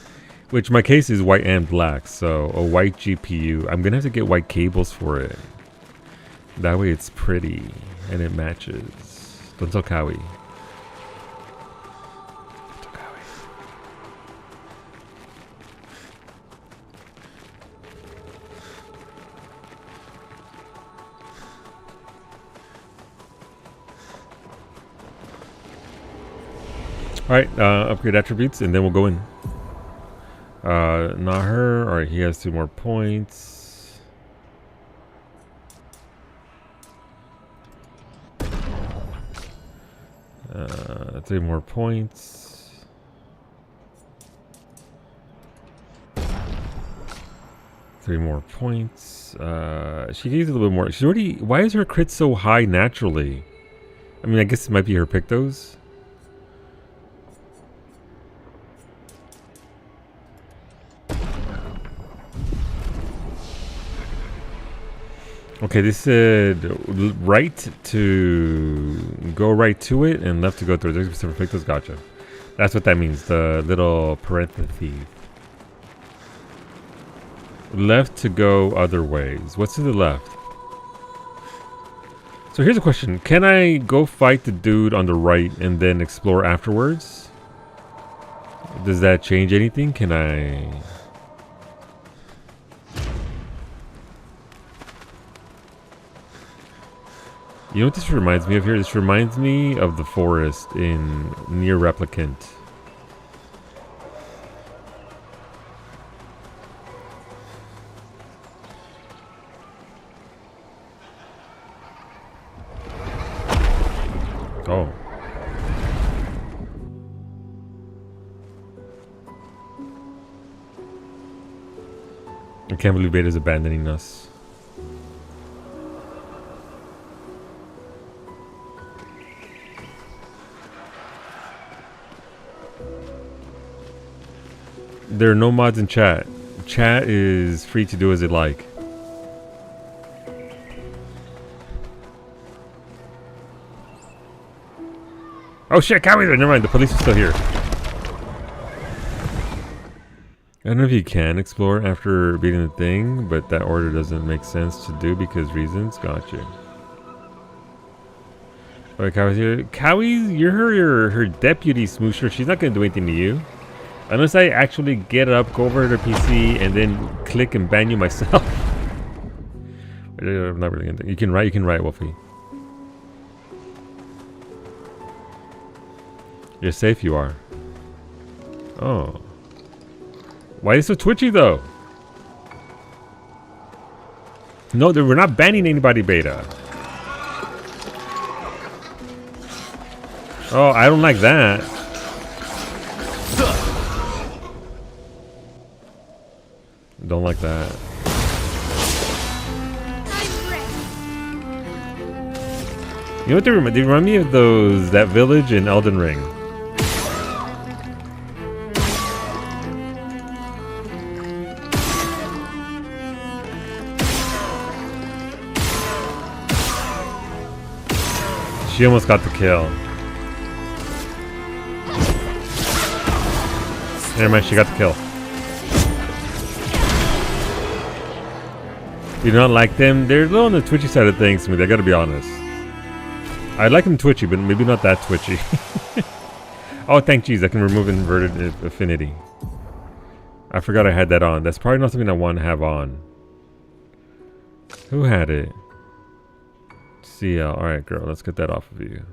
Which my case is white and black, so a white GPU. I'm gonna have to get white cables for it. That way it's pretty and it matches. Don't tell Kawi. Alright, upgrade attributes and then we'll go in. Not her. Alright, he has 2 more points. Uh, 3 more points. Three more points. She needs a little bit more. She's already... Why is her crit so high naturally? I mean, I guess it might be her Pictos. Okay, this said right to go right to it and left to go through. There's some Pictos, gotcha. That's what that means, the little parentheses. Left to go other ways. What's to the left? So here's a question. Can I go fight the dude on the right and then explore afterwards? Does that change anything? Can I... You know what this reminds me of here? This reminds me of the forest in Nier Replicant. Oh. I can't believe Beta's abandoning us. There are no mods in chat. Chat is free to do as it like. Oh shit, Cowie's there. Never mind, the police are still here. I don't know if you can explore after beating the thing, but that order doesn't make sense to do because reasons. Gotcha. Alright, Cowie's here. Cowie's, you're her deputy, Smoosher. She's not gonna do anything to you. Unless I actually get up, go over to the PC, and then click and ban you myself. I'm not really gonna think. You can write, Wolfie. You're safe, you are. Oh. Why is it so twitchy, though? No, we're not banning anybody, Beta. Oh, I don't like that. Don't like that. You know what they remind me of that village in Elden Ring. She almost got the kill. Never mind, she got the kill. You don't like them? They're a little on the twitchy side of things, Smoothie. I gotta be honest. I like them twitchy, but maybe not that twitchy. Oh, thank jeez, I can remove inverted affinity. I forgot I had that on. That's probably not something I want to have on. Who had it? CL. Alright, girl, let's get that off of you.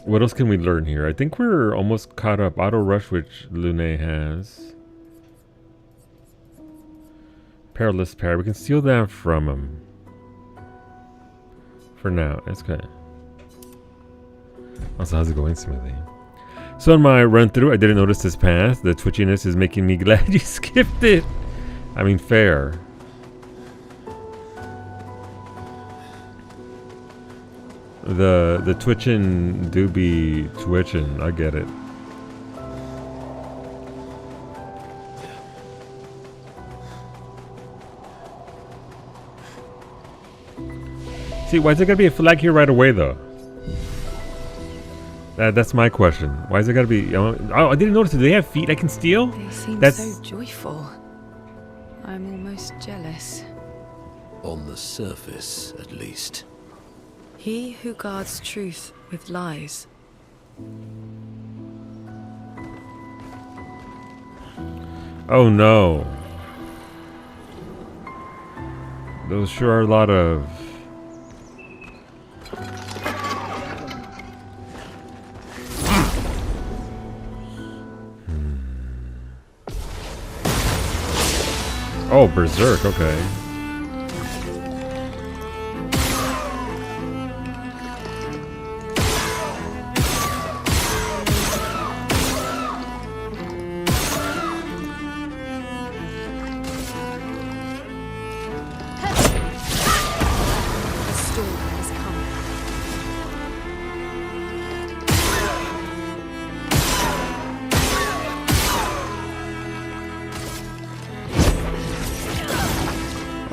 What else can we learn here? I think we're almost caught up. Auto Rush, which Lune has. Perilous Pair. We can steal that from him. For now. That's good. Also, how's it going, Smoothie? So on my run through, I didn't notice this path. The twitchiness is making me glad you skipped it. I mean, fair. The twitching do be twitching. I get it. See, why is there gotta be a flag here right away, though? That's my question. Why is there gotta be? Oh, I didn't notice. Do they have feet I can steal? They seem so joyful. I'm almost jealous. On the surface, at least. He who guards truth with lies. Oh no. Those sure are a lot of... Oh, Berserk, okay.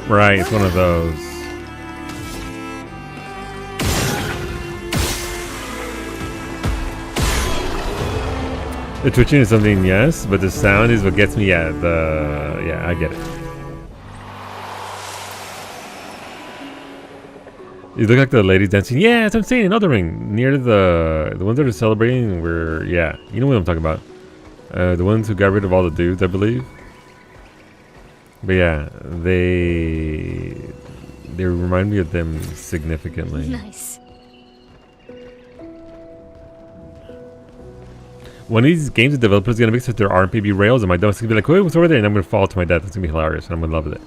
Right, it's one of those. The twitching is something, yes, but the sound is what gets me. Yeah, I get it. You look like the ladies dancing. Yeah, that's what I'm saying. In Elden Ring, near the ones that are celebrating. Where, yeah, you know what I'm talking about. The ones who got rid of all the dudes, I believe. But yeah, they remind me of them significantly. Nice. One of these games, the developer's gonna mix with their RPB rails, and my dumbass gonna be like, "Wait, what's over there?" And I'm gonna fall to my death. It's gonna be hilarious, and I'm gonna love it.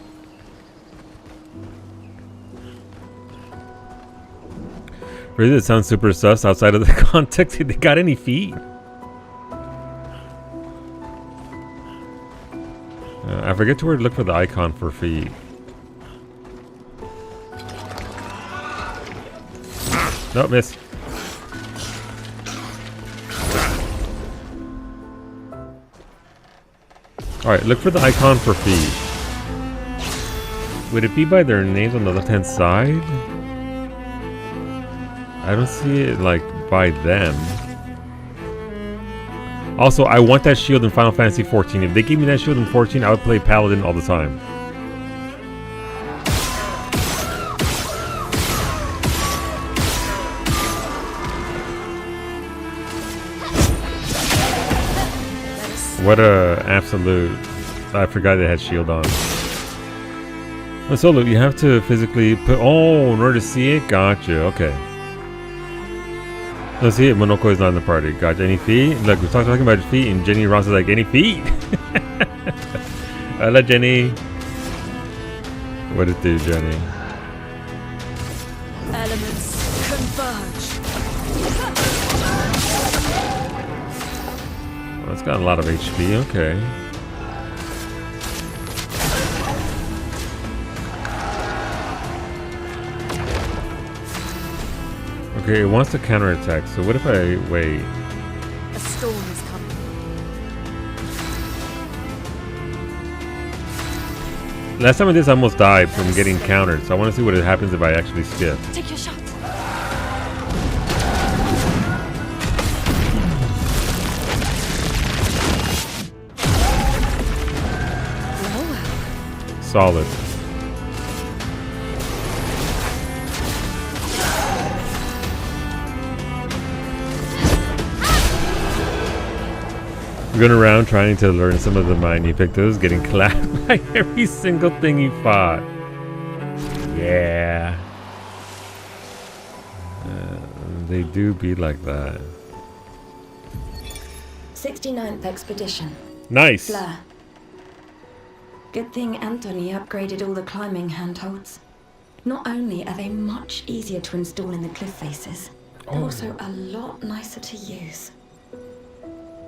Really, that sounds super sus outside of the context. They got any feet? I forget to where to look for the icon for feet. Nope, miss. Alright, look for the icon for feet. Would it be by their names on the left-hand side? I don't see it, like, by them. Also, I want that shield in Final Fantasy XIV. If they gave me that shield in 14, I would play Paladin all the time. What a absolute... I forgot they had shield on. Oh, Solo, you have to physically put... Oh, in order to see it? Gotcha, okay. Let's see it. Monoko is not in the party. Gotcha. Any feet? Look, we're talking about feet, and Jenny Ross is like, any feet? Hello, Jenny. What it do, Jenny? Elements converge. Oh, it's got a lot of HP. Okay. Okay, it wants to counterattack, so what if I wait? A storm is coming. Last time I did this, I almost died from getting countered, so I want to see what happens if I actually skip. Take your shot. Solid. Going around trying to learn some of the mine you picked those, getting clapped by every single thing you fought. Yeah. They do be like that. 69th Expedition. Nice. Fleur. Good thing Anthony upgraded all the climbing handholds. Not only are they much easier to install in the cliff faces, they're also a lot nicer to use.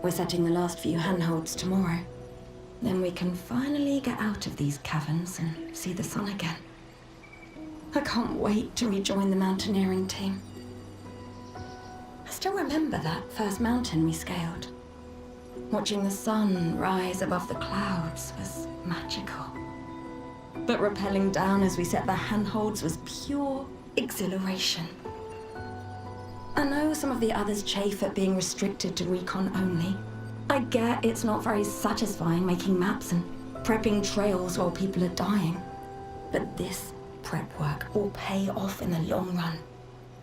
We're setting the last few handholds tomorrow. Then we can finally get out of these caverns and see the sun again. I can't wait to rejoin the mountaineering team. I still remember that first mountain we scaled. Watching the sun rise above the clouds was magical. But rappelling down as we set the handholds was pure exhilaration. I know some of the others chafe at being restricted to recon only. I get it's not very satisfying making maps and prepping trails while people are dying. But this prep work will pay off in the long run.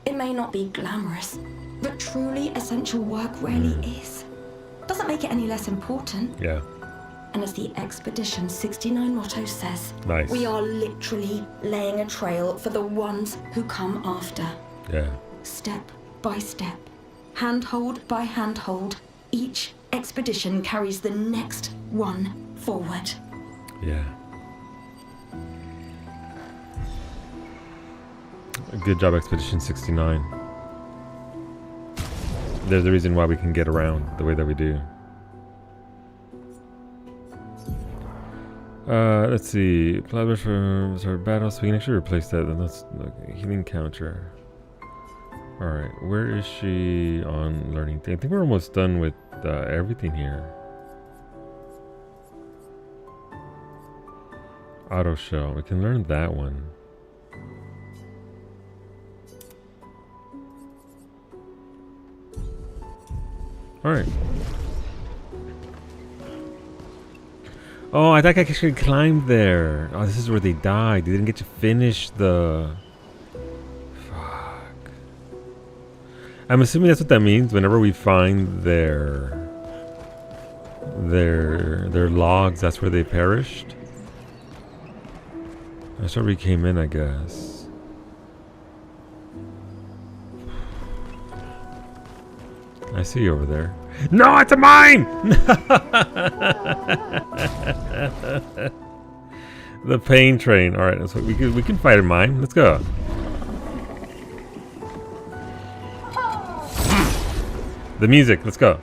It may not be glamorous, but truly essential work rarely is. Doesn't make it any less important. Yeah. And as the Expedition 69 motto says, nice. We are literally laying a trail for the ones who come after. Yeah. Step by step, handhold by handhold, each expedition carries the next one forward. Yeah. Good job, Expedition 69. There's the reason why we can get around the way that we do. Let's see. Plasma for battle, so we can actually replace that. Then let's look. Healing counter. Alright, where is she on learning thing? I think we're almost done with everything here. Auto shell. We can learn that one. Alright. Oh, I thought I actually climbed there. Oh, this is where they died. They didn't get to finish the... Fuck. I'm assuming that's what that means. Whenever we find their logs, that's where they perished. That's where we came in, I guess. I see you over there. No, it's a mine! The pain train. All right, so we can fight a mine. Let's go. The music. Let's go.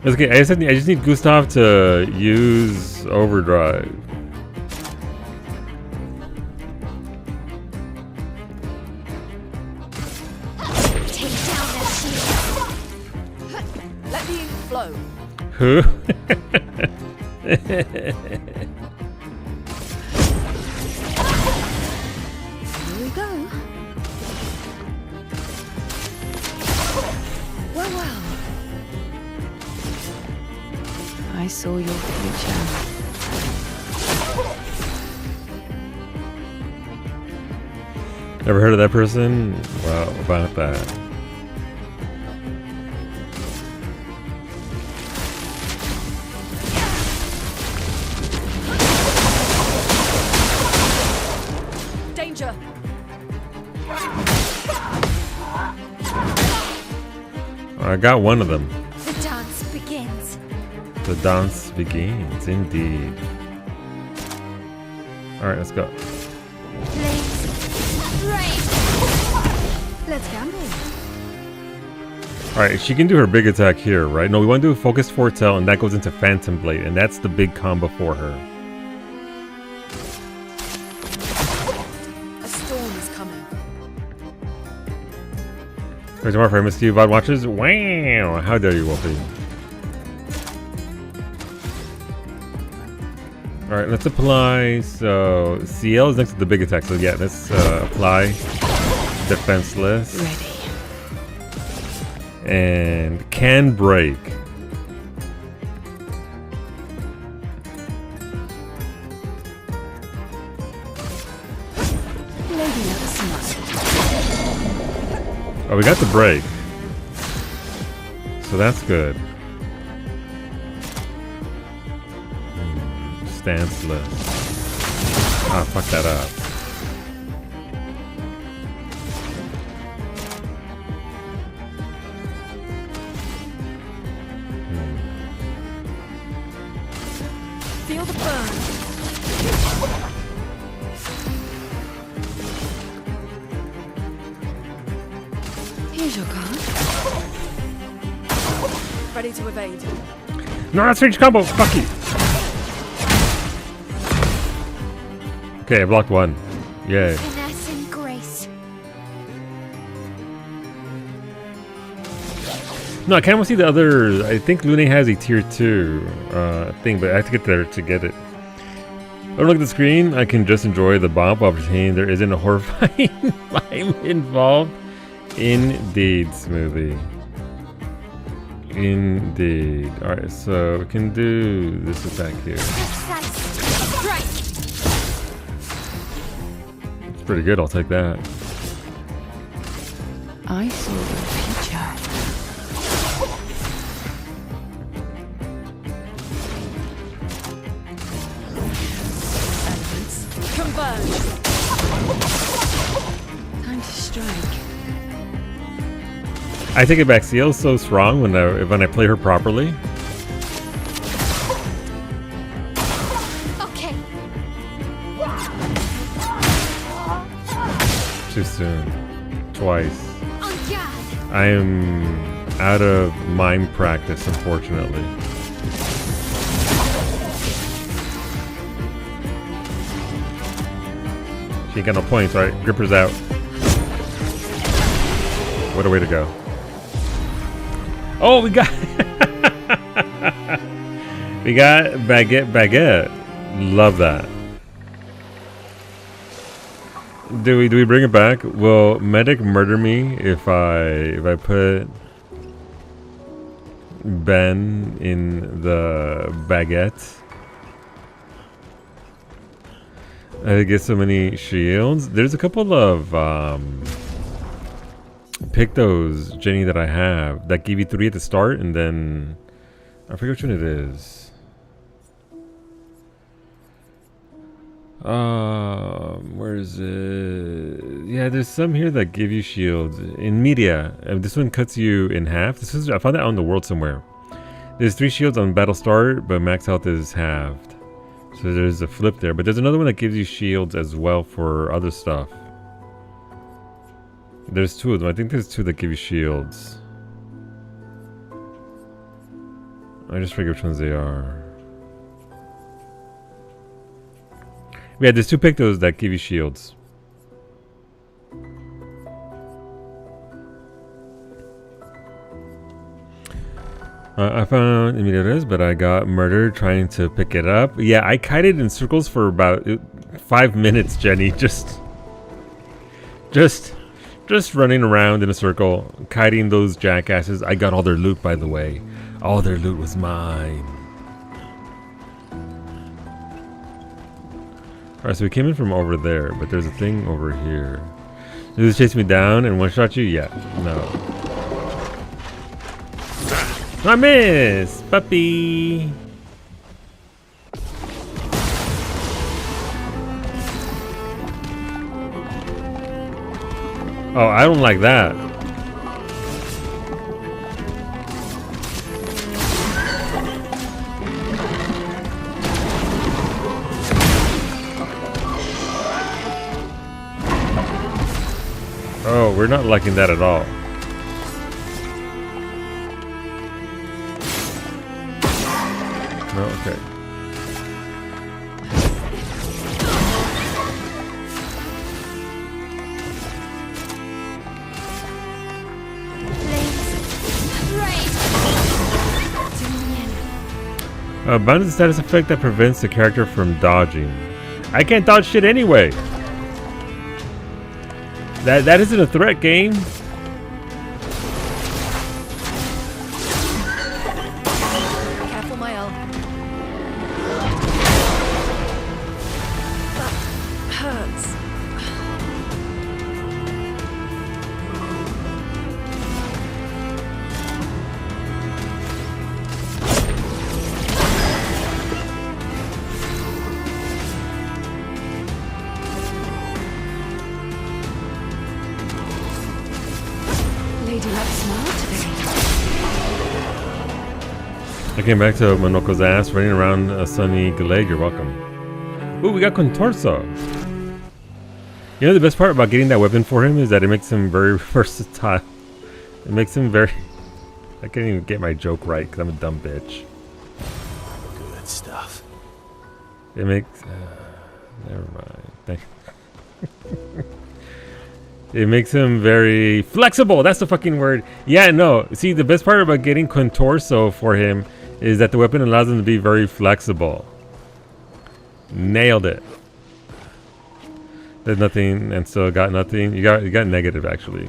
It's okay. I just need Gustav to use overdrive. Let the ink flow. Who? Here we go. Well. I saw your future. Ever heard of that person? Wow, about that. Danger. I got one of them. The dance begins. The dance begins, indeed. Alright, let's go. Let's gamble. Alright, she can do her big attack here, right? No, we want to do a Focus Foretell, and that goes into Phantom Blade, and that's the big combo for her. A storm is coming. There's more for MSQ VOD watchers. Wow! How dare you, Wolfie? Alright, let's apply. So, CL is next to the big attack, so yeah, let's apply Defenseless. Ready. And can break. Oh, we got the break. So that's good. Stanceless. Ah, fuck that up. Feel the burn. Here's your card. Ready to evade. No, that's range combo. Fuck you. Okay, I blocked one. Yay. Finesse and grace. No, I can't see the other. I think Lune has a tier 2 thing, but I have to get there to get it. I don't look at the screen. I can just enjoy the bomb while pretending there isn't a horrifying mime involved. Indeed, Smoothie. Indeed. Alright, so we can do this attack here. It's pretty good, I'll take that. I saw your future. Converge. Time to strike. I take it back. CL's so strong when I play her properly. Okay. Too soon. Twice. On guard. I am out of mime practice, unfortunately. She ain't got no points, right? Gripper's out. What a way to go. Oh, we got we got baguette. Love that. Do we bring it back? Will Medic murder me if I put Ben in the baguette? I get so many shields. There's a couple of Pictos, Jenny, that I have that give you 3 at the start, and then I forget which one it is. Where is it? Yeah, there's some here that give you shields in media. This one cuts you in half. I found that out in the world somewhere. There's 3 shields on battle start, but max health is halved. So there's a flip there, but there's another one that gives you shields as well for other stuff. There's 2 of them. I think there's 2 that give you shields. I just forget which ones they are. Yeah, there's 2 Pictos that give you shields. I found Emilio's, but I got murdered trying to pick it up. Yeah, I kited in circles for about 5 minutes, Jenny. Just running around in a circle, kiting those jackasses. I got all their loot, by the way. All their loot was mine. Alright, so we came in from over there, but there's a thing over here. Did this chase me down and one-shot you? Yeah. No. I miss! Puppy! Oh, I don't like that. Oh, we're not liking that at all. No, okay. Bound is a status effect that prevents the character from dodging. I can't dodge shit anyway. That isn't a threat, game. Careful, Mael. That hurts. I came back to Monoko's ass, running around a sunny glade. You're welcome. Ooh, we got Contorso. You know the best part about getting that weapon for him is that it makes him very versatile. It makes him very... I can't even get my joke right because I'm a dumb bitch. Good stuff. It makes... never mind. It makes him very flexible. That's the fucking word. Yeah, no. See, the best part about getting Contorso for him is that the weapon allows him to be very flexible. Nailed it. There's nothing, and still got nothing. You got negative, actually.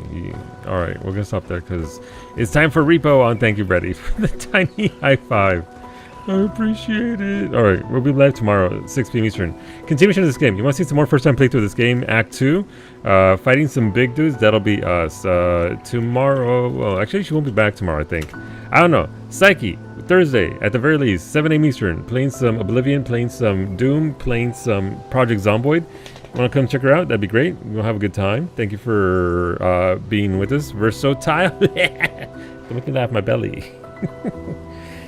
All right, we're gonna stop there because it's time for repo on. Thank you, Brady, for the tiny high five. I appreciate it. All right, we'll be live tomorrow at 6 p.m. Eastern. Continuation of this game. You want to see some more first-time playthrough of this game? Act 2, fighting some big dudes. That'll be us tomorrow. Well, actually, she won't be back tomorrow. I think. I don't know. Psyche. Thursday, at the very least, 7 a.m. Eastern. Playing some Oblivion, playing some Doom, playing some Project Zomboid. Want to come check her out? That'd be great. We'll have a good time. Thank you for being with us. Versatile. Don't make me laugh, my belly.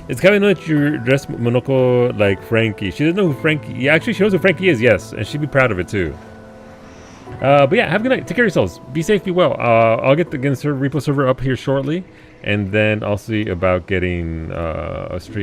It's kind of nice you dress Monoko like Frankie. She doesn't know who Frankie... Yeah, actually, she knows who Frankie is, yes. And she'd be proud of it, too. But yeah, have a good night. Take care of yourselves. Be safe, be well. I'll get the repo server up here shortly. And then I'll see about getting a stream